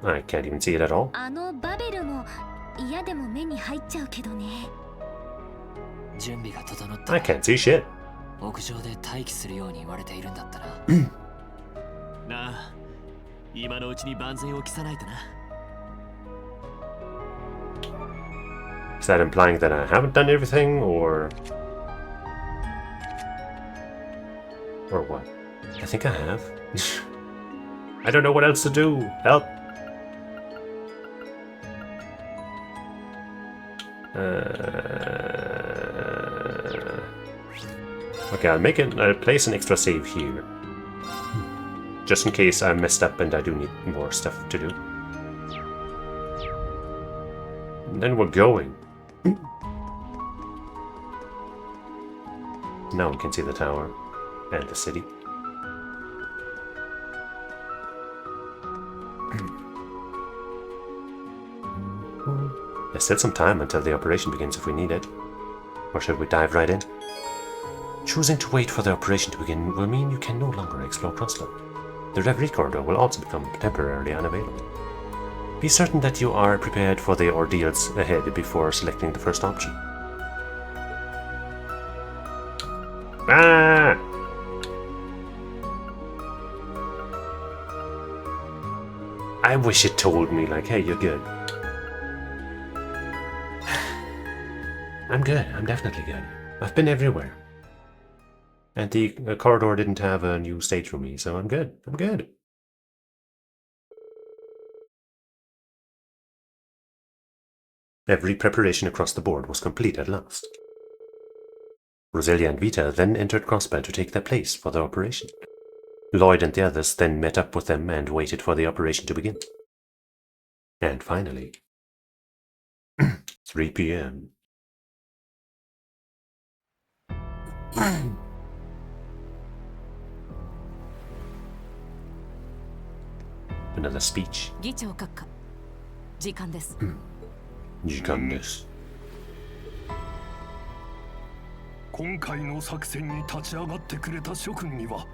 A: I can't even see it at all.
B: あのバベルも嫌でも目に入っちゃうけどね。
F: 準備が整った
A: I
F: ら
A: can't see shit.
F: 屋上で待機するように言われているんだったな。なあ、今のうちに万全を期さないとな。
A: Is that implying that I haven't done everything, or what? I think I have. I don't know what else to do. Help! Okay, I'll place an extra save here. Just in case I messed up and I do need more stuff to do. And then we're going. Now we can see the tower and the city. There's still some time until the operation begins if we need it. Or should we dive right in? Choosing to wait for the operation to begin will mean you can no longer explore Crosslow. The Reverie corridor will also become temporarily unavailable. Be certain that you are prepared for the ordeals ahead before selecting the first option. Ah! I wish it told me, like, hey, you're good. I'm good. I'm definitely good. I've been everywhere. And the corridor didn't have a new stage for me, so I'm good. I'm good. Every preparation across the board was complete at last. Roselia and Vita then entered Crossbed to take their place for the operation. Lloyd and the others then met up with them and waited for the operation to begin. And finally, 3 p.m. Another speech.
E: 議長閣下、時間です。
A: 時間です。
G: 今回の作戦に立ち上がってくれた諸君には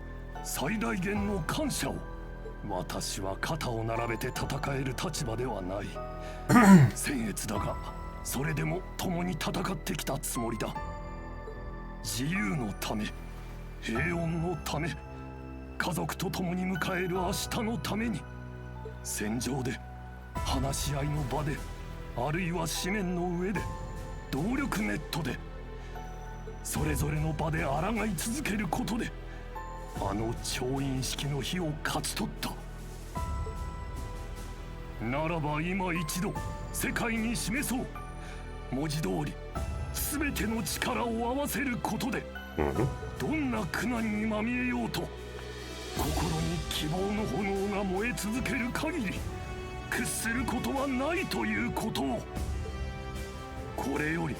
G: 最大限の感謝を。私は肩を並べて戦える立場ではない。僭越だが、それでも共に戦ってきたつもりだ。自由のため、平穏のため、家族と共に迎える明日のために、戦場で、話し合いの場で、あるいは紙面の上で、動力ネットで、それぞれの場で抗い続けることで、あの調印式の日を勝ち取った。ならば今一度世界に示そう。文字通り全ての力を合わせることで、どんな苦難にまみえようと心に希望の炎が燃え続ける限り屈することはないということを。これより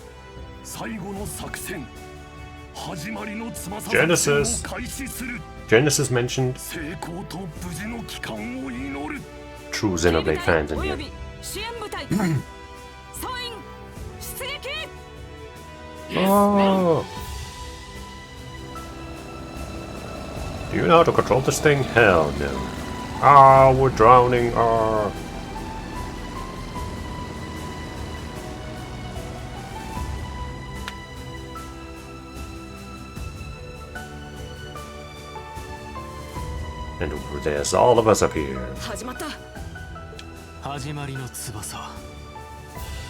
G: 最後の作戦、始まりの翼作戦を開始する。
A: Genesis mentioned
G: 成功と無事の帰還を祈る。
A: true Xenoblade fans in here.
E: 支援部隊、総員出撃。
A: Oh! Do you know how to control this thing? Hell no. Ah, we're drowning. Ah. And there's all of us up here.
E: 始まった。
F: 始まりの翼。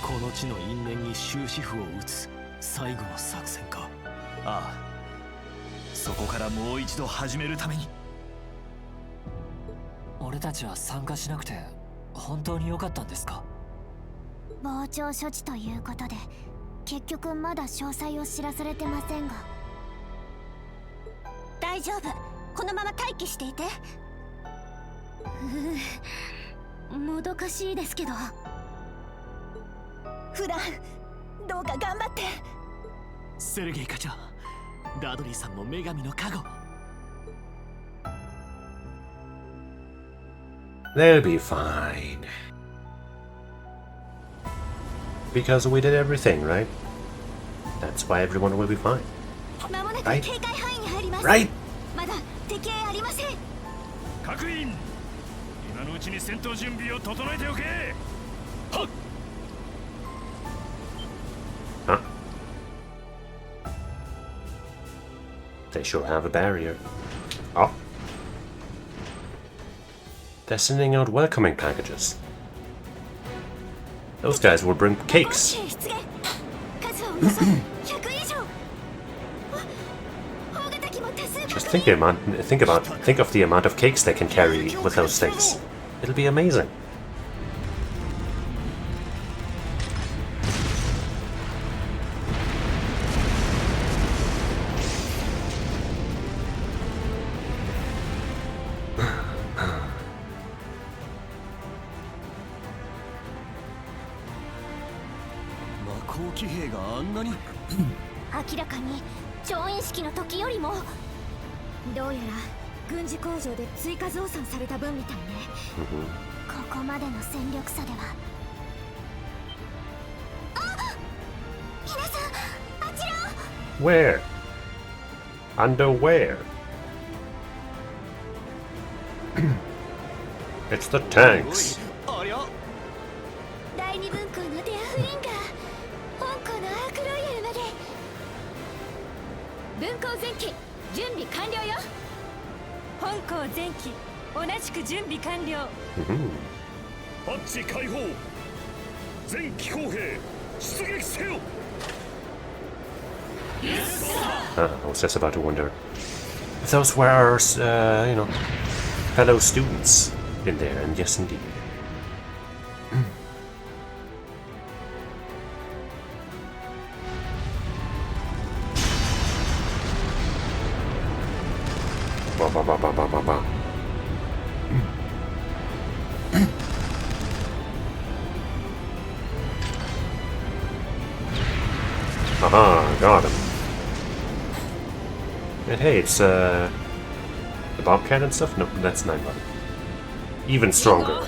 F: この地の因縁に終止符を打つ最後の作戦か。
D: ああ、そこからもう一度始めるために。
F: 俺たちは参加しなくて本当に良かったんですか？
B: 傍聴処置ということで結局まだ詳細を知らされてませんが。大丈夫、このまま待機していて。もどかしいですけど。フラン、どうか頑張って。
F: セルゲイ課長、ダドリーさんも女神の加護。
A: They'll be fine. Because we did everything, right? That's why everyone will be fine.
B: まもなく
A: Right?
B: 警戒範囲に入ります。
A: Right?
B: まだ敵へありません。
G: 各員、今のうちに戦闘準備を整えておけ。はっ。
A: Huh? They sure have a barrier. Oh. They're sending out welcoming packages. Those guys will bring cakes.
B: 数はおよそ100以上。大型機も多数
A: Just think of the amount of cakes they can carry with those things. It'll be amazing.
F: Makou騎兵があんなに。
B: 明らかに調印式の時よりも。どうやら軍事工場で追加増産された分みたいね。ここまでの戦力差では。あ、皆さん、あちら。
A: Where? Underwear? It's the tanks.
F: ありゃ。
B: 第二分校のデアフリンが香港のアークロイヤルまで。分校前期準備完了よ。本校前期同じく準備完了。
G: ハッチ開放。全機工兵出撃せよ。
A: I was just about to wonder if those were our, fellow students in there, and yes, indeed. Ba, ba, ba, ba, ba, ba, ba. Aha, got him. And hey, it's the Bobcat and stuff? No, that's 9 body. Even stronger.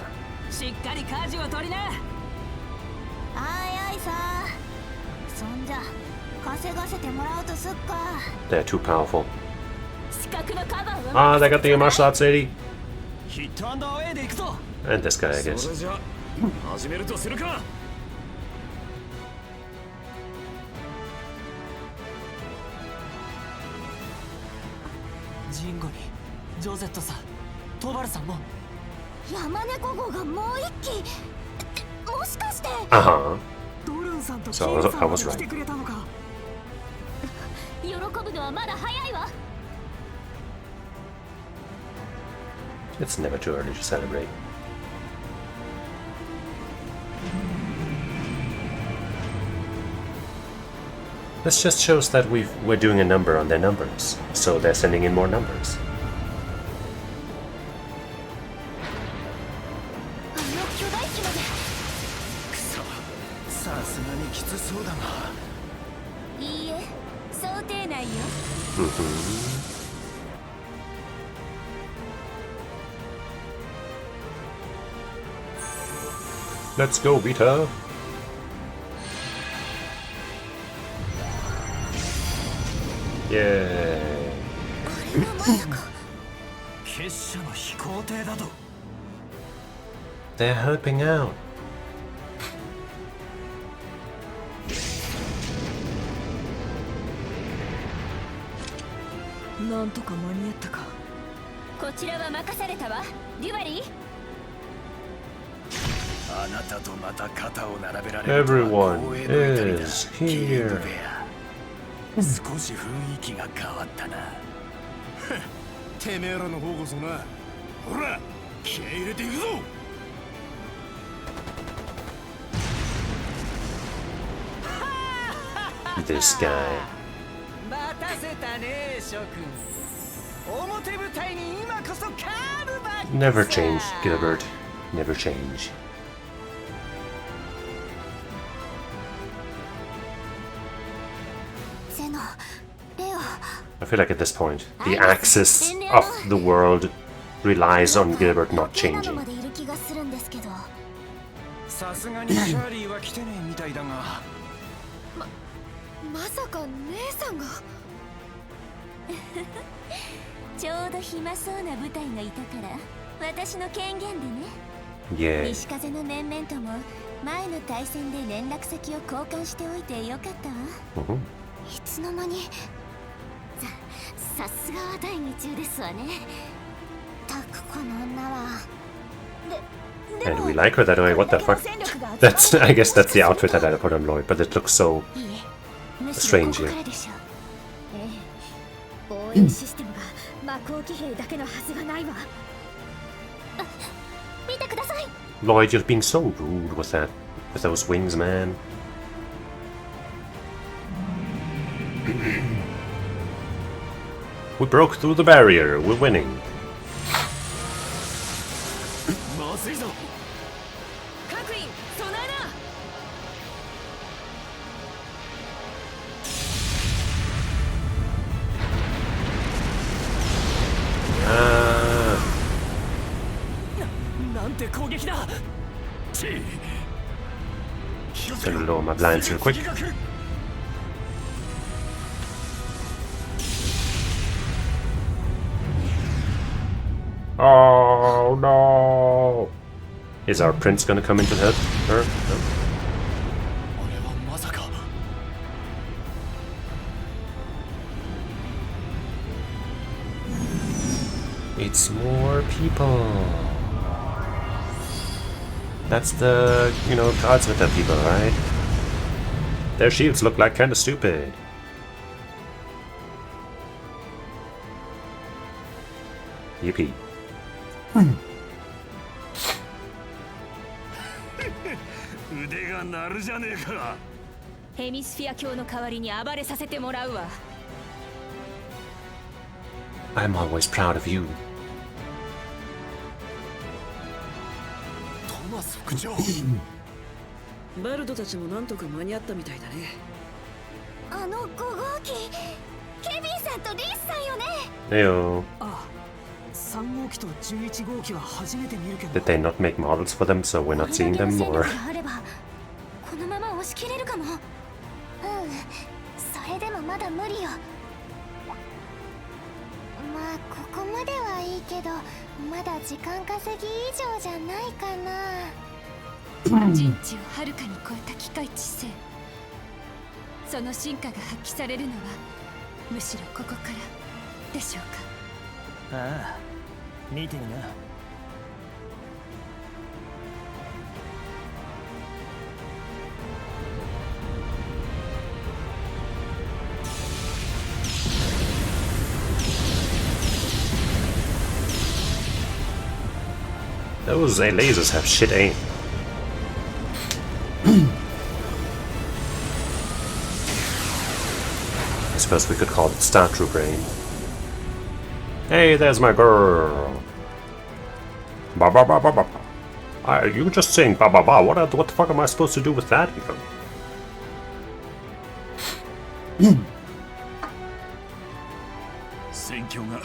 E: しっかり舵を取りな。
B: あいあいさ。そんじゃ稼がせてもらうとすっか。
A: They're too powerful.
E: 視覚のカバーは
A: Ah, they got the martial arts lady.
D: ヒットアンドアウェイで行くぞ。
A: And this guy, I
D: そ
A: guess.
D: れじゃ始めるとするか。
F: ジンゴにジョゼットさん、トバルさんも。
B: 山猫号がもう一機。もしかして。
A: Uh-huh.
E: ドルンさんと
A: So
E: ケ
A: I
E: イ
A: was,
E: さ
A: I
E: んま
A: was
E: で来て
A: right.
E: くれたのか。
B: 喜ぶのはまだ早いわ。
A: It's never too early to celebrate. This just shows that we're doing a number on their numbers, so they're sending in more numbers.
B: あの巨大機まで。
D: くそ、さすがにきつそうだな。
B: いいえ、想定内よ。
A: Let's go, Vita! Yay!
B: あれがまさか。
D: 結社の飛行艇だと。
A: They're helping out.
E: なんとか間に合ったか。
B: こちらは任されたわ。リュバリー。
D: あなたとまた肩を並べられるとは
A: Everyone
D: 光栄の至りだ
A: is
D: キール
A: here.
D: ベア。少し雰囲気が変わったな。てめえらの方こそな。ほら、気合い入れていくぞ。
A: This guy.
F: 待たせたね諸君。表舞台に今こそカーブバック。
A: Never change, Gilbert. Never change. I feel like at this point, the axis of the world relies on Gilbert not changing.
D: さすがにチャーリーは来てねえみたいだが。
B: まさか姉さんがちょうど暇そうな部隊がいたから私の権限でね。
A: Yeah.
B: 西風の面々とも前の対戦で連絡先を交換しておいてよかったわ。
A: Mhm.
B: いつの間にさすがは第二中ですわね。たくこの女は。
A: And we like her that way. What the fuck? That's, I guess that's the outfit that I put on Lloyd, but it looks so strange here.
B: 防衛システムが魔鋼騎兵だけのはずがないわ。見てください。
A: Lloyd, you're being so rude with that, with those wings, man. We broke through the barrier. We're winning.
F: まずいぞ。各員備えな。 なんて攻撃だ。
A: Gonna lower my blinds real quick. Oh no! Is our prince gonna come in to help her? No?
F: あれはまさか。
A: It's more people. That's the, you know, gods with the people, right? Their shields look like kinda stupid. Yippee.
G: 腕が鳴るじゃねえか。
B: ヘミスフィア教の代わりに暴れさせてもらうわ。
A: I'm always proud of you.
F: トマス副長。
E: バルドたちもなんとか間に合ったみたいだね。
B: あの5号機、ケビンさんとリースさんよね。
A: Heyo.
F: あ、3号機と11号機は初めて見るけど。
A: Did they not make models for them so we're not seeing them, or?
B: あればこのまま押し切れるかも。うん、それでもまだ無理よ。まあここまではいいけど、まだ時間稼ぎ以上じゃないかな。人知をはるかに超えた機械知性、その進化が発揮されるのはむしろここからでしょうか。
F: ああ、見てるな。
A: Those lasers have shit aim. I suppose we could call it Star Trooper aim. Hey, there's my girl. Ba ba ba ba ba. You were just saying ba ba ba. What the fuck am I supposed to do with that even?
G: 戦況が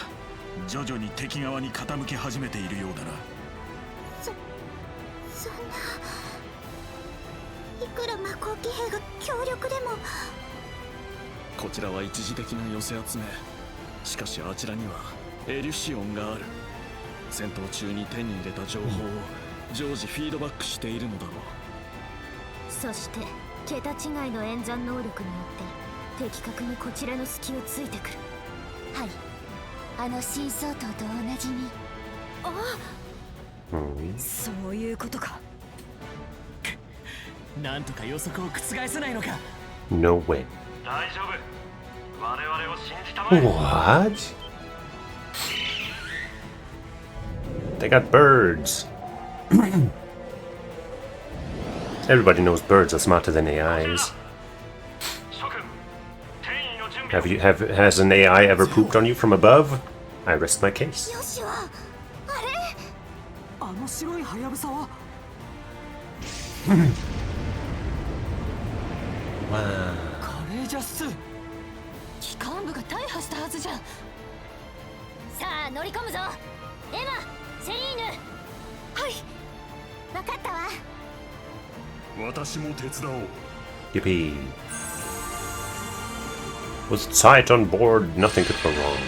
G: 徐々に敵側に傾き始めているようだな。
B: そんないくら魔鋼騎兵が強力でも。
H: こちらは一時的な寄せ集め。しかしあちらにはエリュシオンがある。戦闘中に手に入れた情報を常時フィードバックしているのだろう。
B: そして桁違いの演算能力によって的確にこちらの隙をついてくる。はい、あの新相当と同じに。
E: そういうことか。
F: なんとか予測を覆せないのか。
A: No way.
G: 大丈夫。我々を信じたまえ。
A: What? They got birds. Everybody knows birds are smarter than AIs.
G: 諸君、転移の準備を。
A: Has an AI ever pooped on you from above? I rest my case.
B: よしはあれ。
E: あの白いハヤブサは。カレージャス。
B: 機関部が大破したはずじゃん。さあ乗り込むぞ。エマ、セリーヌ。はい、分かったわ。
G: 私も手伝おう。
A: Yippee. With sight on board, nothing could go wrong.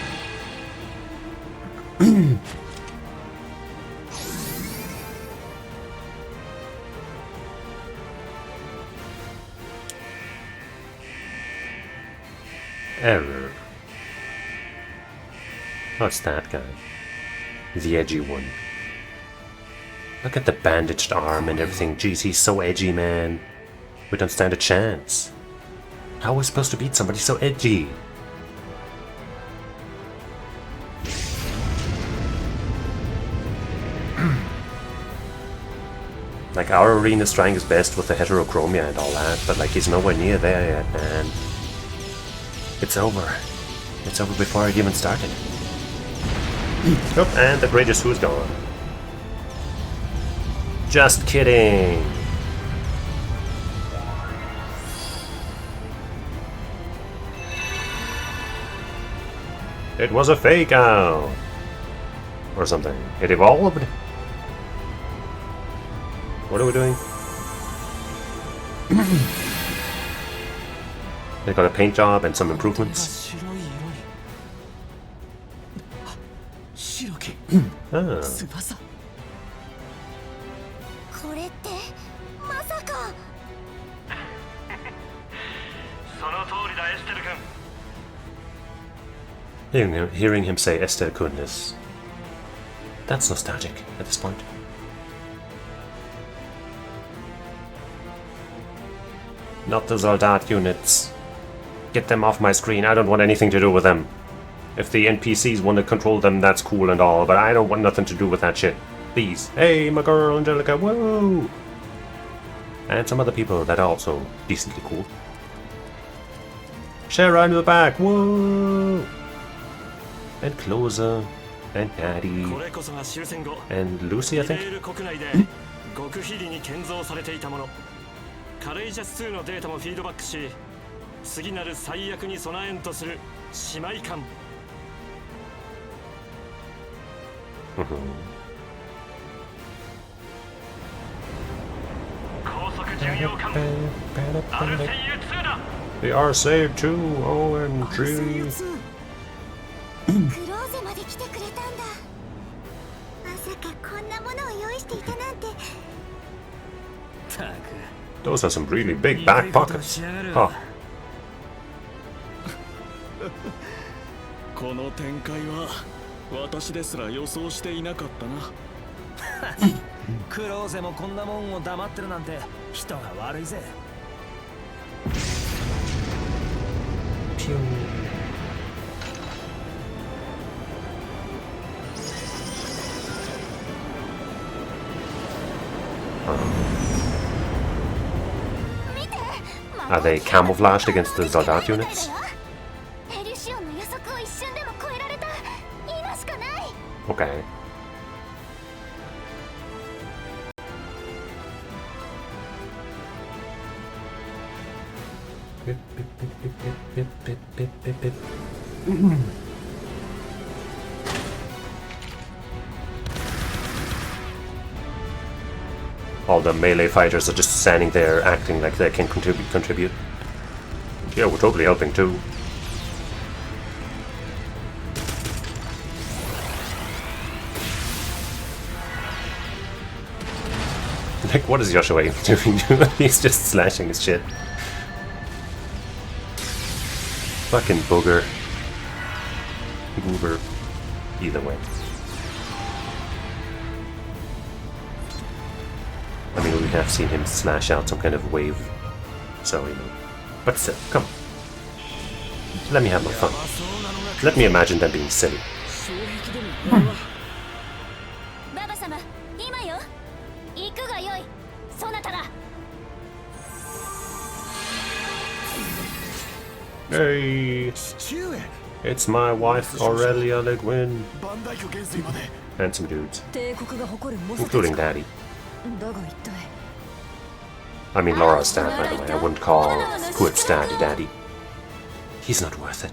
A: Error. What's that guy? The edgy one. Look at the bandaged arm and everything. Jeez, he's so edgy, man. We don't stand a chance. How are we supposed to beat somebody so edgy? Like, our arena's trying his best with the heterochromia and all that, but like, he's nowhere near there yet, man. It's over. It's over before it even started. Oh, and the greatest who's gone. Just kidding. It was a fake out. Or something. It evolved? What are we doing? They got a paint job and some improvements.
F: 白き
A: Ah.
F: 翼。
B: これってまさか。
G: その通りだ、エステル君。
A: Hearing him say Esther Kun is... That's nostalgic at this point. Not the Zoldat units. Get them off my screen. I don't want anything to do with them. If the NPCs want to control them, that's cool and all, but I don't want nothing to do with that shit. Please. Hey, my girl, Angelica, whoa! And some other people that are also decently cool. Shara in the back, whoa! And Closer, and Daddy,
G: これこそが終戦後、
A: and Lucy, I
G: イレ
A: think.
G: ール国内で極秘裏に建造されていたもの。カレイジャス2のデータもフィードバックし、次なる最悪に備えんとする姉妹艦。高速巡洋艦アルセイユ2だ。
A: They are saved too, OMG.
B: クローゼまで来てくれたんだ。まさかこんなものを用意していたなんて。
F: たく
A: Those are some really big back pockets. Huh.
H: この展開は私ですら予想していなかったな。
I: クローゼもこんなもんを黙ってるなんて人が悪いぜ。
A: Pew. Are they camouflaged against the Zoldat units?
B: エリシオンの予測を一瞬でも超えられた。今しかない。
A: Okay. All the melee fighters are just standing there acting like they can contribute. Yeah, we're totally helping too. Like, what is Joshua even doing? He's just slashing his shit. Fucking booger. Goober. either way. I mean, we have seen him slash out some kind of wave, so you know. But still, come on. Let me have my fun. Let me imagine them being silly.
B: ババ様、今よ。行くがよい。そなたら。
A: Hey, it's my wife Aurelia Le Guin. Handsome dudes,
E: 帝国が誇る猛者たち
A: including Daddy.
E: だが一体
A: I mean Laura's dad, by the way. I wouldn't call Quid's daddy daddy. He's not worth it.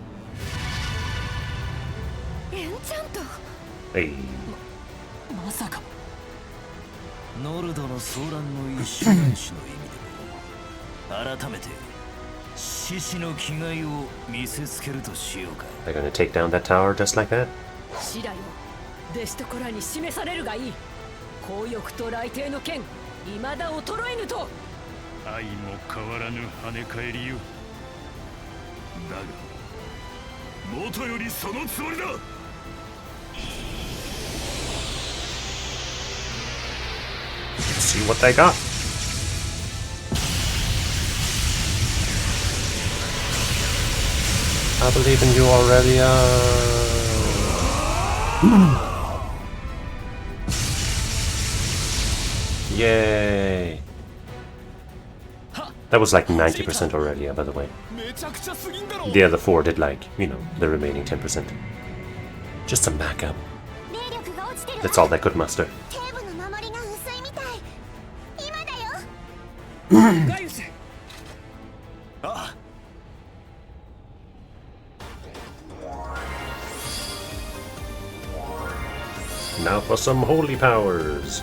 E: エンチャント
A: Hey,
E: まさか
I: ノルドの騒乱の一種男子の意味でも改めて獅子の気概を見せつけるとしようか。
A: they're gonna take down that tower just like that?
E: シラよ弟子と子らに示されるがいい。強欲と雷帝の剣未だ衰えぬと。
G: 愛も変わらぬ跳ね返りよ。だが元よりそのつもりだ。
A: See what they got. I believe in you, Aurelia. Yay. That was like 90% Aurelia, by the way. The other 4 did like, you know, the remaining 10%. Just some backup.
B: 霊力が落ちてる。
A: That's all they could muster.
B: 警部の守りが薄いみたい。今だよ。
E: ガイウス
A: Now for some holy powers.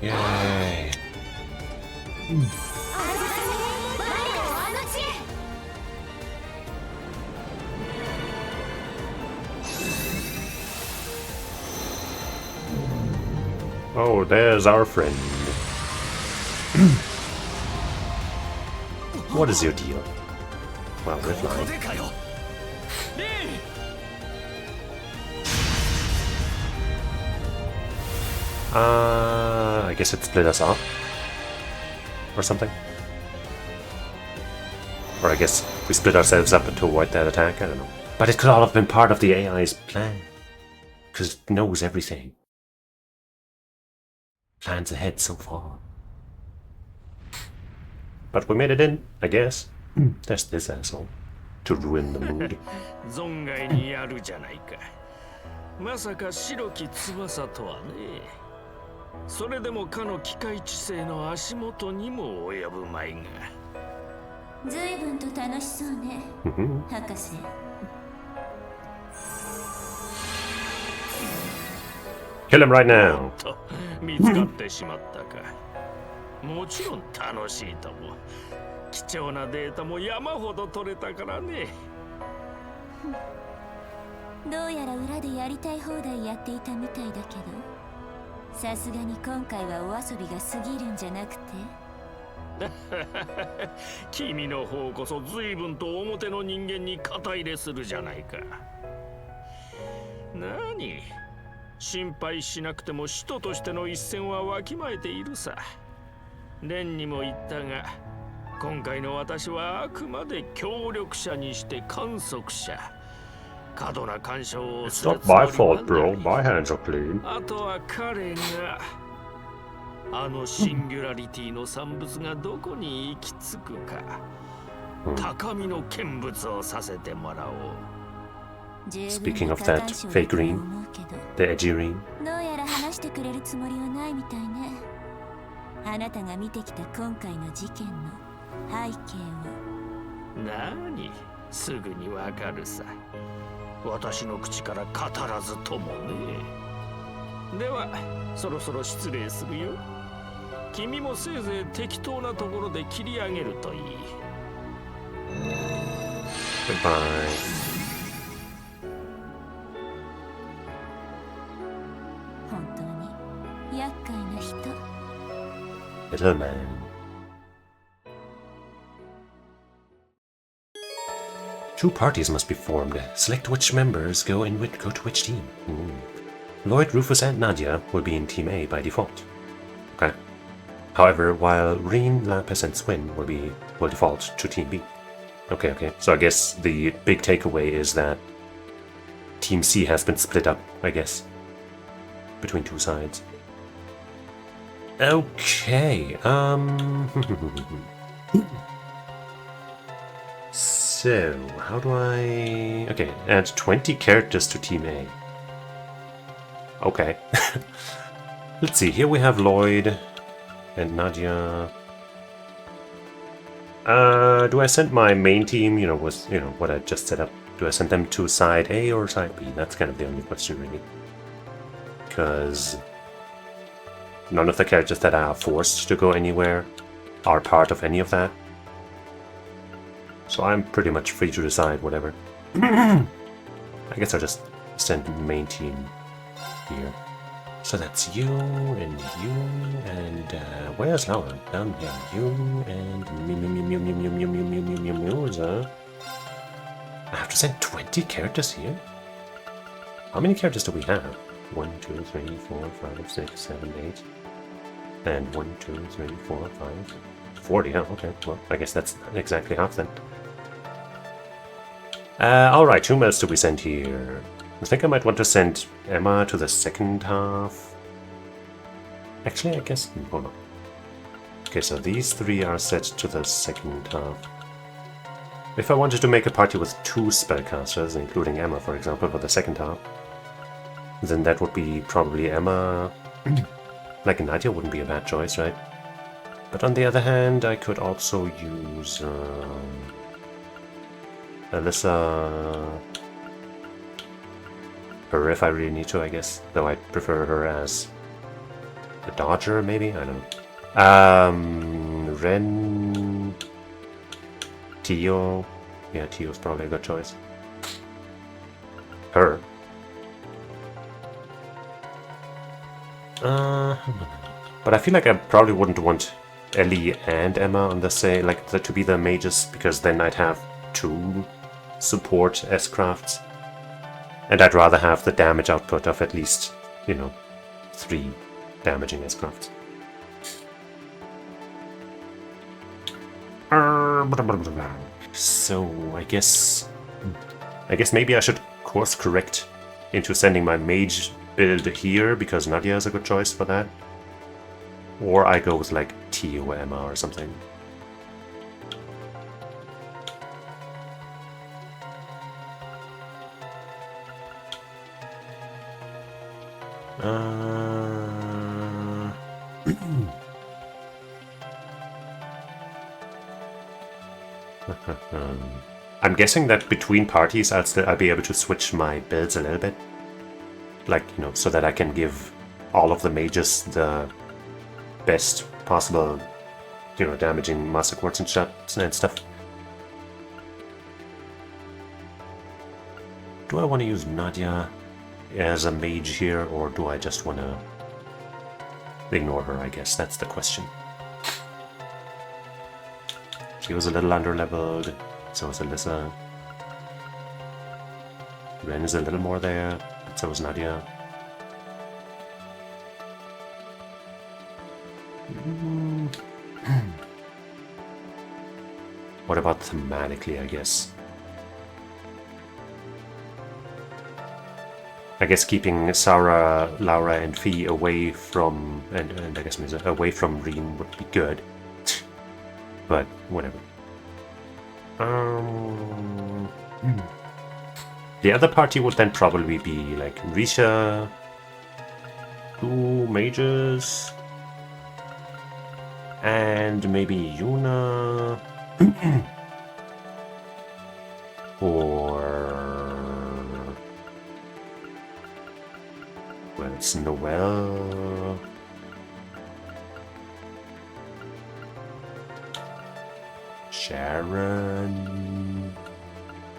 A: Yay. Oh, there's our friend. What is your deal? Well, we're flying. I guess it split us off. Or something. Or I guess we split ourselves up to avoid that attack, I don't know. But it could all have been part of the AI's plan. Because it knows everything. Plans ahead so far. But we made it in, I guess. There's this asshole. To ruin the mood.
D: 存外にやるじゃないか。まさか白き翼とはね。それでもかの機械知性の足元にも及ぶまいが。
B: 随分と楽しそうね、博士。
A: Kill him right now.
D: 見つかってしまったか。もちろん楽しいとも。貴重なデータも山ほど取れたからね。
B: どうやら裏でやりたい放題やっていたみたいだけど、さすがに今回はお遊びが過ぎるんじゃなくて。
D: 君の方こそ随分と表の人間に肩入れするじゃないか。何？心配しなくても使徒としての一線はわきまえているさ。蓮にも言ったが、今回の私はあくまで協力者にして観測者。過度な干渉をする
A: It's not my fault, bro. My hands are clean.
D: あとは彼があのシンギュラリティの産物がどこに行き着くか、高みの見物をさせてもらおう。
A: Speaking of that fake green, the edgy green.
B: どうやら話してくれるつもりはないみたいね。あなたが見てきた今回の事件の背景を。
D: 何？すぐにわかるさ。私の口から語らずともね。ではそろそろ失礼するよ。君もせいぜい適当なところで切り上げるといい。
A: Goodbye.
B: 本当に厄介な人。
A: Little man. Two parties must be formed. Select which members go to which team. Lloyd, Rufus, and Nadia will be in Team A by default. Okay. However, while Reen, Lapis, and Swin will default to Team B. Okay. So I guess the big takeaway is that Team C has been split up, I guess, between two sides. Okay, so, how do I... Okay, add 20 characters to Team A. Okay. Let's see, here we have Lloyd and Nadia. Do I send my main team, with, what I just set up? Do I send them to side A or side B? That's kind of the only question, really. Because none of the characters that are forced to go anywhere are part of any of that. So I'm pretty much free to decide whatever. I guess I'll just send main team here. So that's you, and where's Laura? Down here. You, and I have to send 20 characters here? How many characters do we have? 1, 2, 3, 4, 5, 6, 7, 8. And 1, 2, 3, 4, 5, 40. Oh, okay. Well, I guess that's exactly half then. Alright, whom else do we send here? I think I might want to send Emma to the second half. Actually, I guess... Hold on. Okay, so these three are set to the second half. If I wanted to make a party with 2 spellcasters, including Emma, for example, for the second half, then that would be probably Emma. Like Nadia wouldn't be a bad choice, right? But on the other hand, I could also use Alyssa. Her if I really need to, I guess. Though I prefer her as the Dodger, maybe? I don't know. Ren... Tio. Yeah, Tio's probably a good choice. Her. But I feel like I probably wouldn't want Ellie and Emma on the same, to be the mages, because then I'd have 2 support S-crafts. And I'd rather have the damage output of at least, 3 damaging S-crafts. So I guess maybe I should course correct into sending my mage build here, because Nadia is a good choice for that. Or I go with like Tio Emma or something. I'm guessing that between parties I'll be able to switch my builds a little bit. So that I can give all of the mages the best possible, damaging Master Quartz and stuff. Do I want to use Nadia as a mage here, or do I just want to ignore her? I guess that's the question. She was a little under-leveled, so was Alyssa. Ren is a little more there, so was Nadia. What about thematically, I guess? I guess keeping Sarah, Laura, and Fee away from, and I guess Misa, away from Reen would be good. But whatever. The other party would then probably be like Risha, 2 mages, and maybe Yuna, or well, let's There's Noelle. Sharon.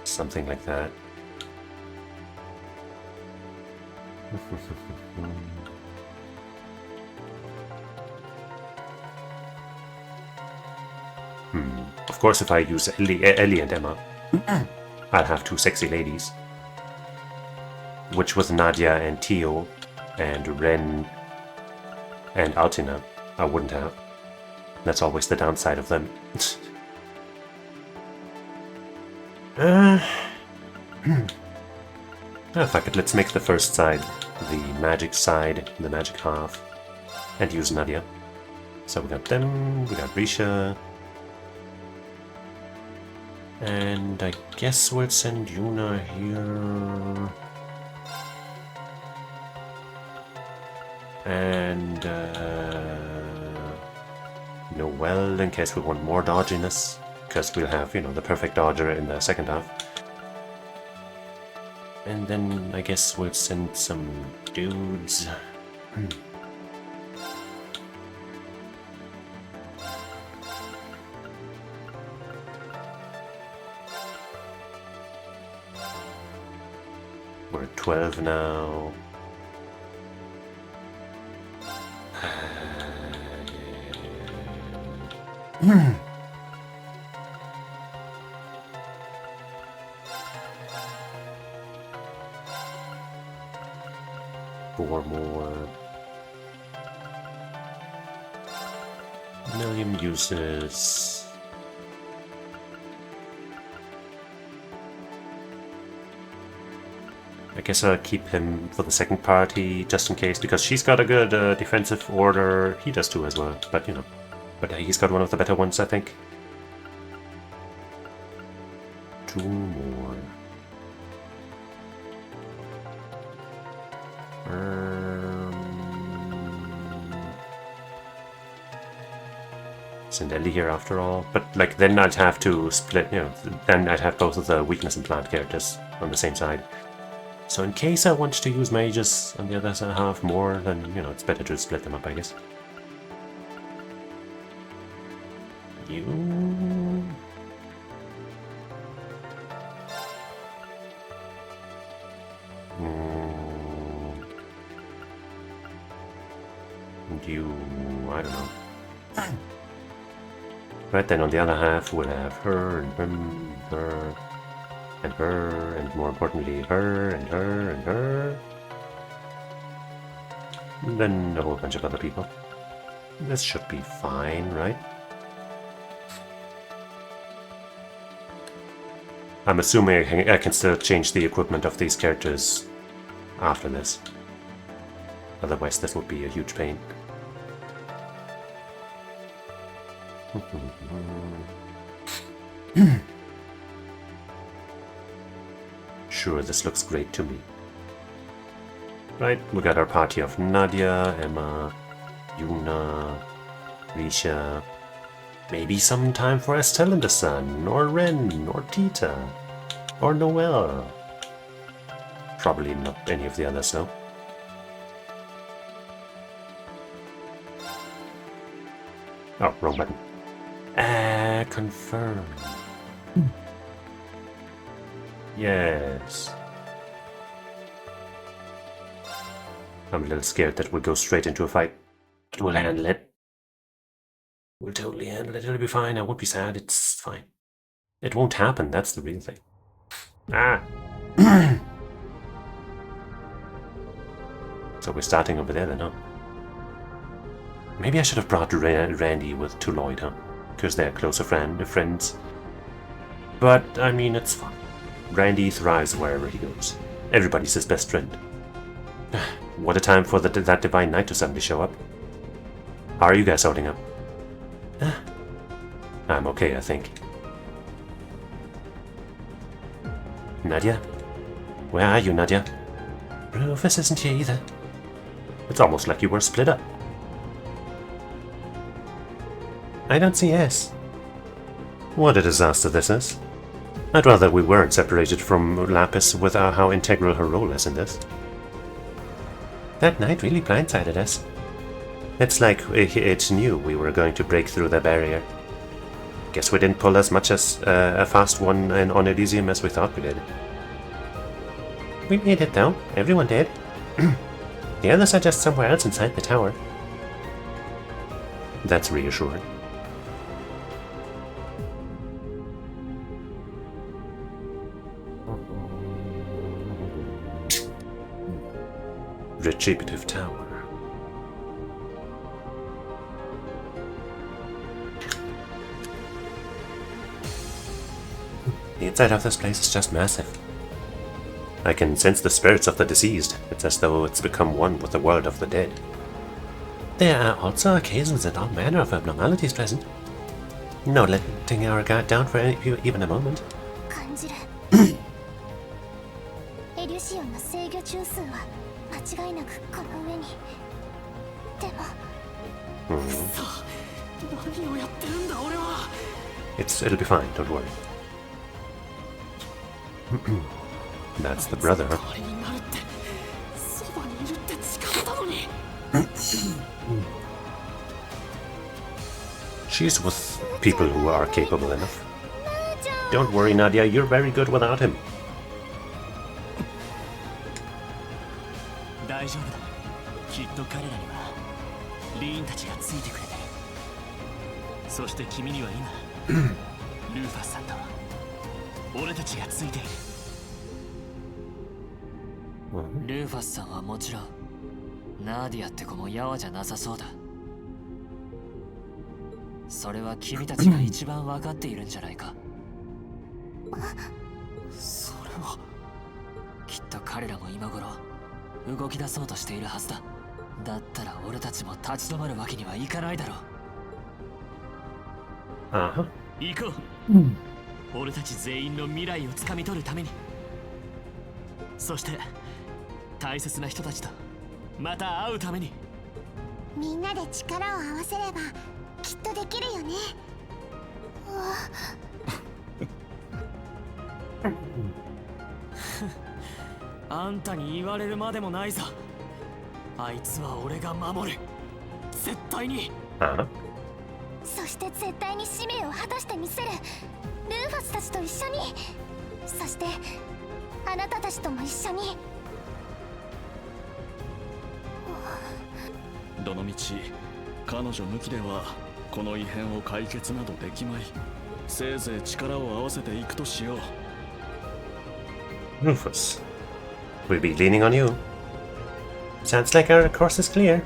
A: Something like that. Of course, if I use Ellie and Emma, I'll have two sexy ladies. Which with Nadia and Tio and Ren and Altina, I wouldn't have. That's always the downside of them. Fuck it, let's make the first side the magic side, the magic half, and use Nadia. So we got them, we got Risha. And I guess we'll send Yuna here. And Noelle in case we want more dodginess, because we'll have, you know, the perfect dodger in the second half. And then I guess we'll send some dudes. We're at 12 now. Four more. Million uses. I guess I'll keep him for the second party just in case, because she's got a good defensive order. He does too as well, but you know. But he's got one of the better ones, I think. Two more. Send Ellie here after all, but like then I'd have to split, you know, then I'd have both of the weakness and plant characters on the same side. So in case I want to use mages on the other half more, then, you know, it's better to split them up, I guess. You... You... I don't know. Right then, on the other half, we'll have her and him, her, and her, and more importantly, her, and her, and her. And then a whole bunch of other people. This should be fine, right? I'm assuming I can still change the equipment of these characters after this. Otherwise, this would be a huge pain. Sure, this looks great to me. Right, we got our party of Nadia, Emma, Yuna, Risha. Maybe some time for Estelle and the Sun, or Ren, or Tita, or Noelle. Probably not any of the others, though. Oh, wrong button. Confirm. Yes. I'm a little scared that we'll go straight into a fight. But we'll handle it. We'll totally handle it. It'll be fine. I won't be sad. It's fine. It won't happen. That's the real thing. Ah! So we're starting over there then, huh? Maybe I should have brought Randy with TLOH, huh? Because they're closer friends. But, I mean, it's fine. Randy thrives wherever he goes. Everybody's his best friend. What a time for that Divine Knight to suddenly show up. How are you guys holding up? I'm okay, I think. Nadia? Where are you, Nadia? Rufus isn't here either. It's almost like you were split up. I don't see S. What a disaster this is. I'd rather we weren't separated from Lapis with how integral her role is in this. That night really blindsided us. It's like it knew we were going to break through the barrier. Guess we didn't pull as much as a fast one on Elysium as we thought we did. We made it though. Everyone did. The others are just somewhere else inside the tower. That's reassuring. Retributive Tower. The inside of this place is just massive. I can sense the spirits of the deceased. It's as though it's become one with the world of the dead. There are also occasions and all manner of abnormalities present. No letting our guard down for even a moment.
B: 感じるエリュシオンの制御中枢は間違いなくこの上に。でも
A: It'll be fine, don't worry. That's the brother. She's with people who are capable enough. Don't worry, Nadia, you're very good without him.
F: 大丈夫だ。きっと彼らにはリーンたちがついてくれてる。そして君には今ルーファスさんと俺たちがついている。ルーファスさんはもちろんナーディアって子もヤワじゃなさそうだ。それは君たちが一番分かっているんじゃないか。それはきっと彼らも今頃動き出そうとしているはずだ。だったら俺たちも立ち止まるわけにはいかないだろう。行こう。俺たち全員の未来をつかみ取るために。そして大切な人たちとまた会うために。
B: みんなで力を合わせればきっとできるよね。
F: あんたに言われるまでもないさ。あいつは俺が守る。絶対に。
B: そして絶対に使命を果たしてみせる。ルーファスたちと一緒に。そしてあなたたちとも一緒に。
H: どのみち彼女抜きではこの異変を解決などできまい。せいぜい力を合わせていくとしよう。
A: Rufus, we'll be leaning on you. Sounds like our course is clear.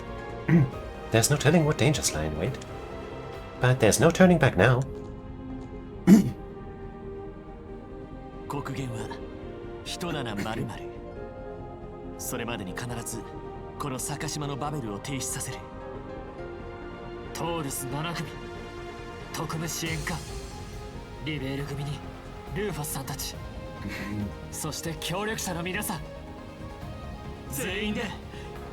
A: There's no telling what dangers lie in wait. But there's no turning back now.
F: 国言は人なら〇〇。それまでに必ずこの坂島のバベルを停止させる。トールス7組、特務支援課、リベール組にルーファスさんたち、そして協力者の皆さん、全員で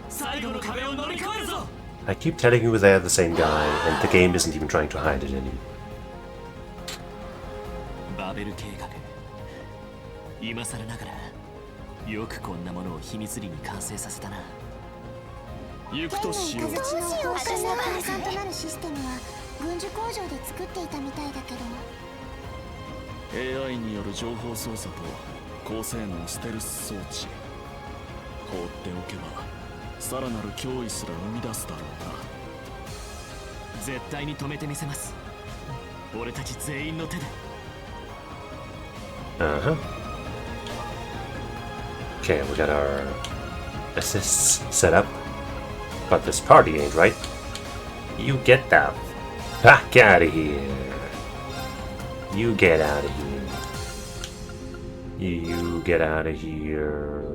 F: 最後の壁を乗り越えるぞ。
A: I keep telling you they're the same guy, and the game isn't even trying to hide it anymore.
F: バベル計画、今更ながらよくこんなものを秘密裏に完成させたな。
H: 行くとしよう。
B: どうしよう。私の計算となるシステムは軍需工場で作っていたみたいだけど。
H: AI による情報操作と高性能ステルス装置。放っておけばさらなる脅威すら生み出すだろうな。
F: 絶対に止めてみせます。俺たち全員の手で。
A: Okay, we got our assists set up. But this party ain't right. You get the fuck out of here. You get out of here. You get out of here.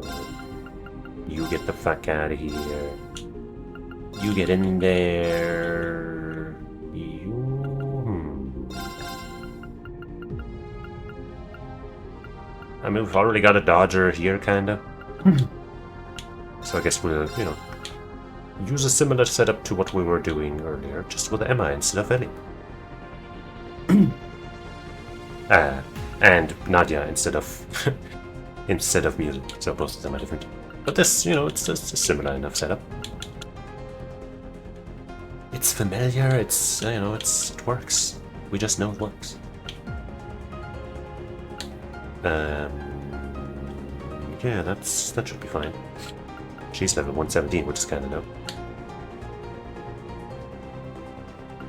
A: You get the fuck out of here. You get in there. I mean, we've already got a dodger here, kinda. So I guess we'll, you know, use a similar setup to what we were doing earlier, just with Emma instead of Ellie. And Nadia instead of music, so both of them are different. But this, you know, it's a similar enough setup. It's familiar, it's, you know, it works. We just know it works. Yeah, that should be fine. She's level 117, which is kind of low.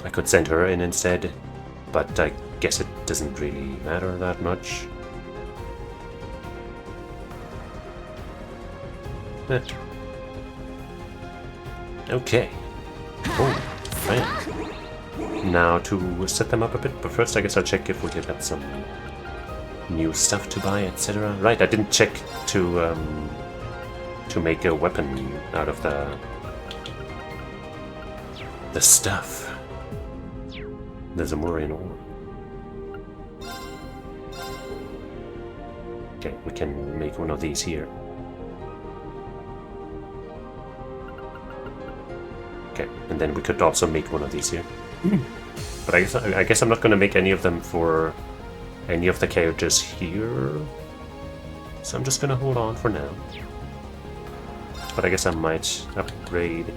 A: I could send her in instead, but I guess it doesn't really matter that much. Okay. Oh, man. Now to set them up a bit, but first I guess I'll check if we can get some new stuff to buy, etc. Right, I didn't check to make a weapon out of the stuff. There's a Murian ore. Okay, we can make one of these here. Okay, and then we could also make one of these here. But I guess I'm not going to make any of them for any of the characters here. So I'm just going to hold on for now. But I guess I might upgrade.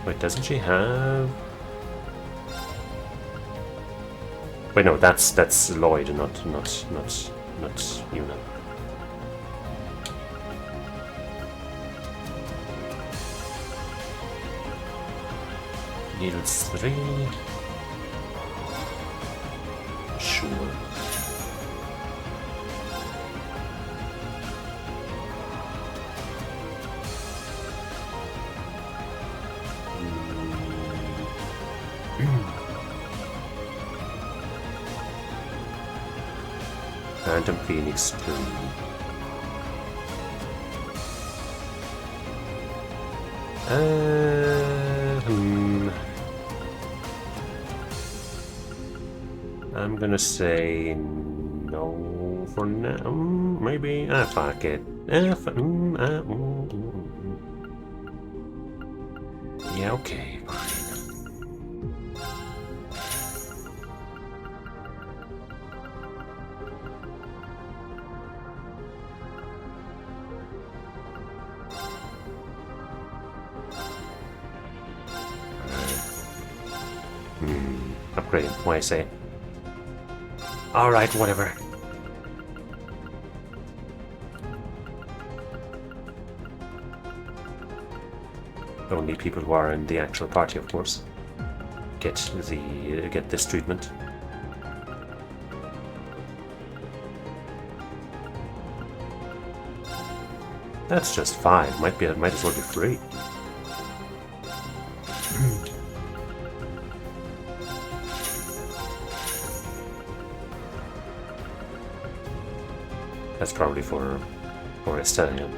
A: Wait, doesn't she have... Wait, no, that's Lloyd, not Yuna. Needles 3. Sure. Phantom Phoenix Plume. I'm gonna say no for now. Maybe. Fuck it. Yeah, okay, fine. Upgrade, why I say. Alright, whatever. Only people who are in the actual party, of course, get this treatment. That's just fine. Might as well be free. That's probably for Estelian.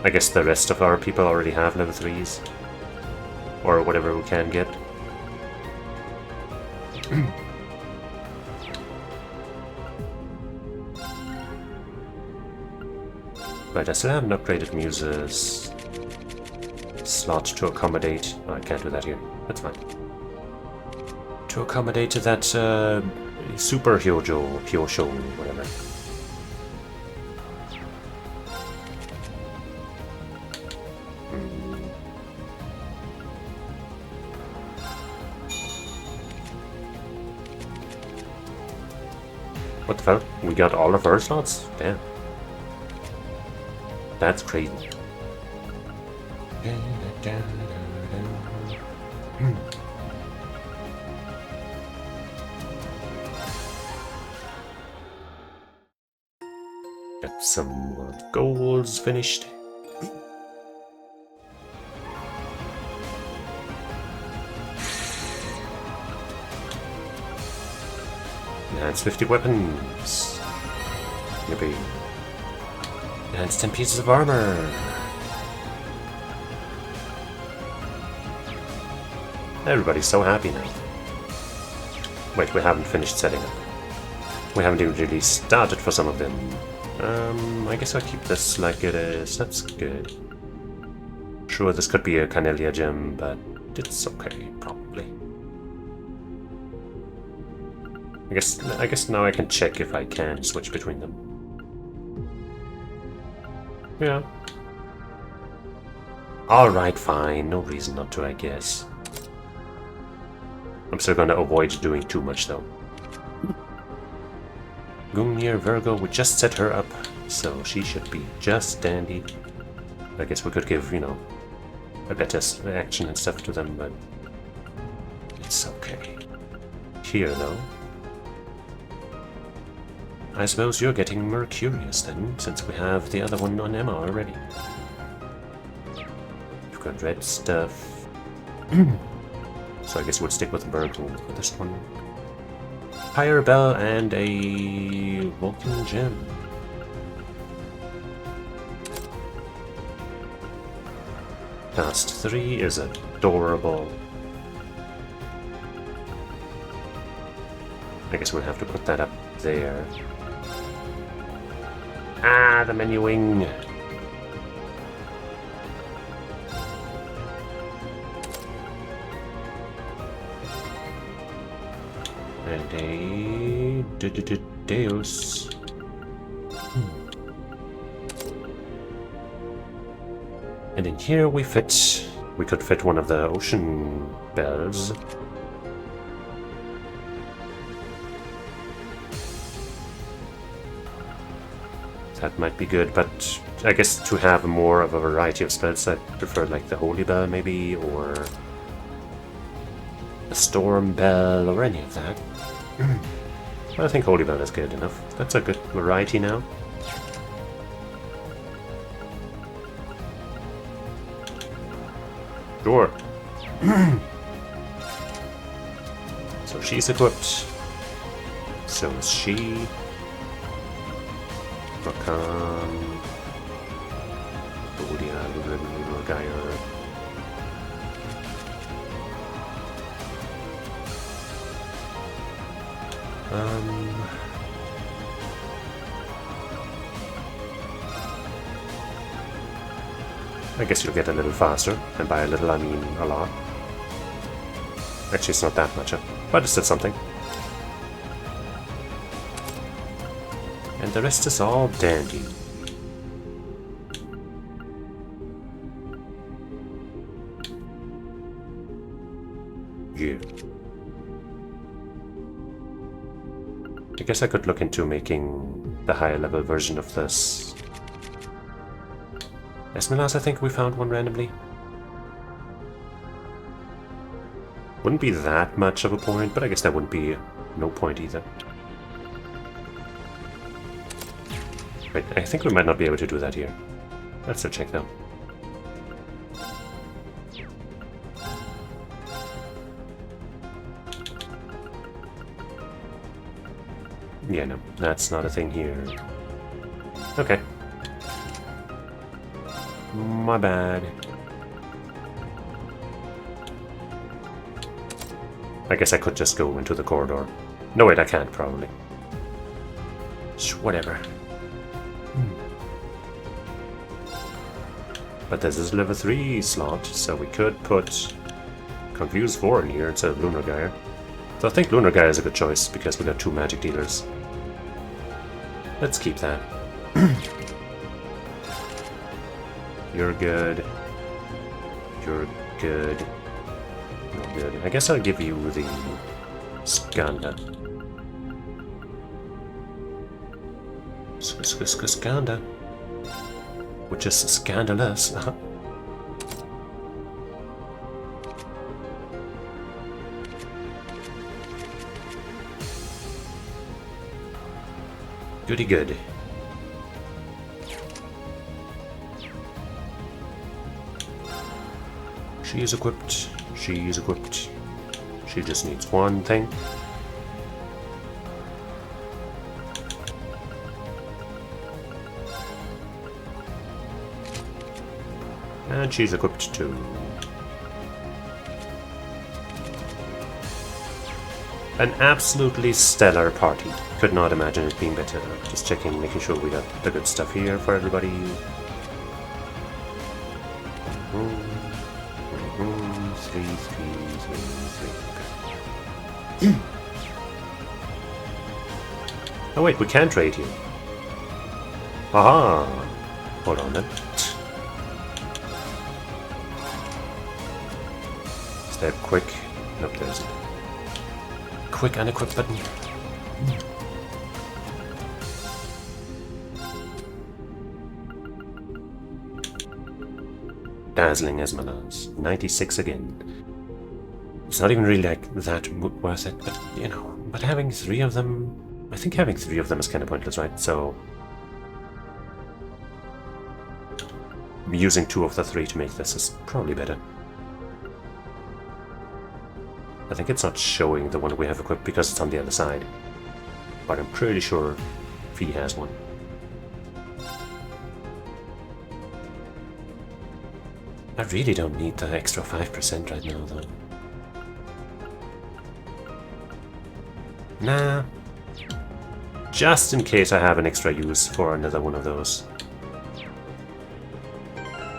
A: I guess the rest of our people already have level 3s. Or whatever we can get. Right, I still haven't upgraded Muse's slot to accommodate... Oh, I can't do that here. That's fine. To accommodate that Super Hyosho, whatever. What the fuck? We got all of our slots? Damn. That's crazy. Got some more goals finished. Enhanced 50 weapons. Yippee. Enhanced 10 pieces of armor. Everybody's so happy now. Wait, we haven't finished setting up. We haven't even really started for some of them. I guess I'll keep this like it is. That's good. Sure, this could be a Canelia gem, but it's okay, probably. I guess now I can check if I can switch between them. Yeah. Alright, fine. No reason not to, I guess. I'm still gonna avoid doing too much, though. Gungnir Virgo, we just set her up, so she should be just dandy. I guess we could give, you know, a better action and stuff to them, but it's okay. Here, though. I suppose you're getting Mercurius, then, since we have the other one on Emma already. We've got red stuff. So I guess we'll stick with Virgo for this one. Fire Bell and a Vulcan Gem. Past 3 is adorable. I guess we'll have to put that up there. Ah, the menuing! And a Deus. And in here we could fit one of the ocean bells. That might be good, but I guess to have more of a variety of spells, I'd prefer like the Holy Bell maybe, or a Storm Bell, or any of that. I think Holy Bell is good enough. That's a good variety now. Sure. So she's equipped. So is she. Rakan. Bodia, Gaia. I guess you'll get a little faster, and by a little I mean a lot. Actually, it's not that much, but it's still something. And the rest is all dandy. Yeah. I guess I could look into making the higher level version of this. Esmeralda, I think we found one randomly. Wouldn't be that much of a point, but I guess that wouldn't be no point either. Wait, I think we might not be able to do that here. Let's still check though. Yeah, no, that's not a thing here. Okay. My bad. I guess I could just go into the corridor. No, wait, I can't, probably. Whatever. But this is level 3 slot, so we could put Confuse 4 in here instead of Lunar Gaia. So I think Lunar Gaia is a good choice, because we got 2 magic dealers. Let's keep that. You're good. You're good. You're good. I guess I'll give you the Skanda. Skanda. Which is scandalous. Goody good. She is equipped. She is equipped. She just needs one thing. And she's equipped too. An absolutely stellar party. Could not imagine it being better. Just checking, making sure we got the good stuff here for everybody. Three. Oh wait, we can trade here. Aha! Hold on then. Is there quick? Nope, there isn't. Quick unequip button. Dazzling Esmeraldas. 96 again. It's not even really like that worth it, but you know, but having 3 of them, I think having 3 of them is kind of pointless, right? So using 2 of the 3 to make this is probably better. I think it's not showing the one we have equipped because it's on the other side, but I'm pretty sure Fee has one. I really don't need the extra 5% right now, though. Nah. Just in case I have an extra use for another one of those,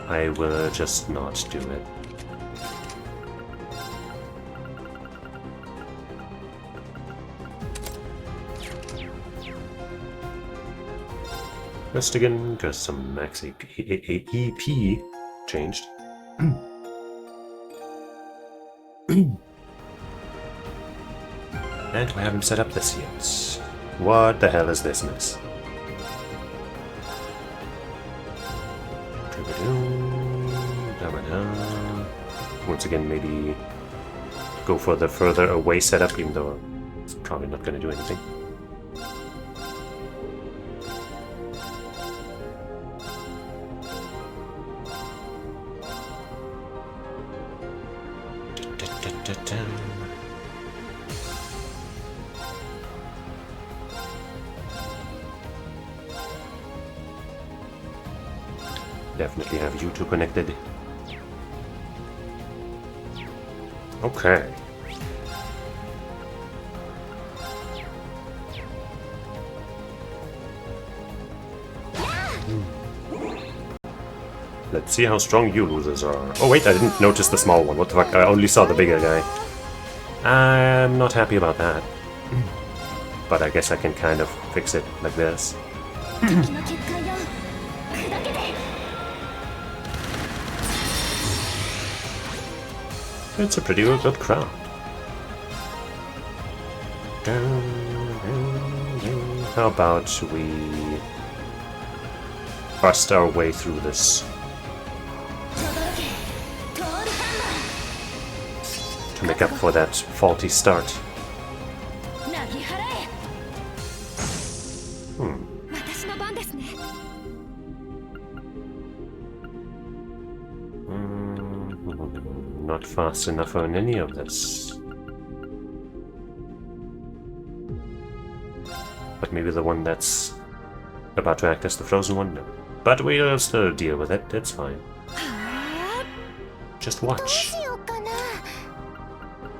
A: I will just not do it. Just again, because some max EP changed. And we haven't set up this yet. What the hell is this mess? Once again, maybe go for the further away setup, even though it's probably not going to do anything. Definitely have you two connected. Okay. Let's see how strong you losers are. Oh wait, I didn't notice the small one. What the fuck? I only saw the bigger guy. I'm not happy about that. But I guess I can kind of fix it like this. It's a pretty good crowd. How about we bust our way through this to make up for that faulty start? Not fast enough on any of this. But maybe the one that's about to act as the frozen one? No. But we'll still deal with it, it's fine. Just watch.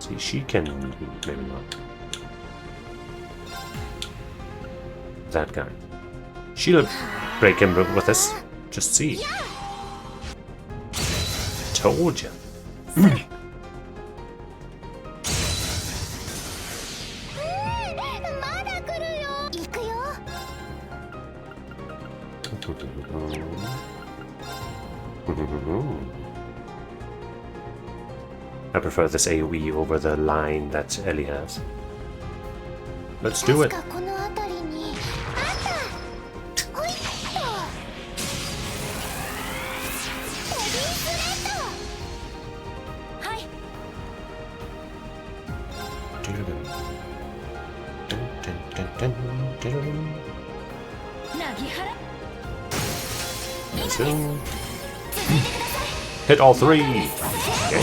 A: See, she can... maybe not. That guy. She'll break him with this. Just see. Told ya. I prefer this AoE over the line that Ellie has. Let's do it. Hit all 3! Okay.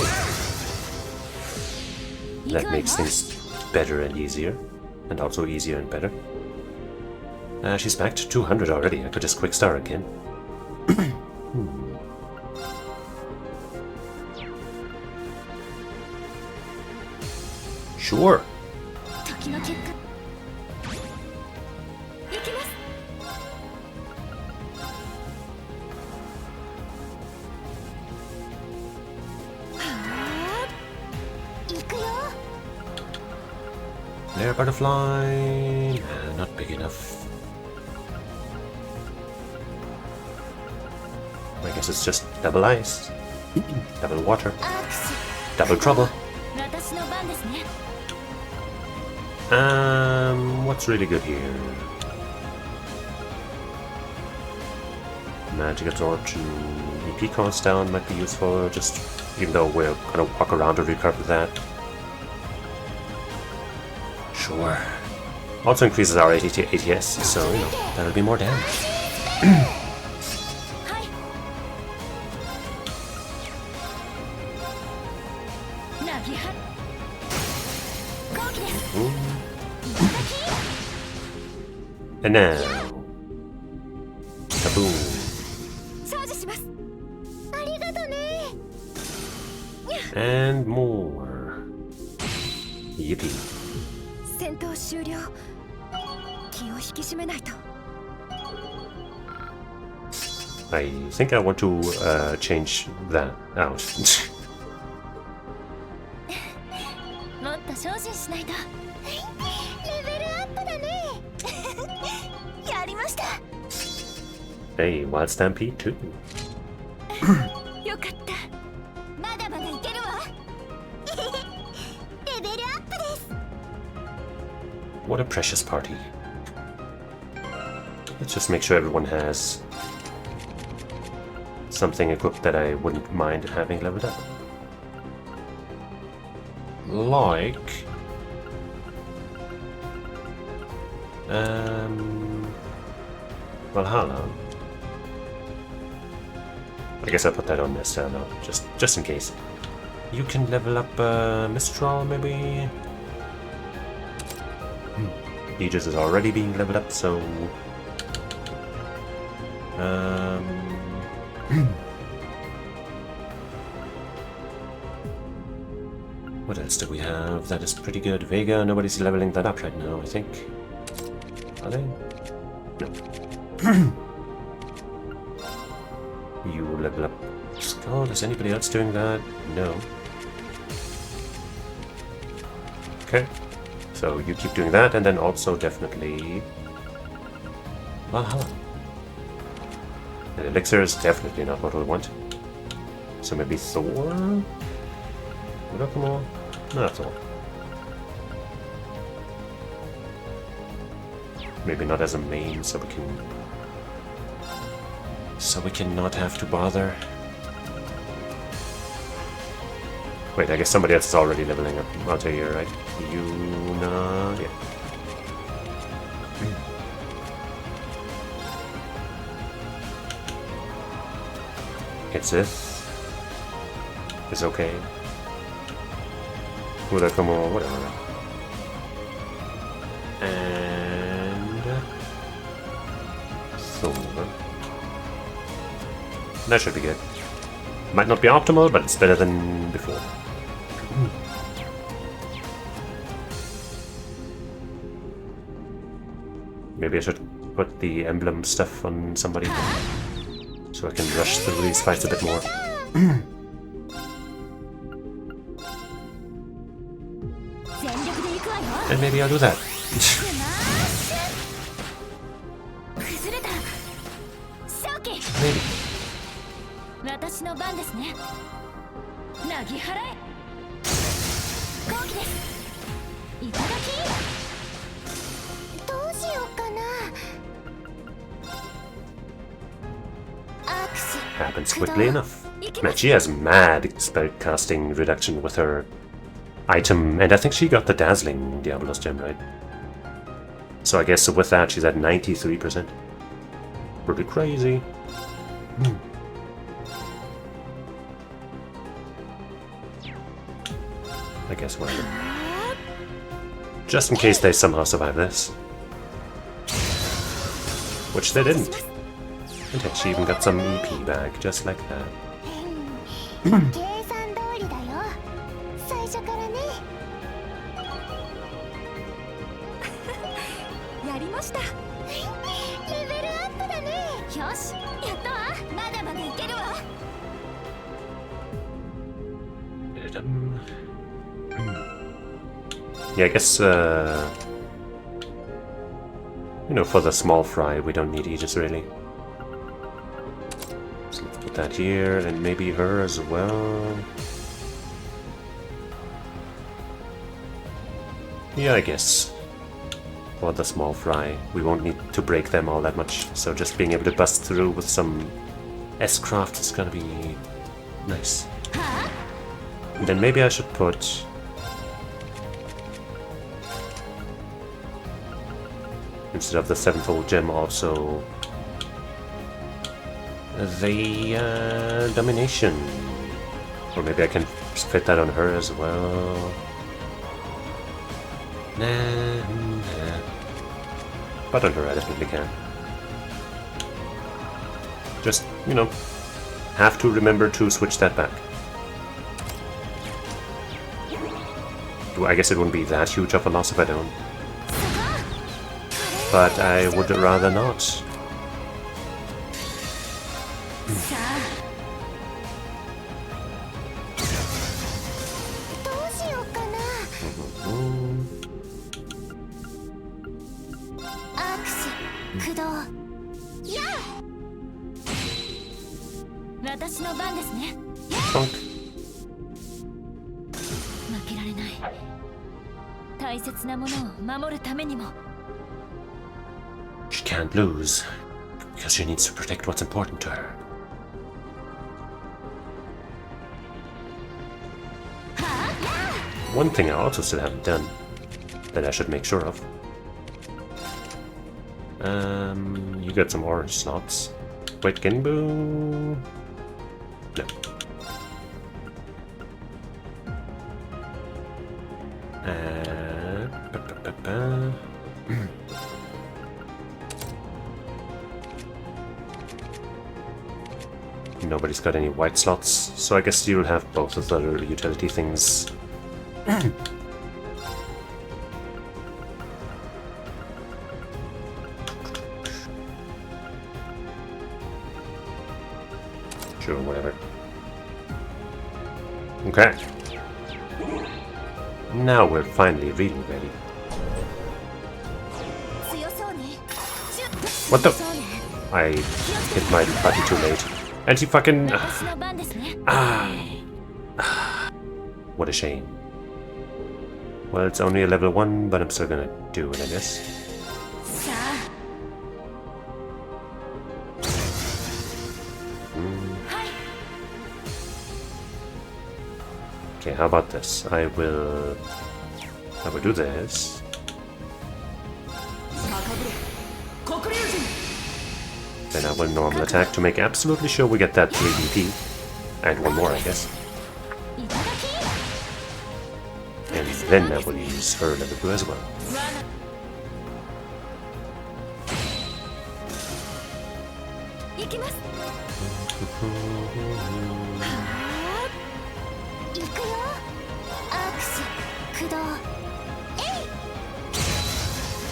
A: That makes things better and easier. And also easier and better. She's back to 200 already. I could just quick start again. Sure. Flare butterfly. Not big enough. I guess it's just double ice. Double water. Double trouble. What's really good here? Magic absorption. EP cost down might be useful, just even though we're gonna walk around to recover that. Sure. Also increases our ATS, so you know, that'll be more damage. And now, kaboom. And more. Yippee. I think I want to change that out. Hey, Wild Stampede too. What a precious party. Let's just make sure everyone has something equipped that I wouldn't mind having leveled up. Like... Valhalla. I guess I'll put that on this now, just in case. You can level up Mistral, maybe? Aegis is already being leveled up, so... What else do we have that is pretty good? Vega, nobody's leveling that up right now, I think. Are they? No. You level up Skull. Is anybody else doing that? No. Okay. So you keep doing that, and then also definitely Valhalla. And Elixir is definitely not what we want. So maybe Thor? No, Thor. Maybe not as a main, so we can not have to bother. Wait, I guess somebody else is already leveling up. I'll tell you, right? You not yet. It's this. It's okay. Whatever. And Thor. That should be good. Might not be optimal, but it's better than before. Maybe I should put the emblem stuff on somebody so I can rush through these fights a bit more. And maybe I'll do that. Maybe. Happens quickly enough. Man, she has mad spellcasting reduction with her item, and I think she got the Dazzling Diabolos gem, right? So I guess with that she's at 93%. Pretty crazy. I guess whatever. Just in case they somehow survive this. Which they didn't. And heck, she even got some EP back, just like that. Yeah, I guess, you know, for the small fry, we don't need Aegis, really. So let's put that here, and maybe her as well. Yeah, I guess. For the small fry, we won't need to break them all that much, so just being able to bust through with some S-craft is gonna be nice. And then maybe I should put... instead of the 7th gem, also the domination. Or maybe I can fit that on her as well. Nah. But on her I definitely can. Just, you know, have to remember to switch that back. I guess it wouldn't be that huge of a loss if I don't. But I would rather not. Funk. She can't lose, because she needs to protect what's important to her. One thing I also still haven't done, that I should make sure of. You got some orange slots. Wait, Genbu? No. Nobody's got any white slots, so I guess you'll have both of the utility things. Sure, whatever. Okay. Now we're finally really ready. What the? I hit my button too late. And he fucking... what a shame. Well, it's only a level 1, but I'm still gonna do it, I guess. Okay, how about this? I will do this. Then I will normal attack to make absolutely sure we get that 3 DP. And one more, I guess. And then I will use her level 2 as well.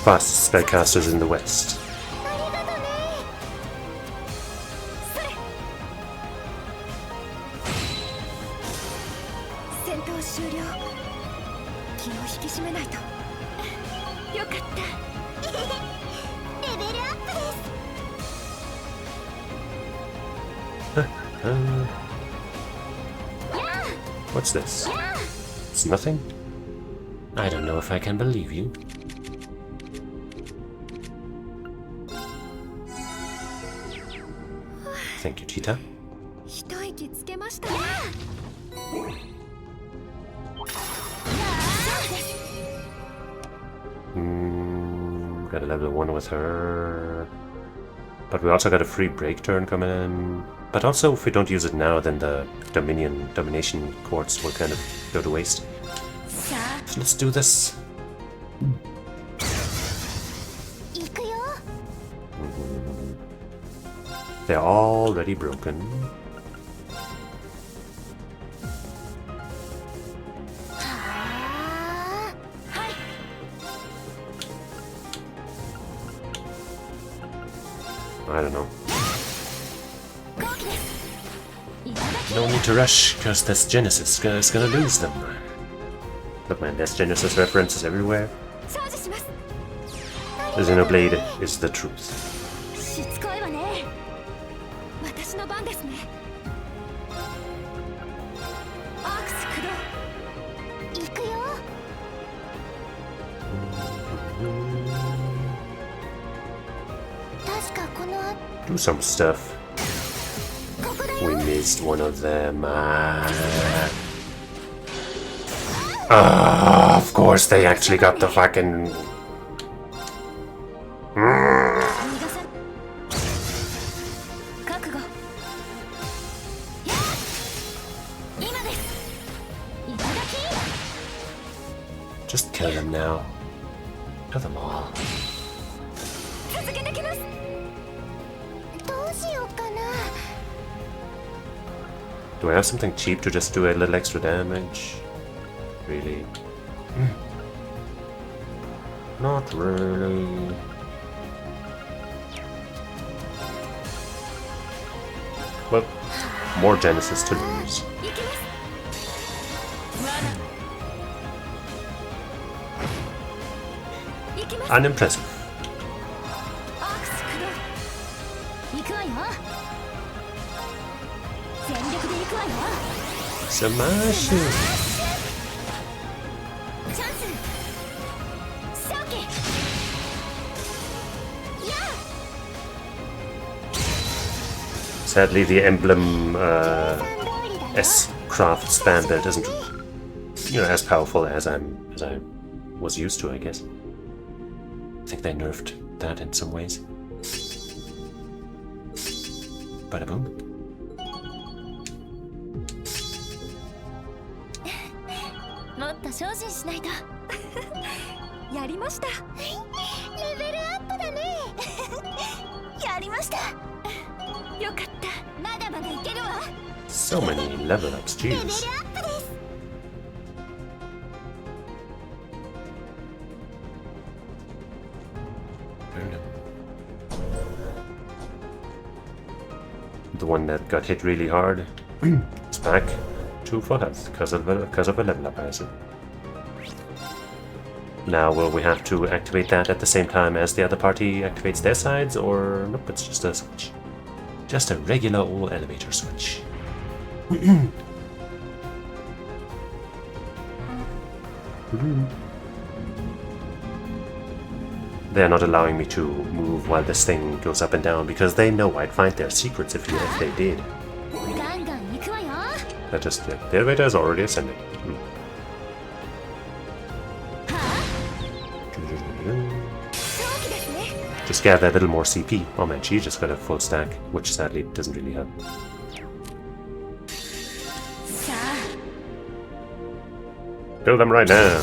A: Fastest spellcasters in the West. What's this? It's nothing? I don't know if I can believe you. Thank you, Cheetah. Got a level 1 with her. But we also got a free break turn coming in. But also, if we don't use it now, then the domination quartz will kind of go to waste. So let's do this. They're already broken. I don't know. No need to rush, because this Genesis is gonna lose them. Look man, there's Genesis references everywhere.
B: チャージします。
A: The Xenoblade is the truth.
B: しつこいわね。私の番ですね。アークス駆動。行くよ。 確かこの後
A: Do some stuff.
B: ここだ
A: We
B: よ。
A: missed one of them. Of course they actually got the fucking...
B: 逃がさ覚悟。やあ今です。いただき。
A: Just kill them now. Kill them all.
B: 続けてきます。どうしようかな。
A: Do I have something cheap to just do a little extra damage? Really? Not really. Well, more Genesis to lose.
B: 行きます。 行きます。
A: Unimpressive.
B: アークス駆動。行くわよ。全力で行くわよ。
A: Smash it.
B: チャンス。勝機。やあ。
A: Sadly, the emblem
B: 計算通りだよ。
A: S-Craft spam build isn't, as powerful as I was used to, I guess. I think they nerfed that in some ways. Bada boom.
B: もっと精進しないと。やりました。レベルアップだね。やりました。よかった。まだまだいけるわ。
A: So many level ups,
B: レベル
A: jeez.
B: アップです。
A: The one that got hit really hard is back to full health because of a level up, I assume. Now, will we have to activate that at the same time as the other party activates their sides, or nope, it's just a switch. Just a regular old elevator switch. They're not allowing me to move while this thing goes up and down because they know I'd find their secrets if they did.
B: ガンガン行くわよ。
A: That just, yeah, the elevator is already ascended. Just gather a little more CP. Oh man, she just got a full stack, which sadly doesn't really help.
B: さあ。
A: Kill them right now!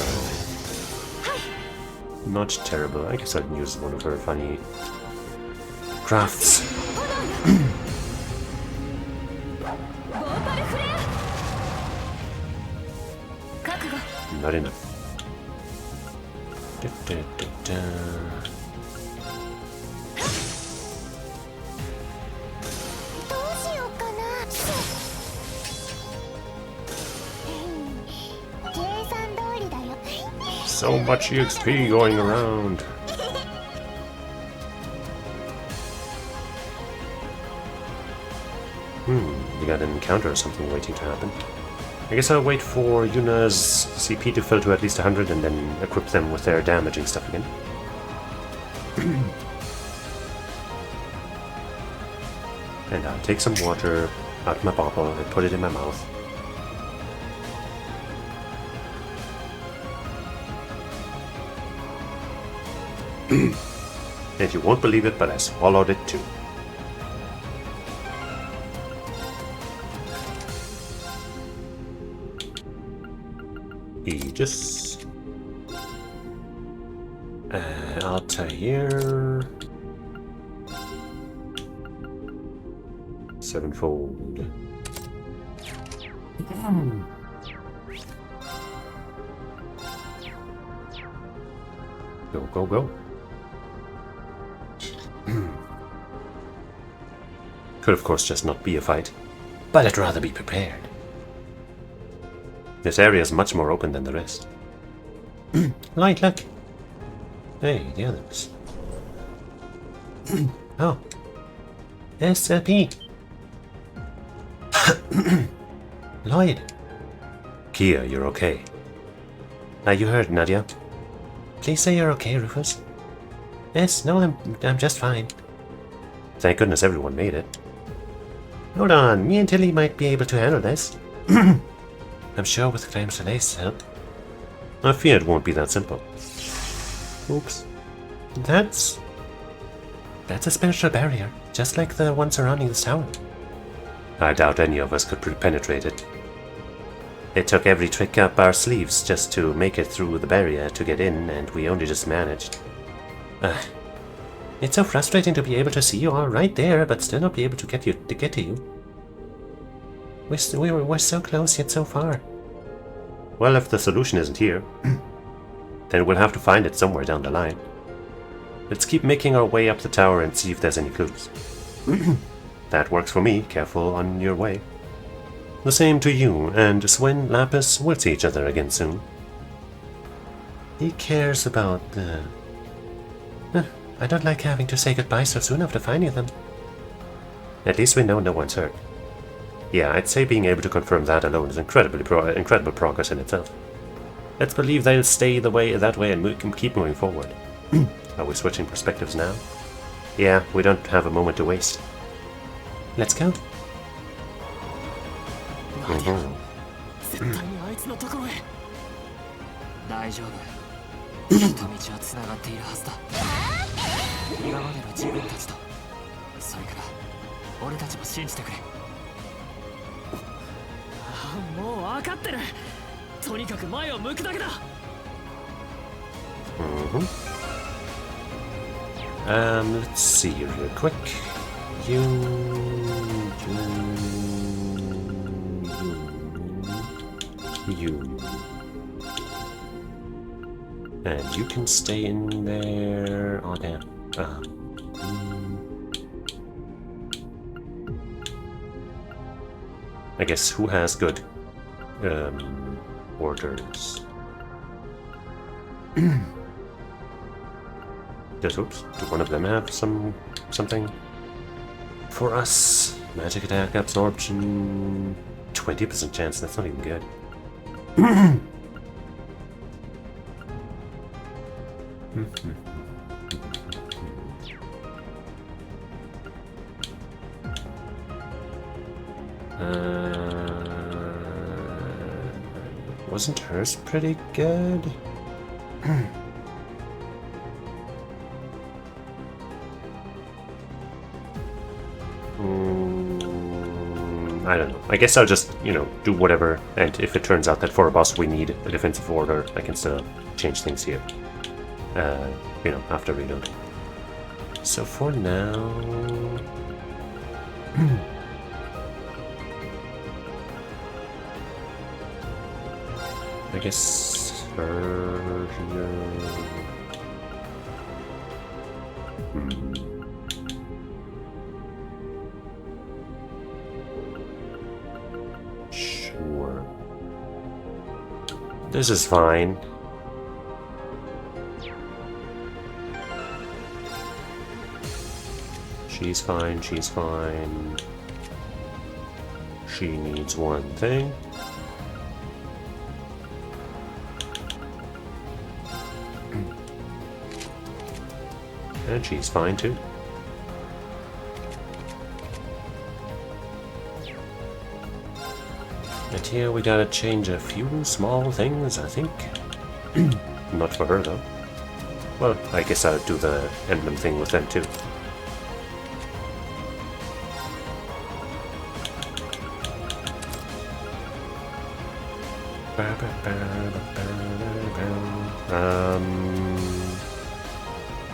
A: Not terrible. I guess I can use one of her funny crafts.
B: ボーパルフレア。覚悟。
A: Not enough. Da, da, da, da.
B: どうしようかな。計算通りだよ。
A: So much EXP going around. We got an encounter or something waiting to happen. I guess I'll wait for Yuna's CP to fill to at least 100 and then equip them with their damaging stuff again. And I'll take some water out my bottle and put it in my mouth. And you won't believe it, but I swallowed it too. Aegis. Altair. Sevenfold. Go, go, go. Could of course just not be a fight, but I'd rather be prepared. This area is much more open than the rest. Light, look! Hey, the others. Oh. SLP! Lloyd! Kia, you're okay. You heard, Nadia. Please say you're okay, Rufus. Yes, no, I'm just fine. Thank goodness everyone made it. Hold on, me and Tilly might be able to handle this. I'm sure with Claims Relay's help. I fear it won't be that simple. Oops. That's a spiritual barrier, just like the one surrounding this tower. I doubt any of us could penetrate it. It took every trick up our sleeves just to make it through the barrier to get in, and we only just managed. It's so frustrating to be able to see you all right there, but still not be able to get to you. We're so close yet so far. Well, if the solution isn't here, then we'll have to find it somewhere down the line. Let's keep making our way up the tower and see if there's any clues. That works for me. Careful on your way. The same to you, and Swen, Lapis, we'll see each other again soon. He cares about the... I don't like having to say goodbye so soon after finding them. At least we know no one's hurt. Yeah, I'd say being able to confirm that alone is incredible progress in itself. Let's believe they'll stay that way and keep moving forward. Are we switching perspectives now? Yeah, we don't have a moment to waste. Let's go. Mm-hmm.
F: 大丈夫。きっと道はつながっているはずだ。今までの自分たちと、それから俺たちも信じてくれ。もう分かってる。とにかく前を向くだけだ。
A: Let's see real quick. You. And you can stay in there. Oh, damn. I guess who has good orders? Oops. Do one of them have something for us? Magic attack absorption. 20% chance. That's not even good. Wasn't hers pretty good? I don't know. I guess I'll just, do whatever, and if it turns out that for a boss we need a defensive order, I can still change things here. After reloading. So for now... I guess... Sure. This is fine. She's fine, she's fine. She needs one thing. And she's fine too. And here we gotta change a few small things, I think. Not for her though. Well, I guess I'll do the emblem thing with them too.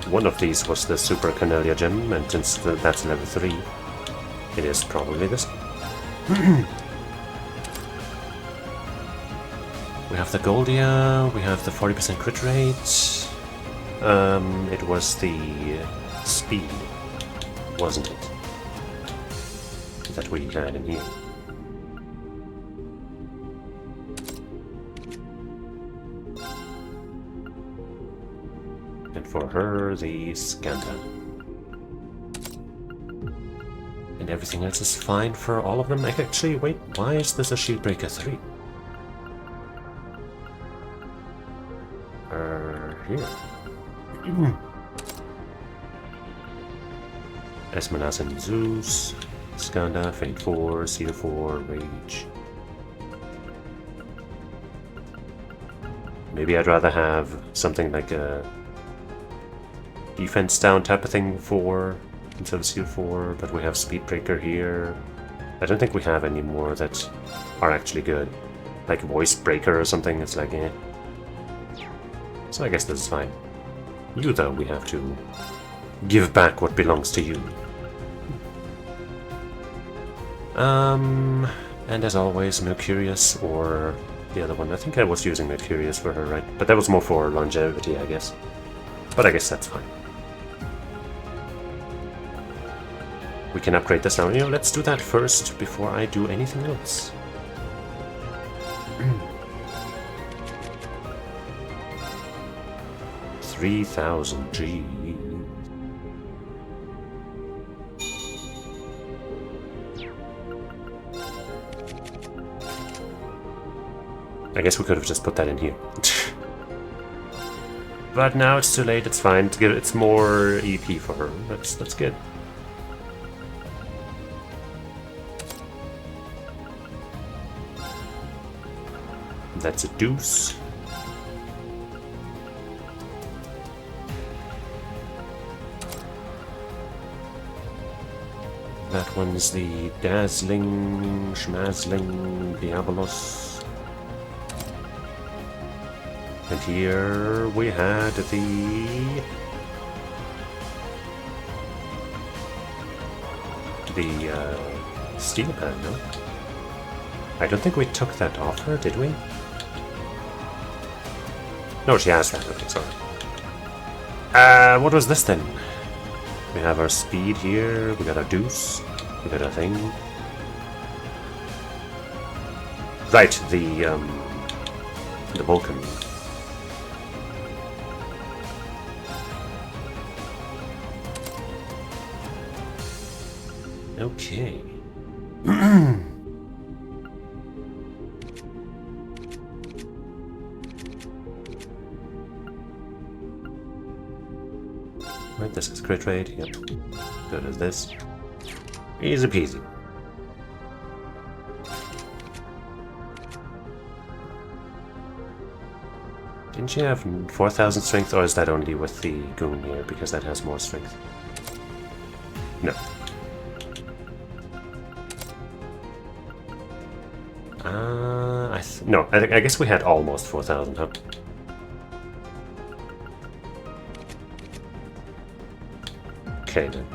A: One of these was the Super Cornelia gem, and since that's level 3, it is probably this. We have the Goldia, we have the 40% crit rate. It was the speed, wasn't it? That we had in here. for her, the Skanda. And everything else is fine for all of them. Actually, wait, why is this a Shield Breaker 3? Here. Esmeralda and Zeus, Skanda, Fate 4, Seal 4, Rage. Maybe I'd rather have something like a defense down type of thing for instead of Seal 4, but we have Speed Breaker here. I don't think we have any more that are actually good. Like Voice Breaker or something, it's like, eh. So I guess this is fine. You, though, we have to give back what belongs to you. And as always, Mercurius or the other one. I think I was using Mercurius for her, right? But that was more for longevity, I guess. But I guess that's fine. We can upgrade this now. You know, let's do that first before I do anything else. 3,000 G. I guess we could have just put that in here. But now it's too late, it's fine. It's more EP for her. That's good. That's a deuce. That one's the Dazzling, Schmazling, Diabolos. And here we had the steel pan, no? I don't think we took that off her, did we? No, she has that, okay, sorry. What was this then? We have our speed here, we got our deuce, we got our thing. Right, the Vulcan. Okay. Right, this is crit rate, yep. Good as this. Easy peasy. Didn't she have 4,000 strength, or is that only with the goon here, because that has more strength? No. No, I guess we had almost 4,000, huh? Okay then.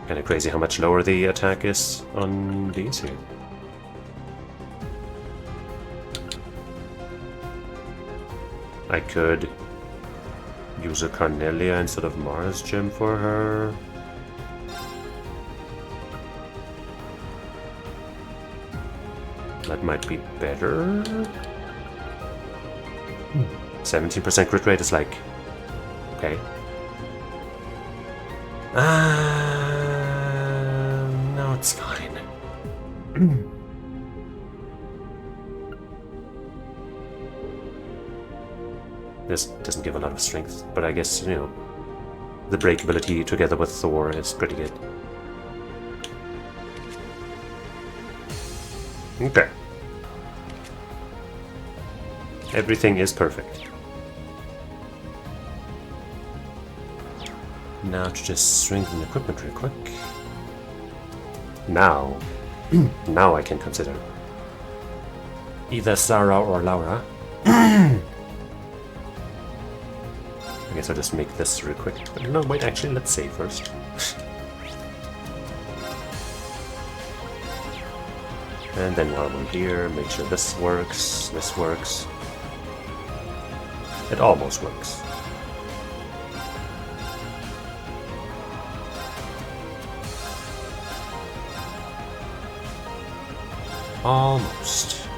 A: Kinda crazy how much lower the attack is on these here. I could use a Carnelia instead of Mars Gem for her. That might be better. 17% crit rate is like... okay. No, it's fine. This doesn't give a lot of strength, but I guess, you know, the break ability together with Thor is pretty good. Okay. Everything is perfect. Now to just strengthen equipment real quick. Now. Now I can consider either Sarah or Laura. I guess I'll just make this real quick. No, wait, actually, let's save first. And then while we're here, make sure this works, this works. It almost works. Almost.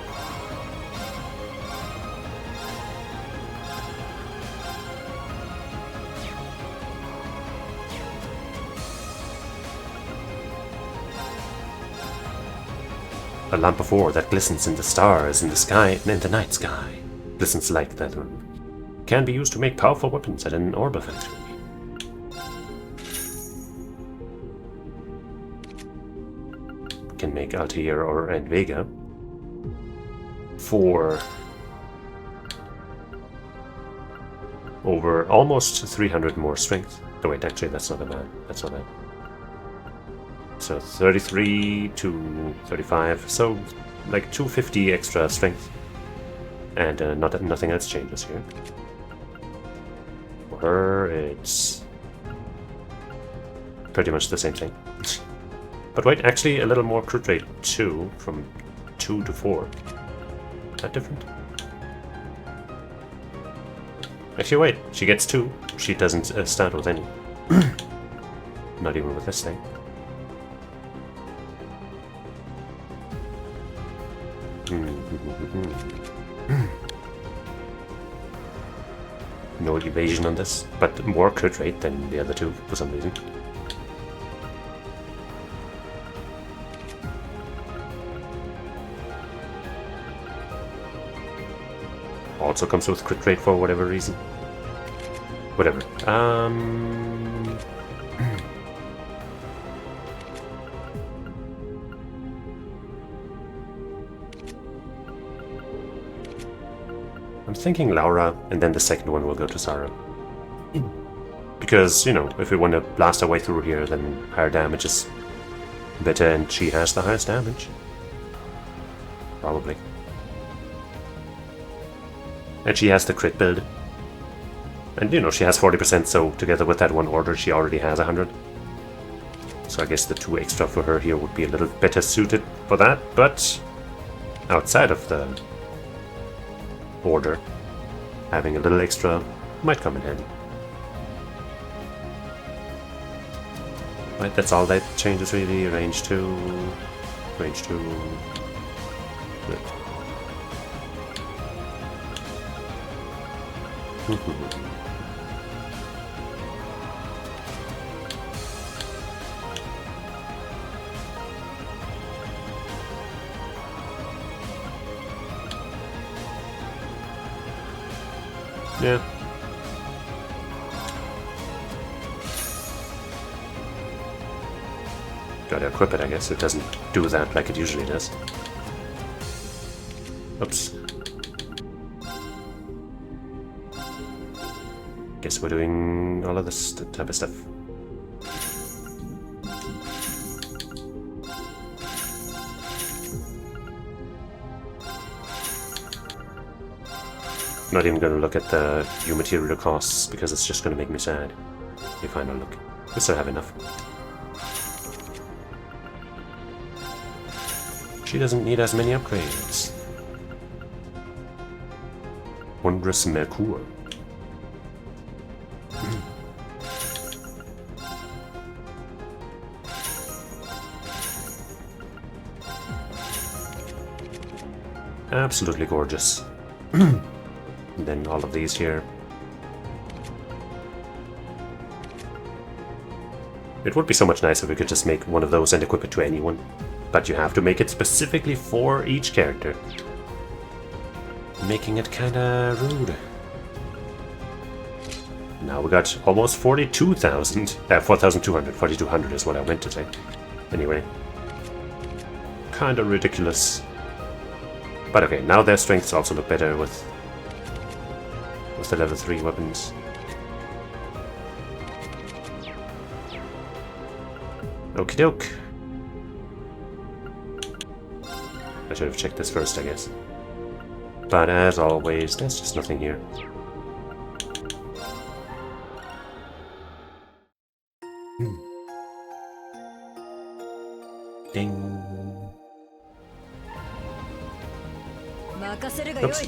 A: A lamp of ore that glistens in the stars in the sky and in the night sky. Glistens like that one. Can be used to make powerful weapons at an orb factory. Can make Altair or and Vega for over almost 300 more strength. Oh wait, actually that's not bad. That's not bad. So 33 to 35, so like 250 extra strength. And nothing else changes here. For her, it's pretty much the same thing. But wait, actually a little more crit rate too, from 2 to 4. Is that different? Actually wait, she gets 2. She doesn't start with any. Not even with this thing. No evasion on this, but more crit rate than the other two for some reason. Also comes with crit rate for whatever reason. Whatever. I'm thinking Laura, and then the second one will go to Sarah. Because, you know, if we want to blast our way through here, then higher damage is better, and she has the highest damage. Probably. And she has the crit build. And, you know, she has 40%, so together with that one order, she already has 100. So I guess the 2 extra for her here would be a little better suited for that, but outside of the order, having a little extra might come in handy. Right, that's all that changes really. Range 2, range 2. Good. Yeah. Gotta equip it, I guess. It doesn't do that like it usually does. Oops. Guess we're doing all of this type of stuff. Not even going to look at the new material costs because it's just going to make me sad. If I don't look. We still have enough. She doesn't need as many upgrades. Wondrous Mercure. Absolutely gorgeous. And then all of these here. It would be so much nicer if we could just make one of those and equip it to anyone. But you have to make it specifically for each character. Making it kinda rude. Now we got almost 42,000. 4,200. 4,200 is what I meant to say. Anyway. Kinda ridiculous. But okay, now their strengths also look better with the level 3 weapons. Okie doke. I should have checked this first, I guess. But as always, there's just nothing here. Ding. Oops.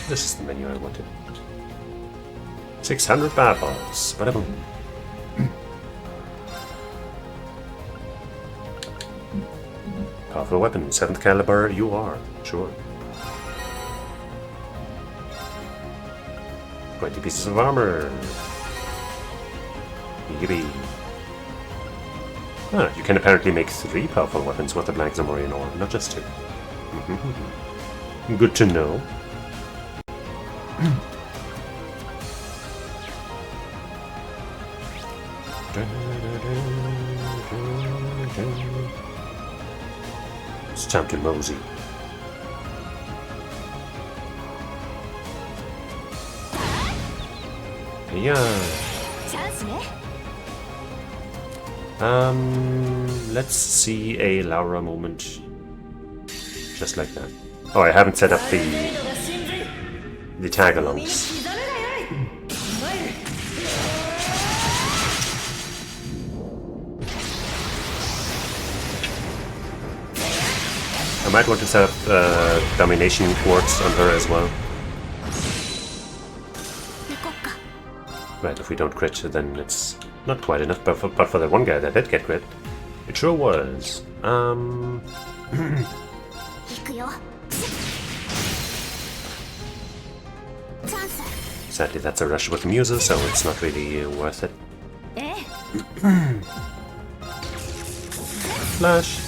A: This is the menu I wanted. 600 bad balls. Bada boom. Powerful weapon. 7th caliber, you are. Sure. 20 pieces of armor. Yippee. Ah, you can apparently make 3 powerful weapons with the Black Zamorian ore, not just 2. Good to know. It's time to mosey. Yeah. Let's see a Laura moment. Just like that. Oh, I haven't set up the tag-alongs. I might want to set up domination quartz on her as well. Right, if we don't crit, then it's not quite enough. But for the one guy that did get crit, it sure was. Sadly, that's a rush with Muses, so it's not really worth it. Flash.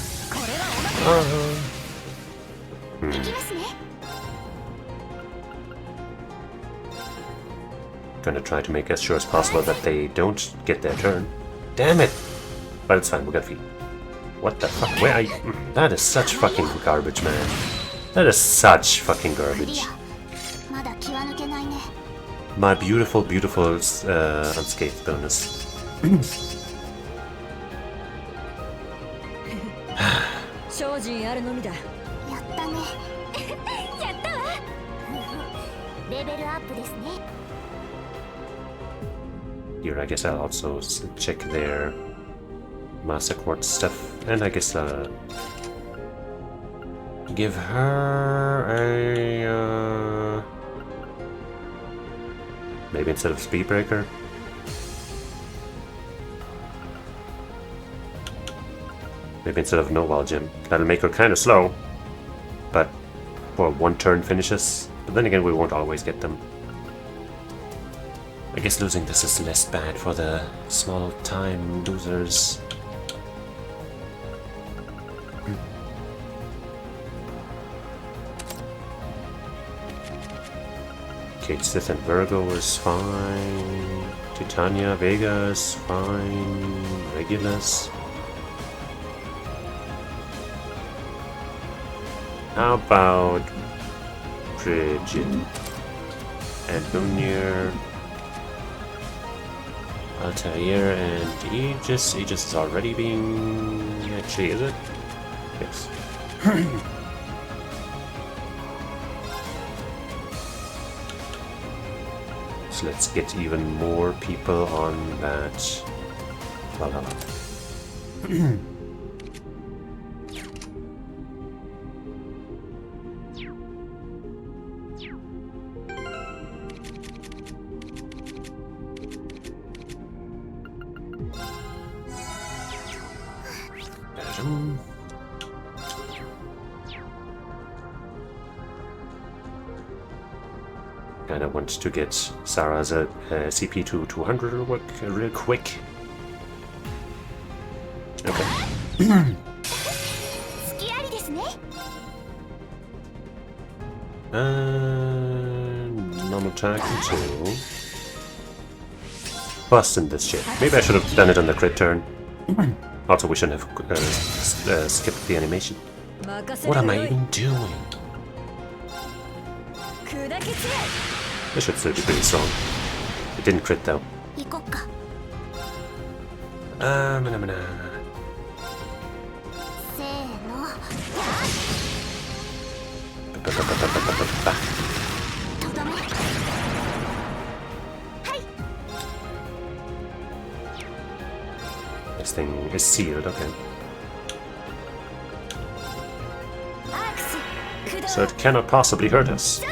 A: Gonna try to make as sure as possible that they don't get their turn. Damn it! But it's fine, we got feet. What the fuck? Where are you? That is such fucking garbage, man. That is such fucking garbage. My beautiful, beautiful unscathed bonus. Here, I guess I'll also check their Master Quartz stuff, and I guess give her a maybe instead of Speed Breaker. Maybe instead of Noval Gem. That'll make her kind of slow, but for 1 turn finishes. But then again, we won't always get them. I guess losing this is less bad for the small time losers. Okay, Sith and Virgo is fine. Titania Vega is fine. Regulus. How about Frigid and Lunir? Altair and Aegis. Aegis is already being... Actually, is it? Yes. So let's get even more people on that. La la la. Kinda want to get Sarah's CP to 200 real quick. Okay. Normal attack until busting this shit. Maybe I should have done it on the crit turn. Also, we shouldn't have skipped the animation. What am I even doing? This should still be pretty strong. It didn't crit though. This thing is sealed, okay. So it cannot possibly hurt us.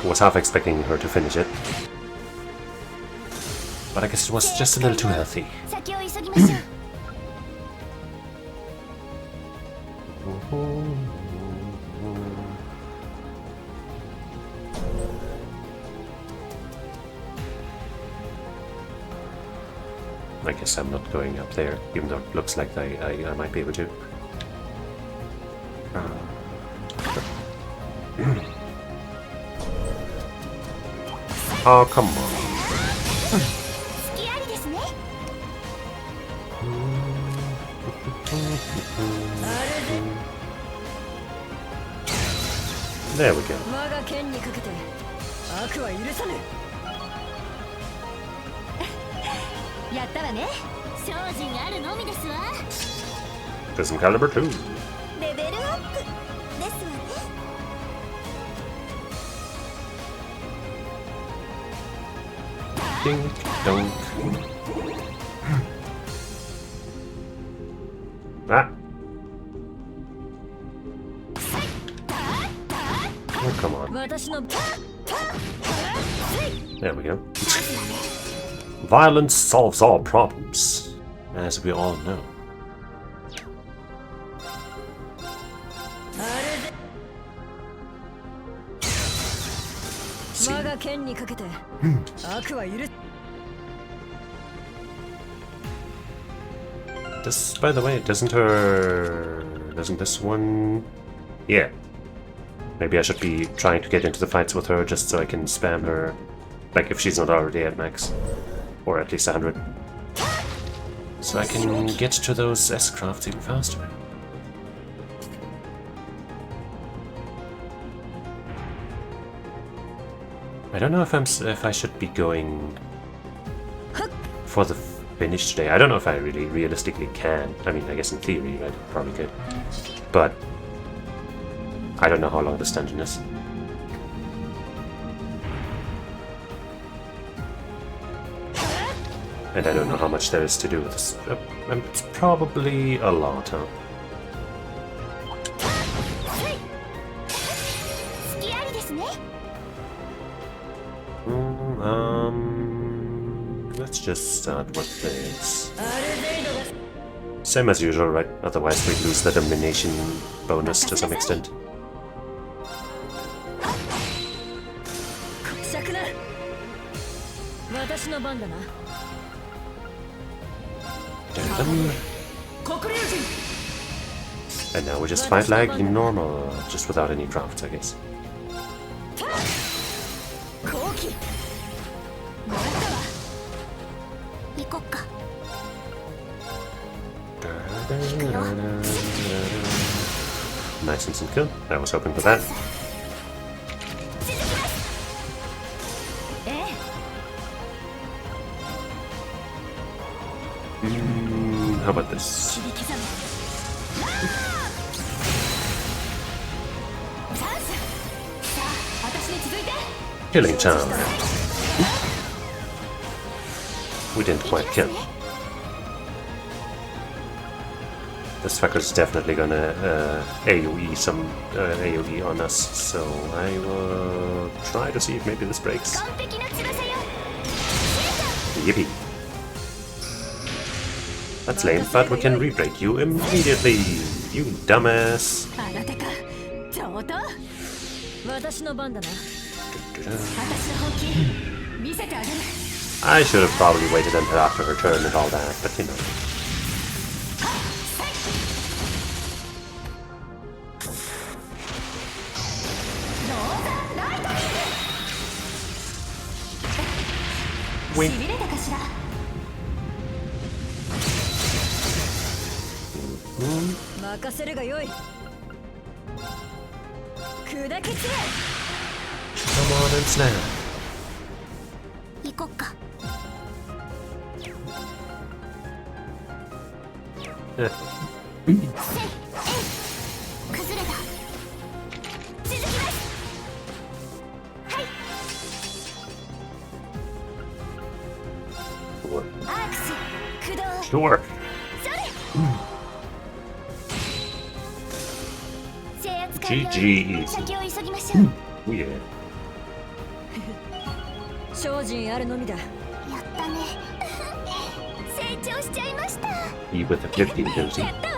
A: was half expecting her to finish it. But I guess it was just a little too healthy. I guess I'm not going up there, even though it looks like I might be able to. Oh, come on. There we go. Prism caliber 2. Dink dunk. Ah. Oh, come on. There we go. Violence solves all problems, as we all know. This, by the way, doesn't this one... Yeah. Maybe I should be trying to get into the fights with her just so I can spam her, like if she's not already at max. Or at least 100. So I can get to those S-crafts even faster. I don't know if I should be going for the finish today. I don't know if I really realistically can. I mean, I guess in theory I probably could. But I don't know how long this dungeon is. And I don't know how much there is to do with this. It's probably a lot, huh? Let's just start with this. Same as usual, right? Otherwise we lose the domination bonus to some extent. And now we just fight like normal, just without any crafts, I guess. Nice instant kill. I was hoping for that. How about this? Killing charm. We didn't quite kill. This fucker's definitely gonna AoE some AoE on us, so I will try to see if maybe this breaks. Yippee! That's lame, but we can re-break you immediately, you dumbass! I should have probably waited until after her turn and all that, but you know. Wink. Come on and snap. Yeah. Sure. GG easy. Yeah.
E: 精進あるのみだ。
B: やったね。成長しちゃいました。
A: E with the 50 ability.
B: やったわ。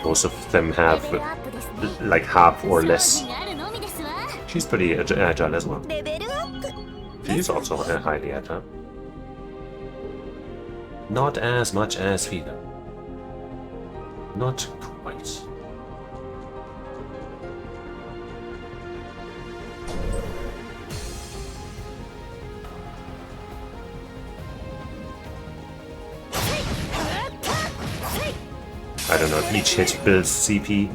A: Most of them have
B: レベルアップですね。
A: like half or
B: 精
A: less.
B: 進あるのみですわ。
A: She's pretty agile as well.
B: レベルアップ。
A: She's also highly agile. Not as much as Fida. Not quite. I don't know if each hit builds CP,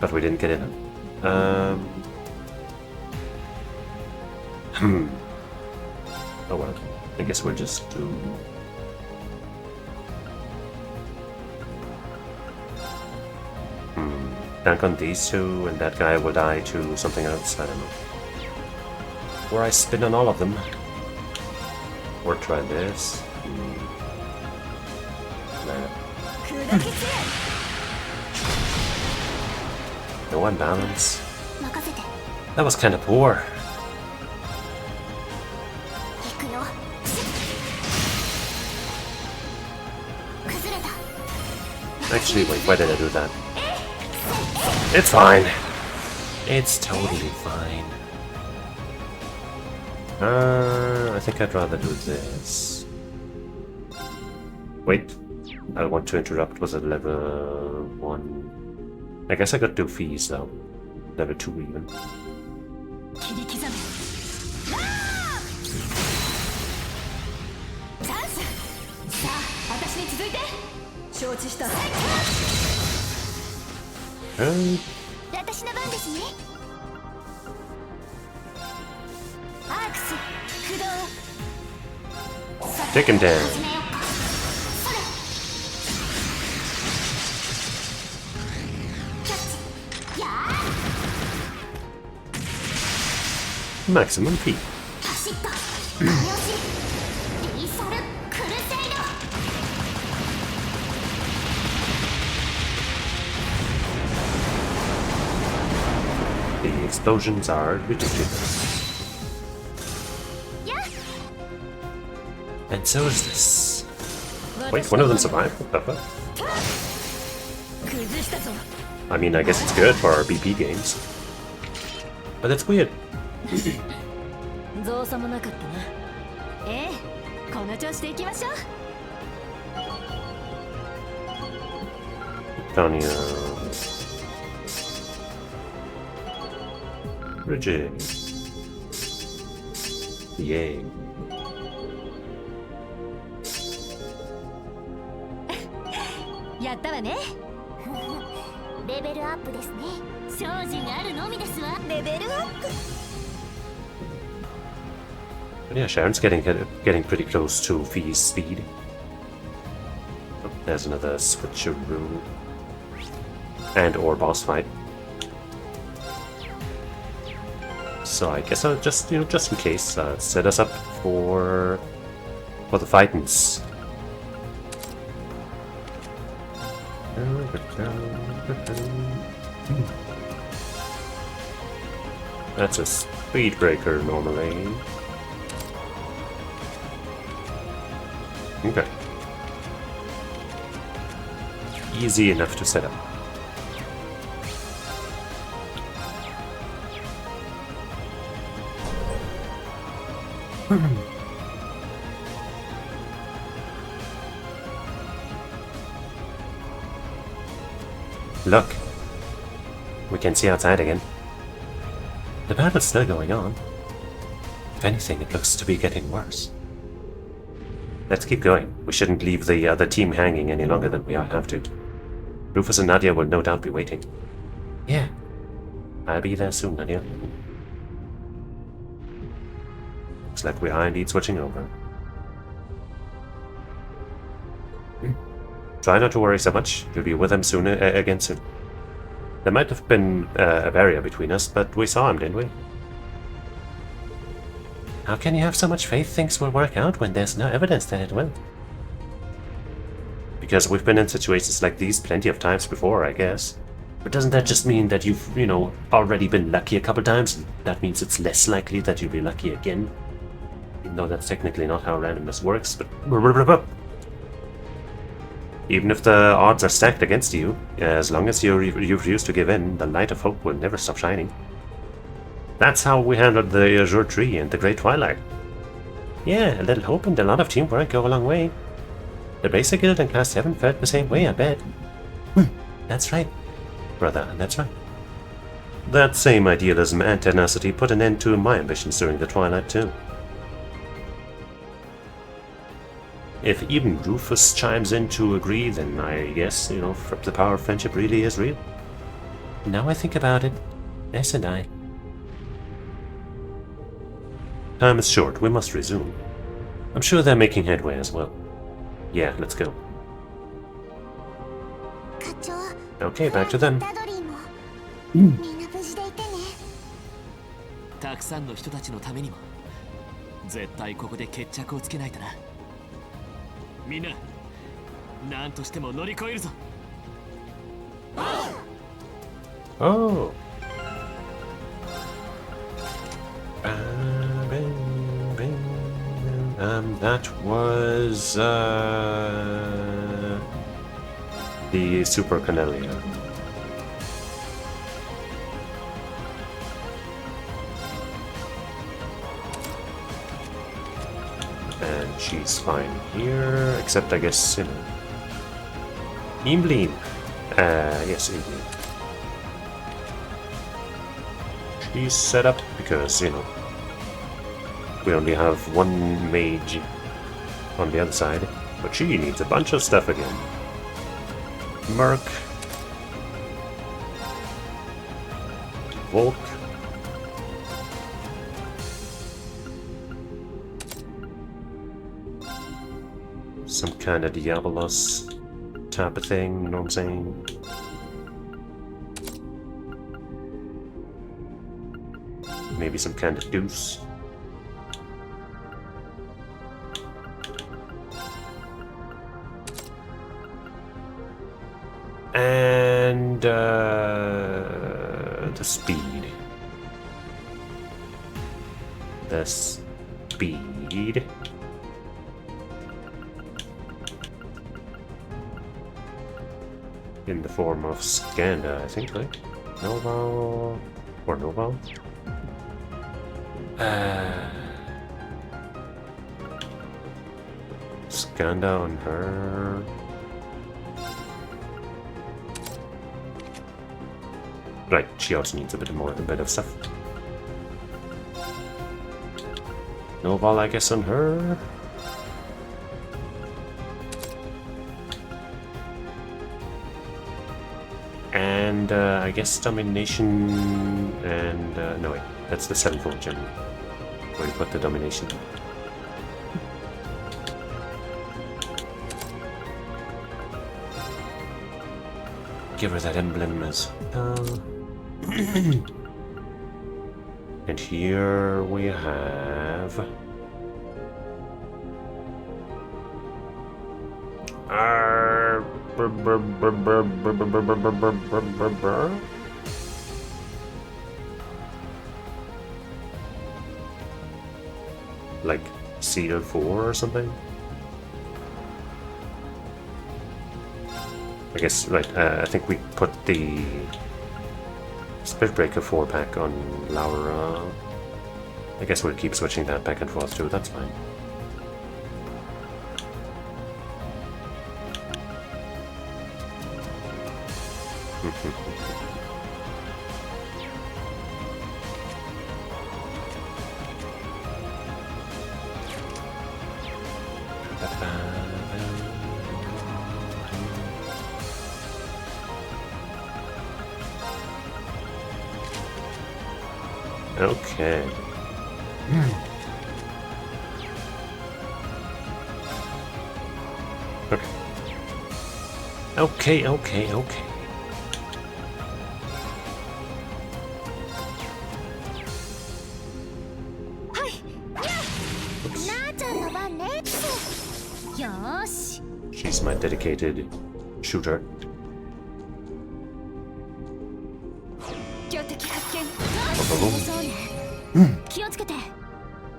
A: but we didn't get it. Oh well, I guess we'll just do... Bank on these two, and that guy will die to something else, I don't know. Or I spin on all of them. Or try this. Nah. No unbalance.
B: 任せて。
A: That was kind of poor.
B: 行くよ。崩れた。
A: Actually, wait, why did I do that? It's fine. It's totally fine. I think I'd rather do this. Wait, I want to interrupt with a level 1. I guess I could do fees though. Level 2 even.
B: 切り刻め。チャンス。さあ、私に続いて。
E: 承知した。
B: 私の番ですね。アークス駆動。
A: Take him down.
B: 始めようか。それ。キャッチ。やー。
A: Maximum fee.
B: 走った。神押し。リーサルクルセイド。
A: The explosions are ridiculous.
B: Yeah.
A: And so is this. Wait, one of them survived? Pepper?
E: 崩したぞ。
A: I mean, I guess it's good for our BP games. But that's weird.
E: 造作もなかったな。
B: ええ、この調子でいきましょう。
A: Tanya. Rigid. Yay.
B: やったわね。レベルアップですね。精進あるのみですわ。レベルアップ。
A: But yeah, Sharon's getting pretty close to Fee's speed. Oh, there's another switcheroo. And or boss fight. So I guess I'll just, just in case, set us up for the fightings. That's a speed breaker normally. Okay. Easy enough to set up. Look. We can see outside again. The battle's still going on. If anything, it looks to be getting worse. Let's keep going. We shouldn't leave the other team hanging any longer than we have to. Rufus and Nadia will no doubt be waiting. Yeah. I'll be there soon, Nadia. Looks like we are indeed switching over. Try not to worry so much. You'll be with them soon again soon. There might have been a barrier between us, but we saw him, didn't we? How can you have so much faith things will work out when there's no evidence that it will? Because we've been in situations like these plenty of times before, I guess. But doesn't that just mean that you've, already been lucky a couple times, and that means it's less likely that you'll be lucky again? Even though that's technically not how randomness works, but... Even if the odds are stacked against you, as long as you refuse to give in, the light of hope will never stop shining. That's how we handled the Azure Tree and the Great Twilight. Yeah, a little hope and a lot of teamwork go a long way. The Bracer Guild and Class 7 felt the same way, I bet. That's right. Brother, that's right. That same idealism and tenacity put an end to my ambitions during the Twilight, too. If even Rufus chimes in to agree, then I guess, you know, the power of friendship really is real. Now I think about it, yes and I. Time is short, we must resume. I'm sure they're making headway as well. Yeah, let's go. Okay, back to them.
F: たくさんの人たちのためにも絶対ここで決着をつけないとな。みんな、何としても乗り越えるぞ。
A: Oh. That was the Super Cornelia. And she's fine here, except I guess, you know, Imblin. Yes, Imblin. She's set up because, you know, we only have one mage on the other side, but she needs a bunch of stuff again. Merc. Volk. Some kind of Diabolos type of thing, you know what I'm saying? Maybe some kind of deuce. And the speed. The speed. In the form of Skanda, I think, right? Noval or Noval? Skanda on her. Right, she also needs a bit of stuff. Noval, I guess, on her. And I guess domination and no wait, that's the 7th gem where you put the domination. Give her that emblem as and here we have like Seal 4 or something? I guess, right, I think we put the Spirit Breaker 4 pack on Laura. I guess we'll keep switching that back and forth too, that's fine. Okay. Okay. Okay. She's my dedicated shooter.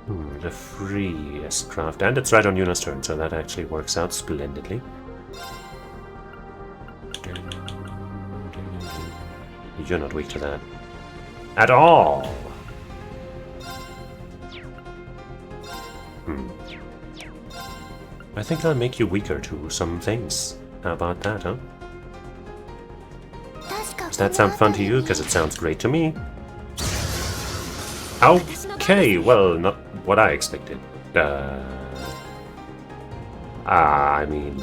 A: Reverie is craft, and it's right on Yuna's turn, so that actually works out splendidly. You're not weak to that. At all! I think I'll make you weaker to some things. How about that, huh? Does that sound fun to you? Because it sounds great to me. Okay, well, not what I expected. I mean...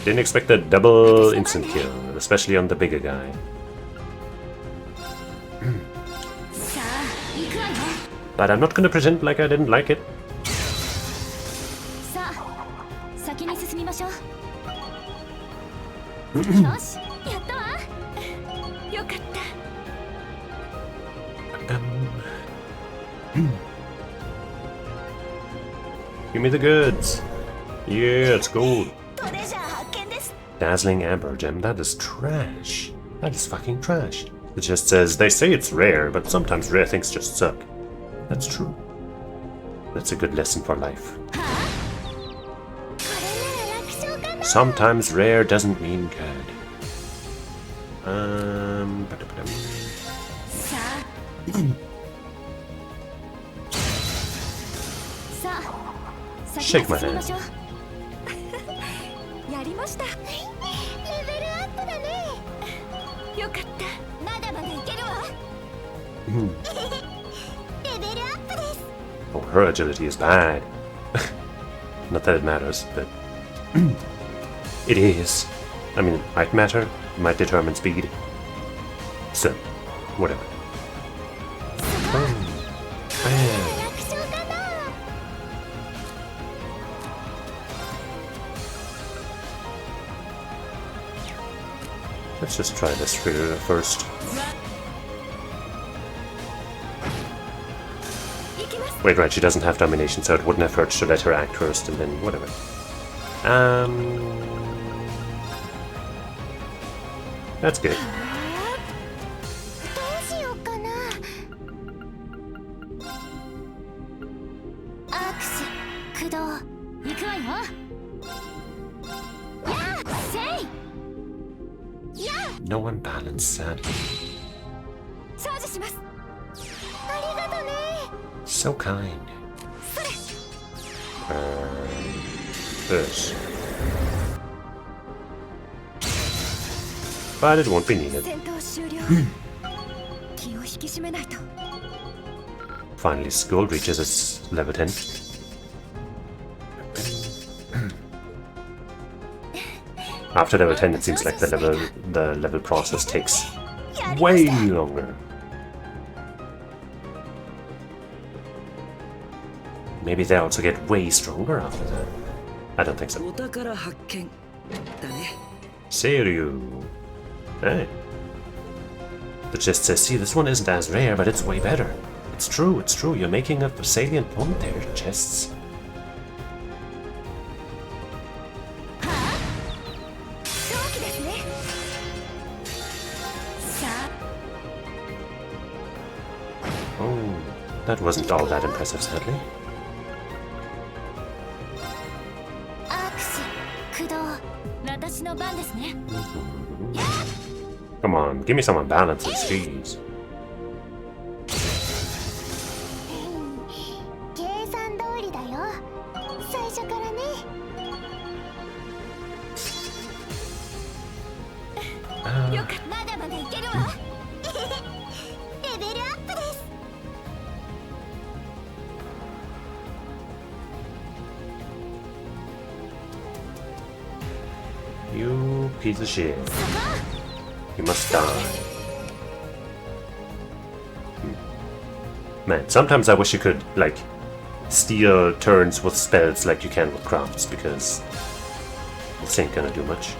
A: Didn't expect a double instant kill, especially on the bigger guy. But I'm not gonna pretend like I didn't like it. Give me the goods. Yeah, it's gold. Dazzling amber gem. That is trash. That is fucking trash. It just says, they say it's rare, but sometimes rare things just suck. That's true. That's a good lesson for life. Sometimes rare doesn't mean good. Shake my hand. Oh, her agility is bad. Not that it matters, but it is. I mean, it might matter, it might determine speed. So, whatever. Let's just try this first. Wait, right, she doesn't have domination, so it wouldn't have hurt to let her act first, and then whatever. That's good. No unbalanced, sadly. So kind. This. But it won't be needed. Finally, Skull reaches its level 10. After level 10, it seems like the level process takes way longer. Maybe they also get way stronger after that. I don't think so. Seiryu. Hey. The gist says, see, this one isn't as rare, but it's way better. It's true, it's true. You're making a salient point there, chests. Oh, that wasn't all that impressive, sadly. Come on, give me some unbalances, jeez. You piece of shit. You must die. Man, sometimes I wish you could, like, steal turns with spells like you can with crafts, because this ain't gonna do much.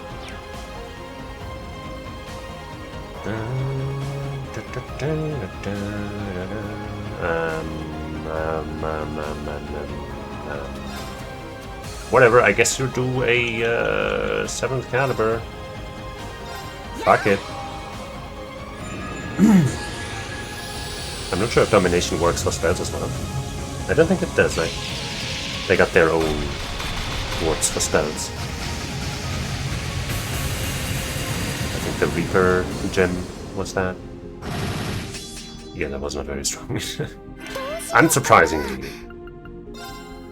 A: Whatever, I guess you do a 7th caliber. Fuck it. I'm not sure if domination works for spells as well. I don't think it does, right? They got their own wards for spells. I think the Reaper gem was that. Yeah, that was not very strong. Unsurprisingly.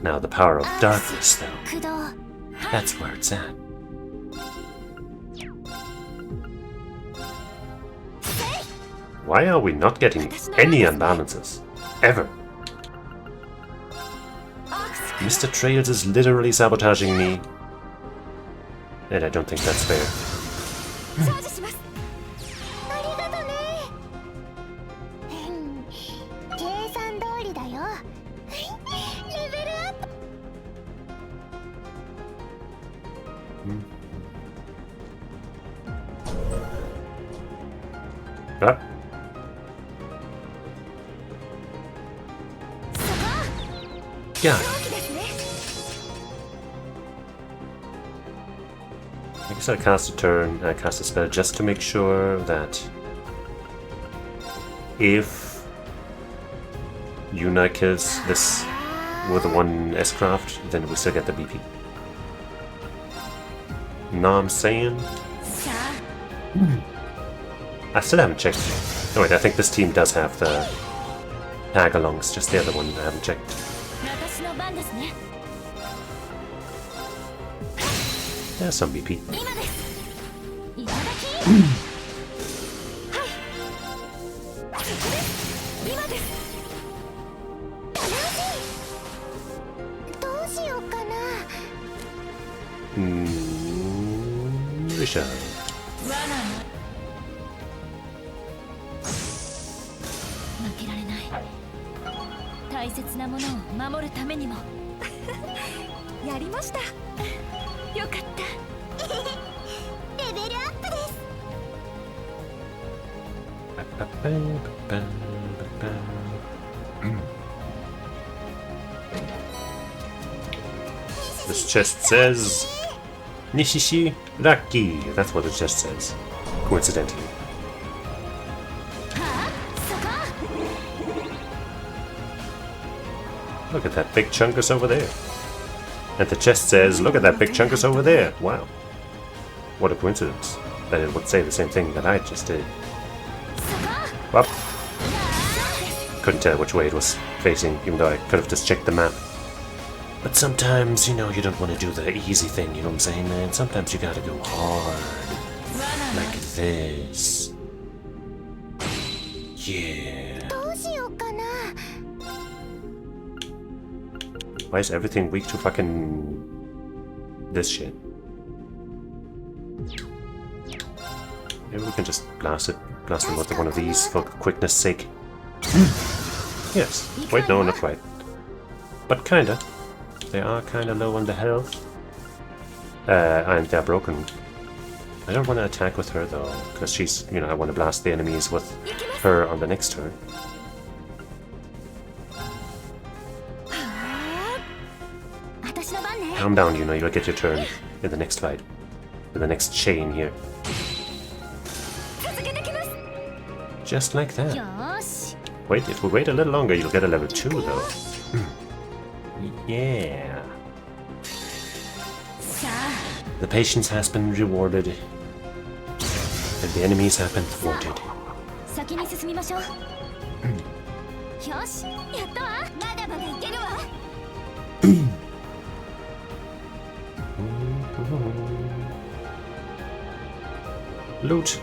A: Now the power of darkness, though. That's where it's at. Why are we not getting any unbalances? Ever? Mr. Trails is literally sabotaging me. And I don't think that's fair. Ah. Yeah. I guess I cast a turn, I cast a spell just to make sure that if Yuna kills this with one S-craft, then we still get the BP. Know what I'm saying? I still haven't checked. Oh wait, I think this team does have the tag-alongs, just the other one I haven't checked. There's some BP. Risha.
B: 大切なものを守るためにもやりました。よかった。レベルアップです。
A: This chest says Nishishi Raki. That's what the chest says. Coincidentally. Look at that big chunkus over there. And the chest says, look at that big chunkus over there. Wow. What a coincidence. That it would say the same thing that I just did. Well, couldn't tell which way it was facing, even though I could have just checked the map. But sometimes, you know, you don't want to do the easy thing, you know what I'm saying, man? Sometimes you gotta go hard. Like this. Yeah. Why is everything weak to fucking this shit? Maybe we can just blast them with one of these for quickness sake. Yes. Wait, no, not quite. But kinda. They are kinda low on the health. And they're broken. I don't want to attack with her though, because she's, you know, I want to blast the enemies with her on the next turn. Calm down, you know, you'll get your turn in the next fight. In the next chain here. Just like that. Wait, if we wait a little longer, you'll get a level 2 though. Yeah. The patience has been rewarded. And the enemies have been thwarted. Loot.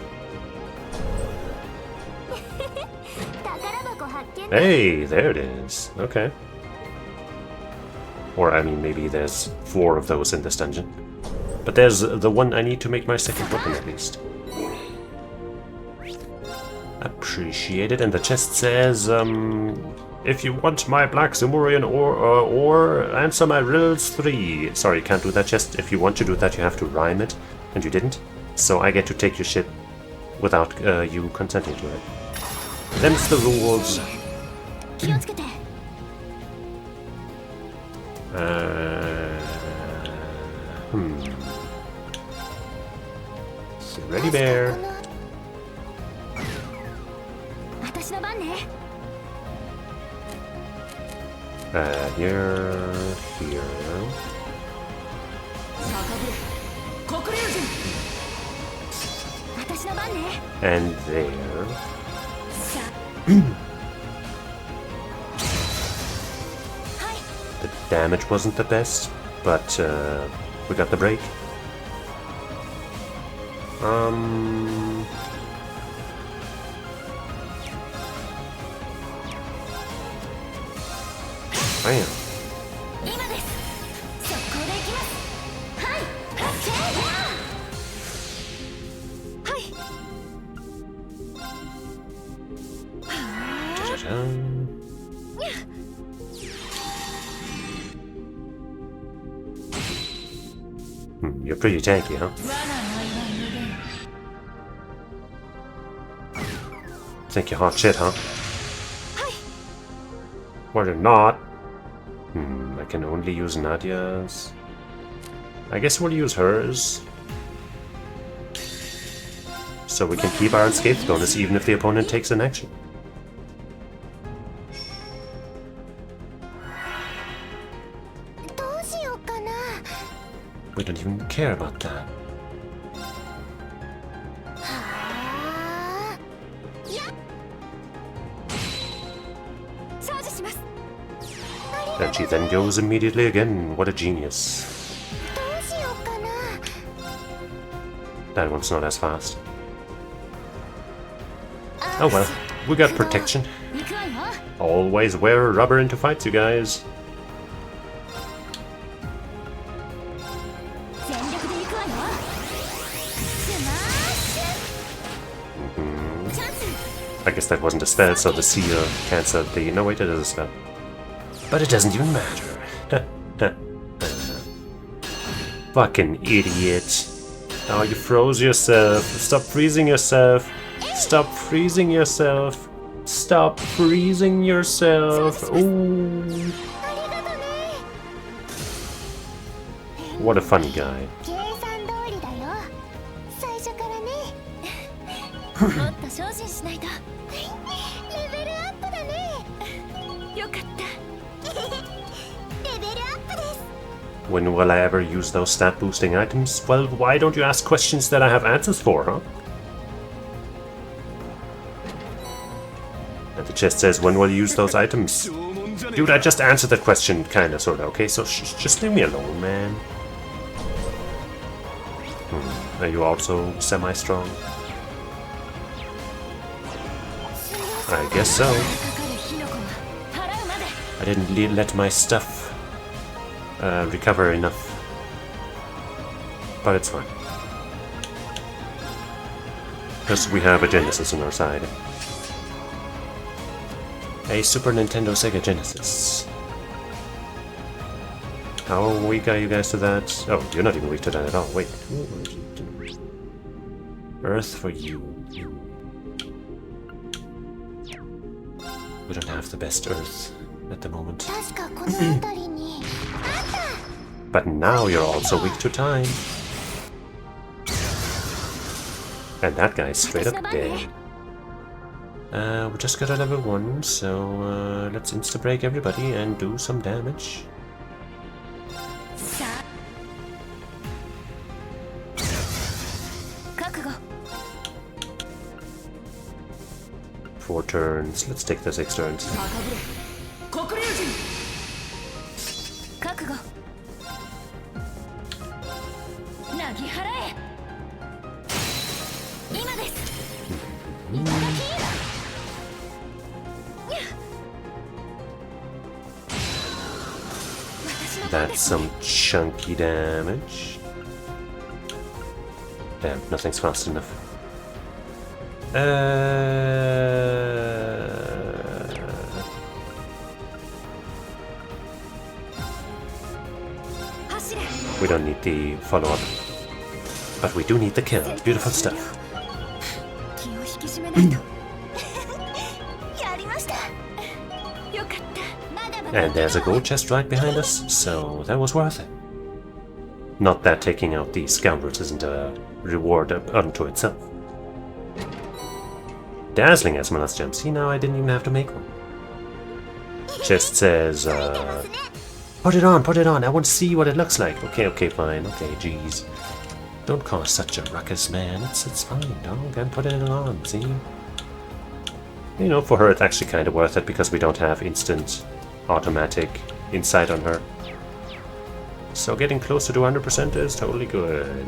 A: Hey, there it is. Okay. Or, I mean, maybe there's 4 of those in this dungeon. But there's the one I need to make my second weapon, at least. Appreciate it. And the chest says, if you want my Black Zemurian or answer my riddles 3. Sorry, can't do that chest. If you want to do that, you have to rhyme it. And you didn't. So I get to take your shit without you consenting to it. Them's the rules. Ready, bear. Here. And there. The damage wasn't the best, but we got the break. Bam. You're pretty tanky, huh? Think you're hot shit, huh? Well, you're not. I can only use Nadia's. I guess we'll use hers. So we can keep our escape bonus even if the opponent takes an action. We don't even care about that. And she then goes immediately again. What a genius. That one's not as fast. Oh well, we got protection. Always wear rubber into fights, you guys. I guess that wasn't a spell, so the seal cancelled the... No, wait, it is a spell. But it doesn't even matter. Fucking idiot. Oh, you froze yourself. Stop freezing yourself. Stop freezing yourself. Stop freezing yourself. Ooh. What a funny guy. When will I ever use those stat boosting items? Well, why don't you ask questions that I have answers for, huh? And the chest says, when will you use those items? Dude, I just answered that question, kinda, sorta, okay? So just leave me alone, man. Are you also semi-strong? I guess so. I didn't let my stuff recover enough. But it's fine. Because we have a Genesis on our side. A Super Nintendo Sega Genesis. How weak are you guys to that? Oh, you're not even weak to that at all. Wait. Earth for you. We don't have the best Earth at the moment. But now you're also weak to time. And that guy's straight up dead. We just got a level 1, so let's insta-break everybody and do some damage. Four turns. Let's take the 6 turns. That's some chunky damage. Damn, nothing's fast enough. We don't need the follow-up. But we do need the kill. Beautiful stuff. And there's a gold chest right behind us, so that was worth it. Not that taking out these scoundrels isn't a reward unto itself. Dazzling as my last gem. See, now I didn't even have to make one. Just says, put it on, I want to see what it looks like. Okay, fine, okay, jeez. Don't cause such a ruckus, man. It's fine, dog. I'm putting it on, see? You know, for her it's actually kind of worth it because we don't have instant automatic insight on her. So getting closer to 100% is totally good.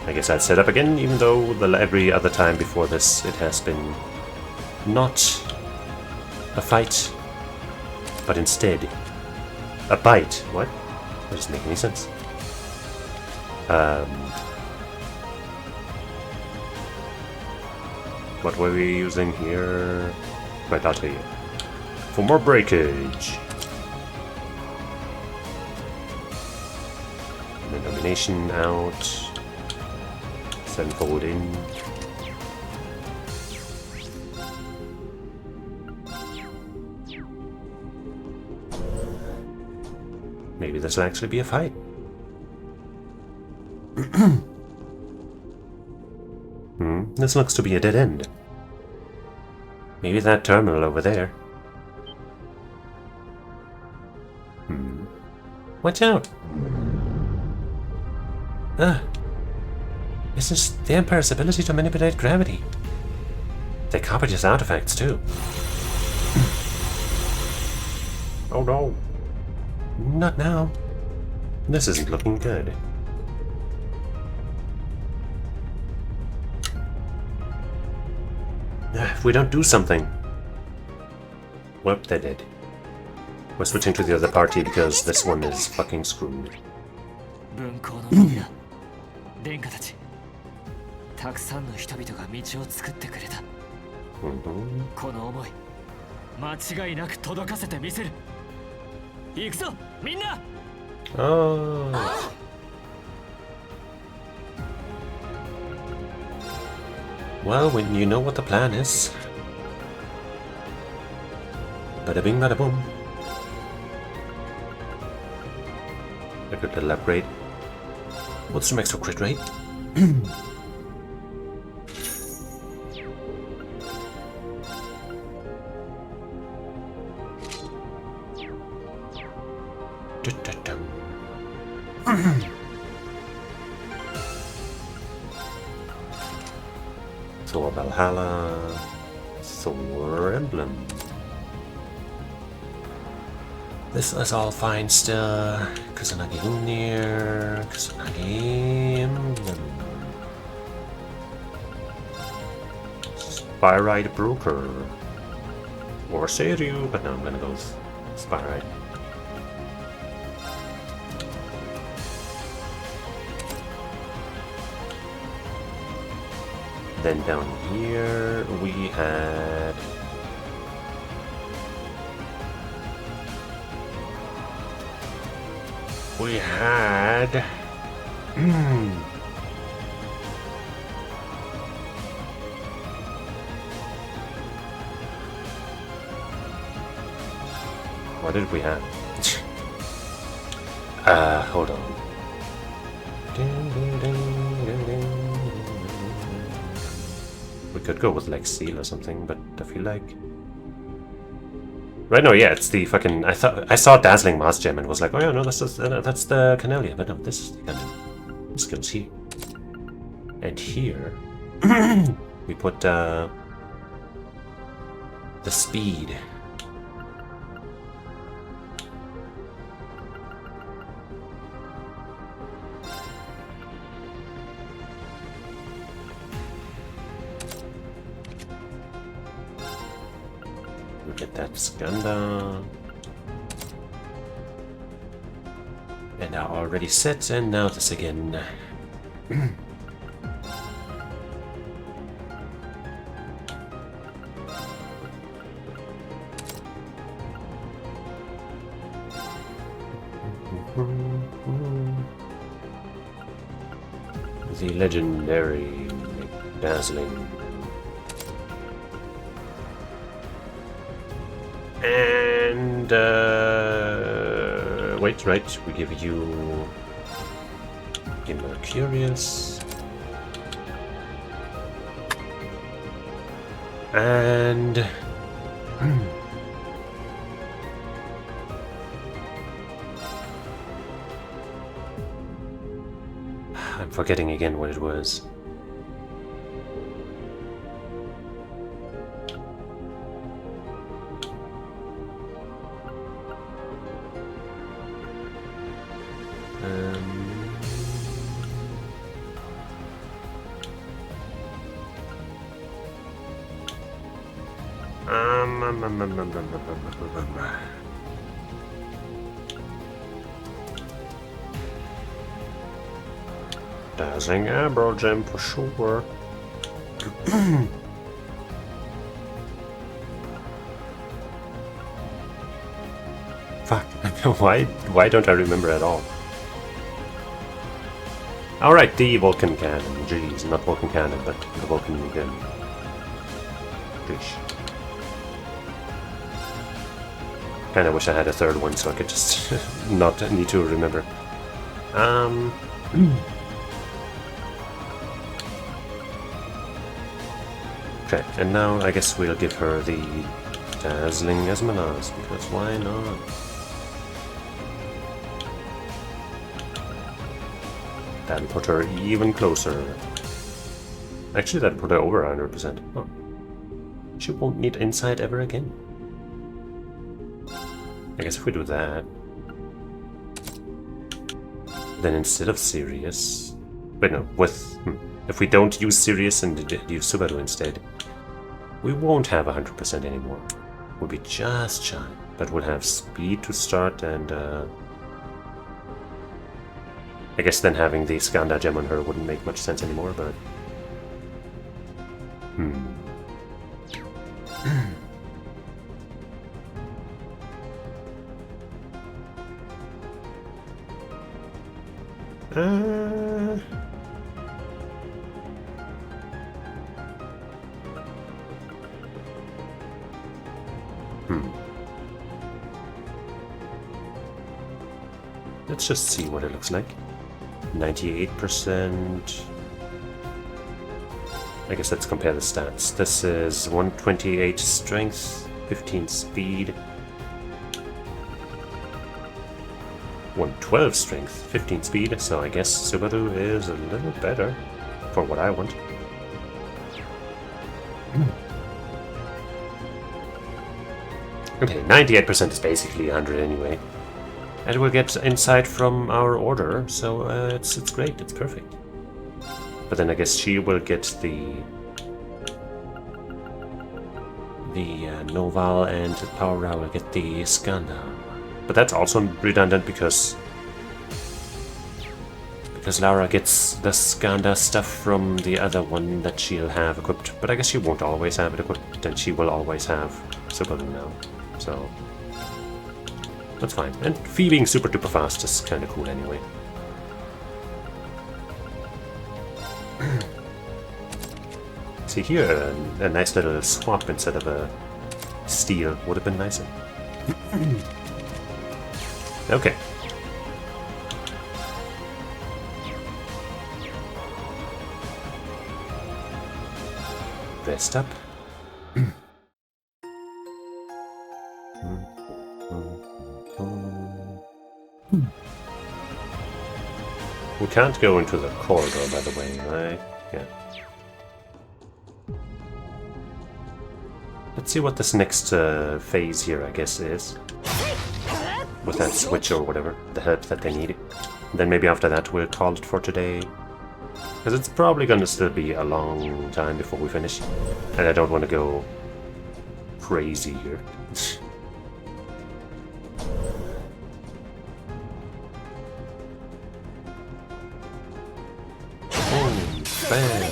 A: I guess I'd set up again, even though every other time before this it has been not a fight, but instead a bite. What? That doesn't make any sense. What were we using here? Right, I'll tell you. For more breakage. And then domination out. Sevenfold in. Maybe this will actually be a fight. This looks to be a dead end. Maybe that terminal over there. Watch out! This is the Empire's ability to manipulate gravity. They copied his artifacts too. Oh no. Not now. This isn't looking good. If we don't do something... Whoop, they're dead. We're switching to the other party because this one is fucking screwed.
F: たくさんの人々が道を作ってくれた。この思い、間違いなく届かせてみせる。行くぞ、みんな。
A: Well, when you know what the plan is. Bada bing, bada boom. A good little upgrade. What's some extra crit rate? Thor Valhalla, Thor Emblem. This is all fine still. Kusanagi Unir, Kusanagi Emblem. Spyrite Broker. Or Seiryu, but no, I'm gonna go with Spyrite. Then down here we had what did we have? Hold on. We could go with like Seal or something, but I feel like... Right, no, yeah, it's the fucking... I saw Dazzling Mass Gem and was like, oh yeah, no, that's the Canelia, but no, this is the Gundam. This goes here. And here... we put, the speed. Get that Skanda. And now already set, and now this again. The legendary dazzling. And wait, right, we give you the Mercurius. And... I'm forgetting again what it was. Dazzling Amber Gem for sure. Fuck. Why don't I remember at all? Alright, the Vulcan Cannon. Jeez, not Vulcan Cannon, but the Vulcan gun. Jeez. Kinda wish I had a third one so I could just not need to remember. Okay, and now I guess we'll give her the Dazzling Esmeralda, because why not? That'll put her even closer. Actually, that'll put her over 100%. Oh. She won't need insight ever again. I guess if we do that, then instead of Sirius, wait no, if we don't use Sirius and use Subaru instead, we won't have 100% anymore. We'll be just shy, but we'll have speed to start, and I guess then having the Skanda gem on her wouldn't make much sense anymore, but let's just see what it looks like. 98%. I guess let's compare the stats. This is 128 strength, 15 speed, 112 strength, 15 speed, so I guess Subaru is a little better for what I want. Okay, 98% is basically 100 anyway. And we'll get insight from our order, so it's great, it's perfect. But then I guess she will get the Noval, and Power will get the Skanda. But that's also redundant because Laura gets the Skanda stuff from the other one that she'll have equipped. But I guess she won't always have it equipped, and she will always have Subaru now. So that's fine. And Fee being super duper fast is kind of cool anyway. See here, a nice little swap instead of a steal would have been nicer. Okay. Rest up. We can't go into the corridor, by the way, right? Yeah. Let's see what this next phase here, I guess, is. With that switch or whatever, the help that they need. Then maybe after that we'll call it for today. Because it's probably gonna still be a long time before we finish. And I don't want to go crazy here. Bam.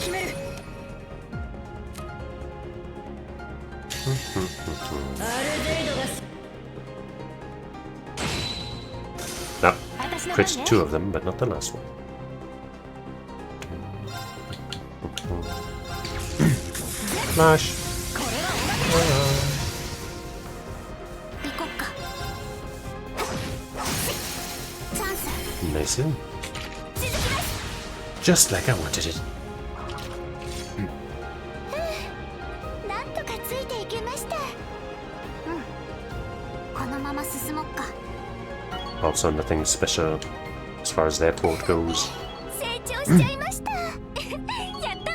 A: No, crit 2 of them, but not the last one. Flash. Nice. Just like I wanted it.
B: なんとかついていけました。このまま進もっか。
A: Also, nothing special as far as the airport goes.
B: 成長しちゃいました。やった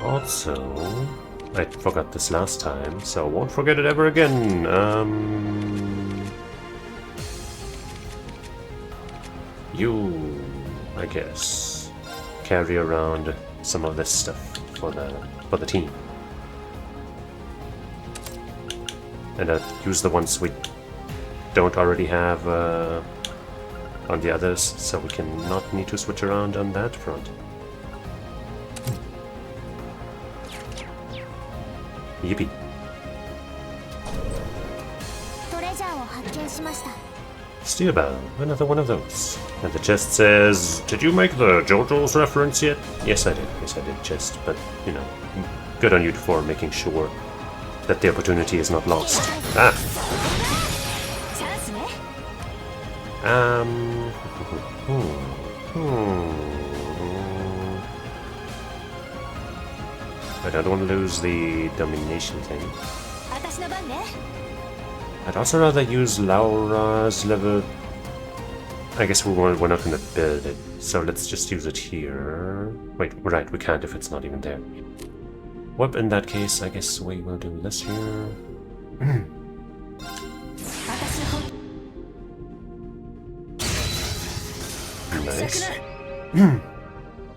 B: わ。
A: Also, I forgot this last time, so won't forget it ever again. You, I guess, carry around some of this stuff for the team, and use the ones we don't already have on the others, so we can not need to switch around on that front. Yippee.
B: トレジャーを発見しました。
A: Steel bell, another one of those. And the chest says, "Did you make the JoJo's reference yet?" Yes, I did. Yes, I did, chest. But, you know, good on you for making sure that the opportunity is not lost. Ah!
B: チャンスね。
A: I don't want to lose the domination thing.
B: 私の番ね。
A: I'd also rather use Laura's level. I guess we're not going to build it, so let's just use it here. Wait, right, we can't if it's not even there. Well, in that case, I guess we will do this here. Nice.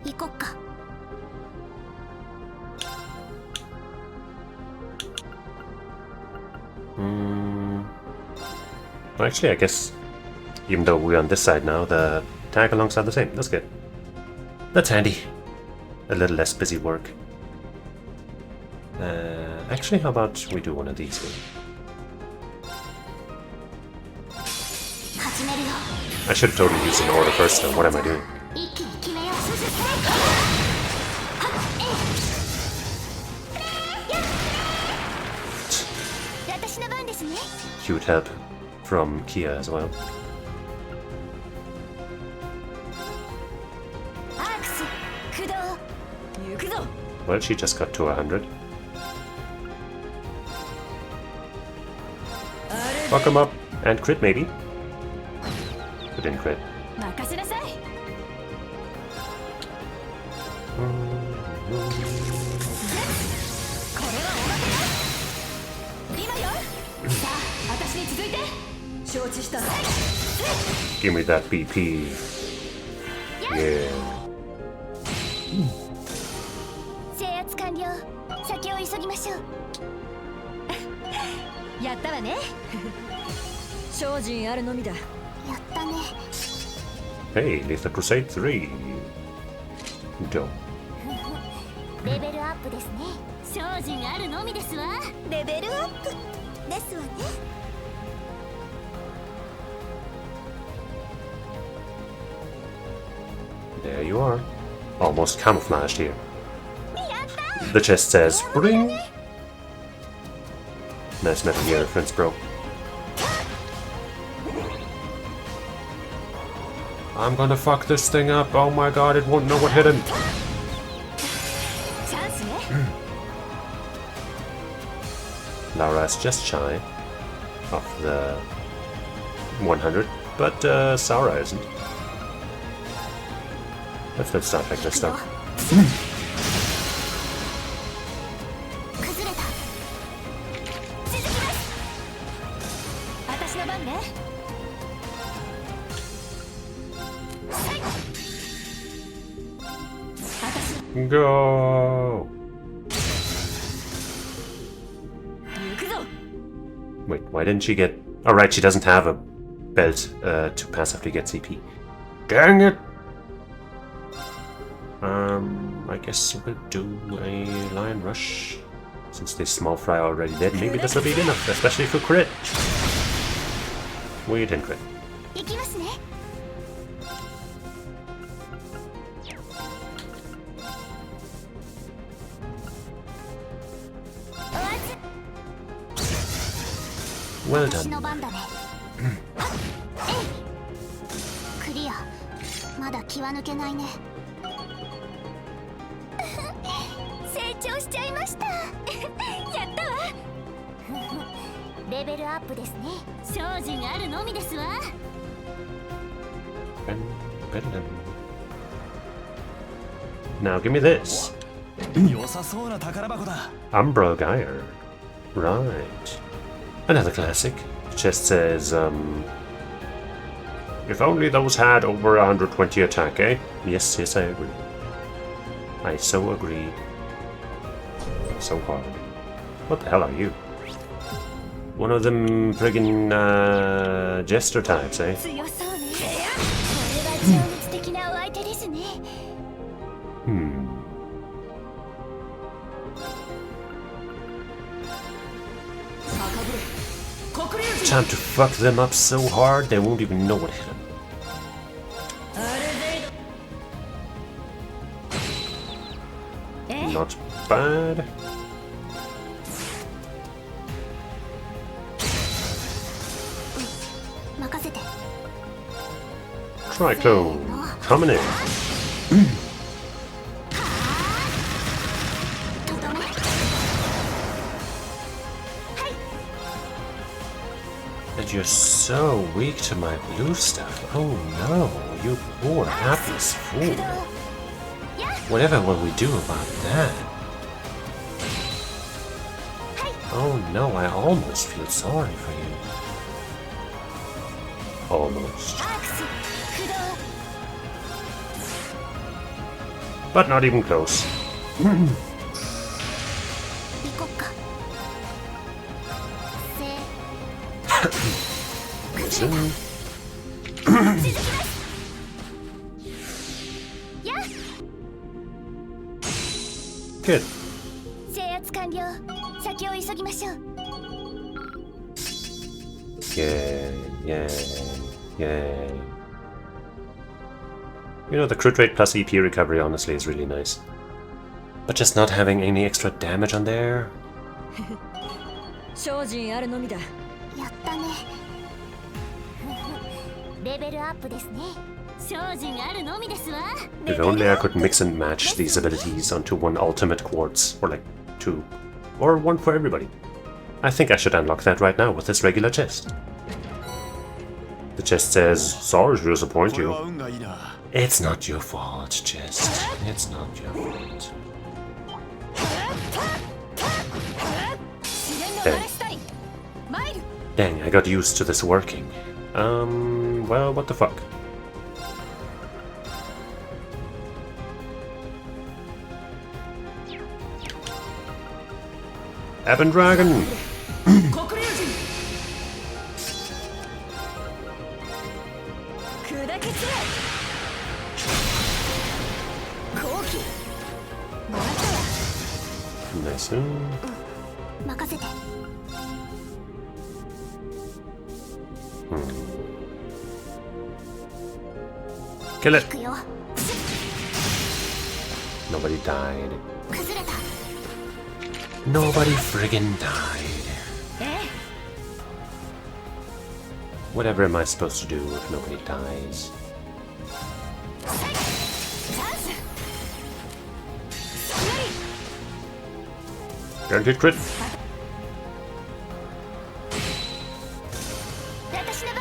B: 行こっか。
A: Well, actually, I guess, even though we're on this side now, the tag-alongs are the same. That's good. That's handy. A little less busy work. Actually, how about we do one of these here? I should have totally used an order first, though. What am I doing? Cute help from Kia as well. Well, she just got to 100. Fuck him up and crit, maybe. But didn't crit. Give me that BP. Yeah.
B: 制圧完了。先を急ぎましょう。やったわね。
E: 精進あるのみだ。
B: やったね。
A: Hey, Lethal Crusade 3. Dope.
B: レベルアップですね。精進あるのみですわ。レベルアップですわね。
A: There you are. Almost camouflaged here. The chest says, "Bring." Nice Metal Gear reference, bro. I'm gonna fuck this thing up. Oh my god, it won't know what hit him. Laura is just shy of the 100, but Saura isn't. Let's start like this though. Go! Wait, why didn't she get... Oh right, she doesn't have a belt to passively get CP. Dang it! I guess we'll do a Lion Rush. Since this small fry already dead, maybe this will be good enough, especially for crit. We didn't crit. Well done.
B: まだ気は抜けないね。成長しちゃいました。やったわ。レベルアップですね。精進あるのみですわ。
A: Now give me this.
I: 良さそうな宝箱だ。
A: Umbra Geyer. Right. Another classic. Just says, if only those had over 120 attack, eh? Yes, yes, I agree. I so agree. So hard. What the hell are you? One of them friggin' jester types, eh?
B: 強そうね。これは情熱的なお相手ですね。
A: Time to fuck them up so hard they won't even know what hit them. Not bad. Triclone, coming in. And you're so weak to my blue stuff. Oh no, you poor hapless fool. Whatever will we do about that? Oh no, I almost feel sorry for you. Almost. But not even close. Listen. Good. Yay. You know, the crit rate plus EP recovery honestly is really nice. But just not having any extra damage on there?
E: 精進あるのみだ。
B: やったね。レベルアップですね。精進あるのみですわ。
A: If only I could mix and match these abilities onto one ultimate quartz, or like two, or one for everybody. I think I should unlock that right now with this regular chest. The chest says, sorry to disappoint you. It's not your fault, chest. It's not your fault. Dang, I got used to this working. Well, what the fuck? Ebon Dragon! Nice. Kill it! Nobody died. Nobody friggin' died. Whatever am I supposed to do if nobody dies? Guaranteed crit.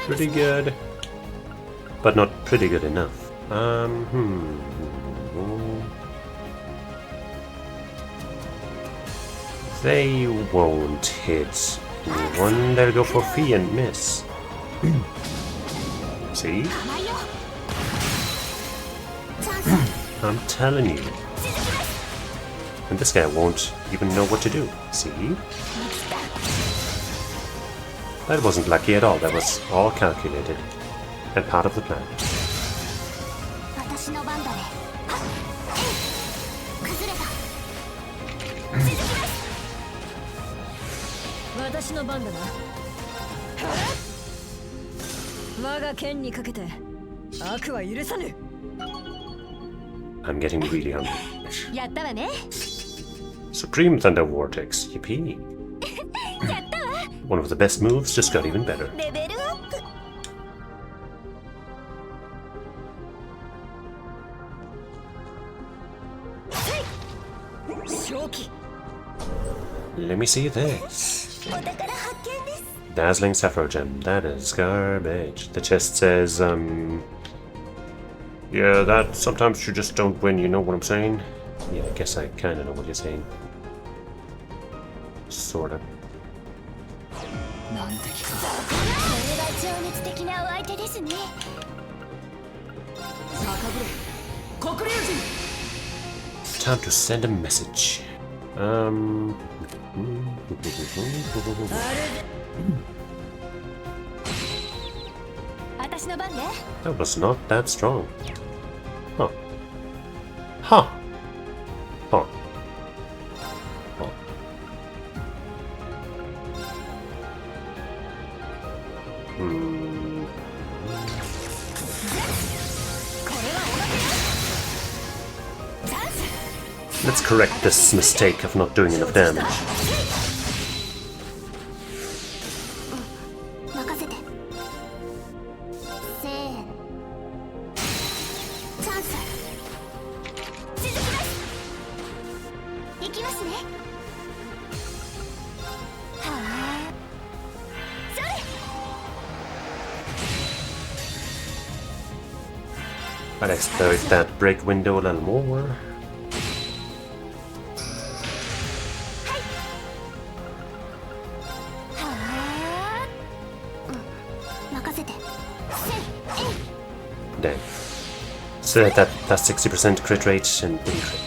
A: Pretty good. But not pretty good enough. They won't hit anyone. They'll go for fee and miss. See? I'm telling you. And this guy won't even know what to do. See? That wasn't lucky at all. That was all calculated. And part of the plan. I'm getting really hungry. Supreme Thunder Vortex. Yippee. One of the best moves just got even better. Let me see this. Dazzling Sapphire Gem. That is garbage. The chest says, yeah, that sometimes you just don't win, you know what I'm saying? Yeah, I guess I kinda know what you're saying. Sorta. Time to send a message. That was not that strong. Huh. Huh. Huh. Huh. Let's correct this mistake of not doing enough damage. I'd exploit that break window a little more. Dang. So that plus 60% crit rate and didn't crit.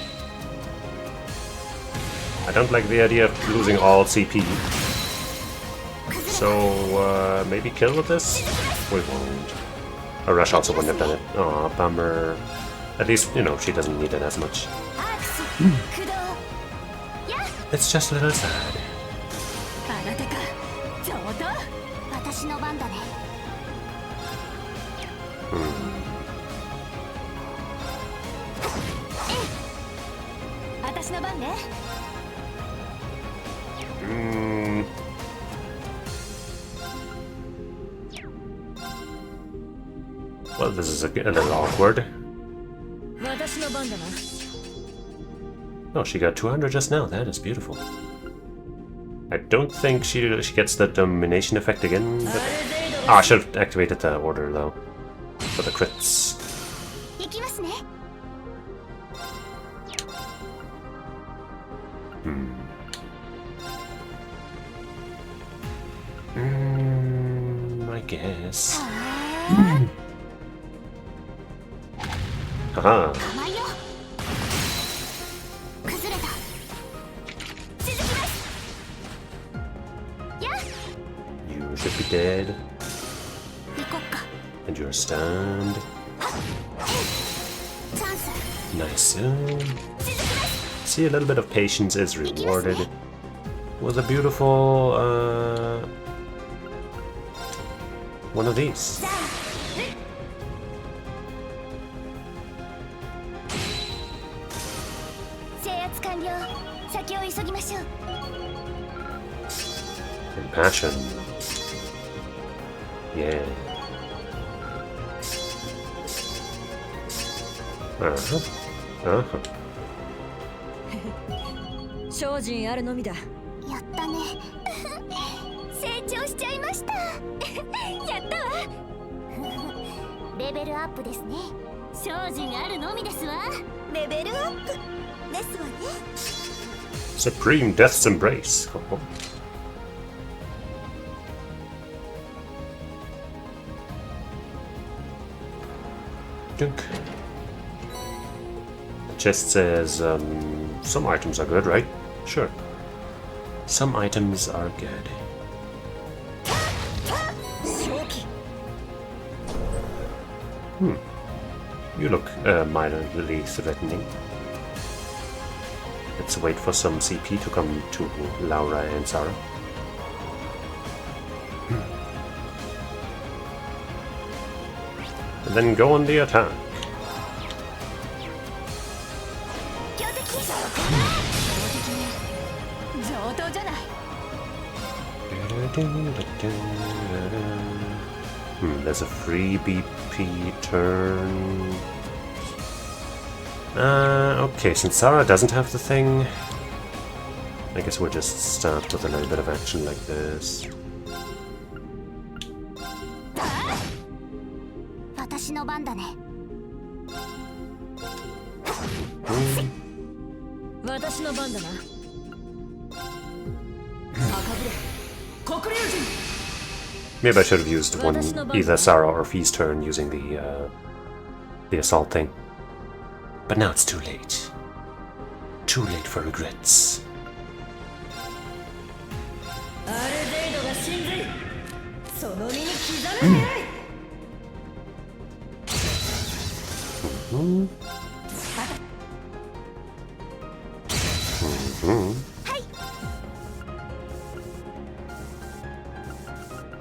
A: I don't like the idea of losing all CP. So maybe kill with this? We won't. A rush also wouldn't have done it. Aw, bummer. At least, you know, she doesn't need it as much. It's just a little sad. Well, this is a little awkward. Oh, she got 200 just now. That is beautiful. I don't think she gets the domination effect again. But... Ah, I should have activated the order though for the crits. I guess. Haha. You should be dead. And you're stunned. Nice. See, a little bit of patience is rewarded with a beautiful one of these. Compassion. Yeah. Uh-huh.
E: 精進あるのみだ。
B: やったね。成長しちゃいました。やったわ。レベルアップですね。精進あるのみですわ。レベルアップですわね。
A: Supreme Death's Embrace. Dunk. The chest says, some items are good, right? Sure. Some items are good. You look mildly threatening. Let's wait for some CP to come to Laura and Sarah. And then go on the attack. There's a free BP turn. Okay, since Sarah doesn't have the thing, I guess we'll just start with a little bit of action like this.
B: 私の番だね。
E: 私の番だな。赤ぶれ、黒竜人。
A: Maybe I should have used one, either Sarah or Fee's turn using the assault thing. But now it's too late. Too late for regrets.
E: アルデイドが神髄。その身に刻めない。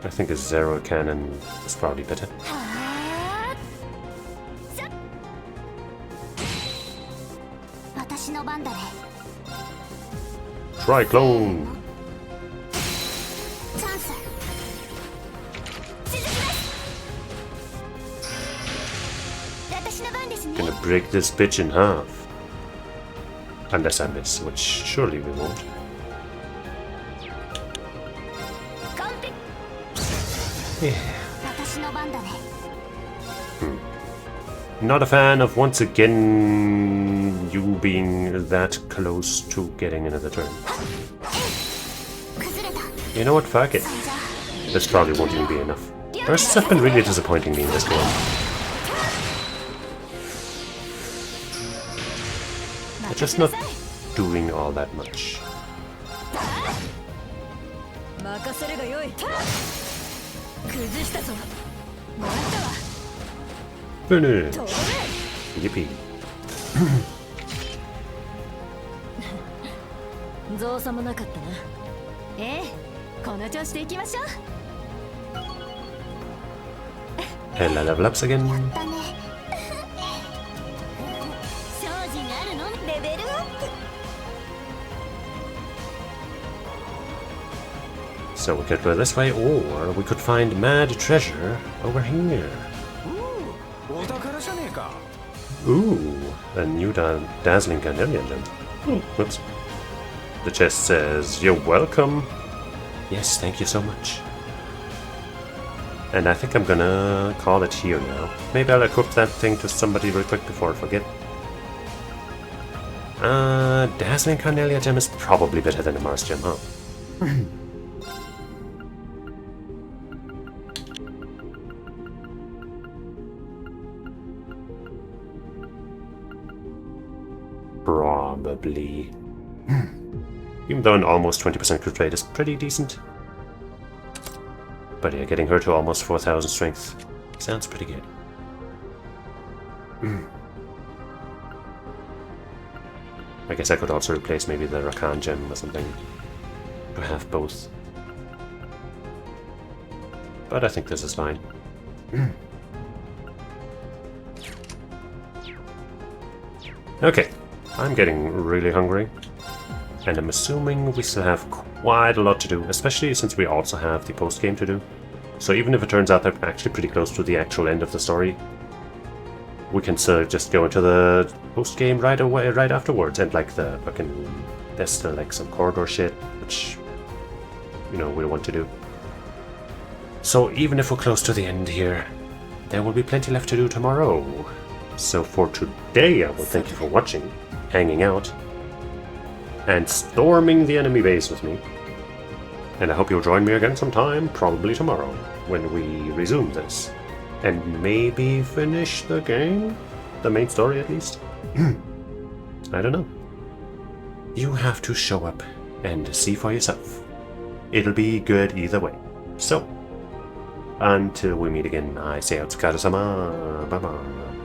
A: I think a Zero Cannon is probably better.
B: 私の番だね。
A: Try clone!
B: チャンス。続きます。私の番ですね。
A: Gonna break this bitch in half. Unless I miss, which surely we won't.
B: 完璧。
A: Yeah.
B: 私の番だね。
A: Not a fan of once again you being that close to getting another turn.
B: 崩れた。
A: You know what? Fuck it.
B: そんじゃ。
A: This probably won't even be enough. Bursts have been really disappointing me in this game. They're just not doing all that much.
E: 任せるがよい。崩したぞ。もらったわ。
A: Finish!
E: とどめ。
A: Yippee.
E: 造作もなかったな。
B: ええ、この調子でいきましょう。
A: Ella level ups again.
B: だね。精進あるの？レベルアップ。
A: So we could go this way, or we could find mad treasure over here.
H: お宝じゃねえか。
A: Ooh, a new dazzling carnelian gem. Whoops. The chest says, "You're welcome." Yes, thank you so much. And I think I'm gonna call it here now. Maybe I'll equip that thing to somebody real quick before I forget. Dazzling carnelian gem is probably better than a Mars gem, huh? Probably. Even though an almost 20% crit rate is pretty decent. But yeah, getting her to almost 4,000 strength sounds pretty good. I guess I could also replace maybe the Rakan gem or something to have both. But I think this is fine. Okay, I'm getting really hungry. And I'm assuming we still have quite a lot to do, especially since we also have the post-game to do. So even if it turns out that we're actually pretty close to the actual end of the story, we can still just go into the post-game right away, right afterwards, and like the fucking... There's still like some corridor shit, which, you know, we want to do. So even if we're close to the end here, there will be plenty left to do tomorrow. So for today, I will thank you for watching, hanging out, and storming the enemy base with me. And I hope you'll join me again sometime, probably tomorrow, when we resume this. And maybe finish the game? The main story, at least? I don't know. You have to show up and see for yourself. It'll be good either way. So, until we meet again, I say otsukaresama. Bye-bye.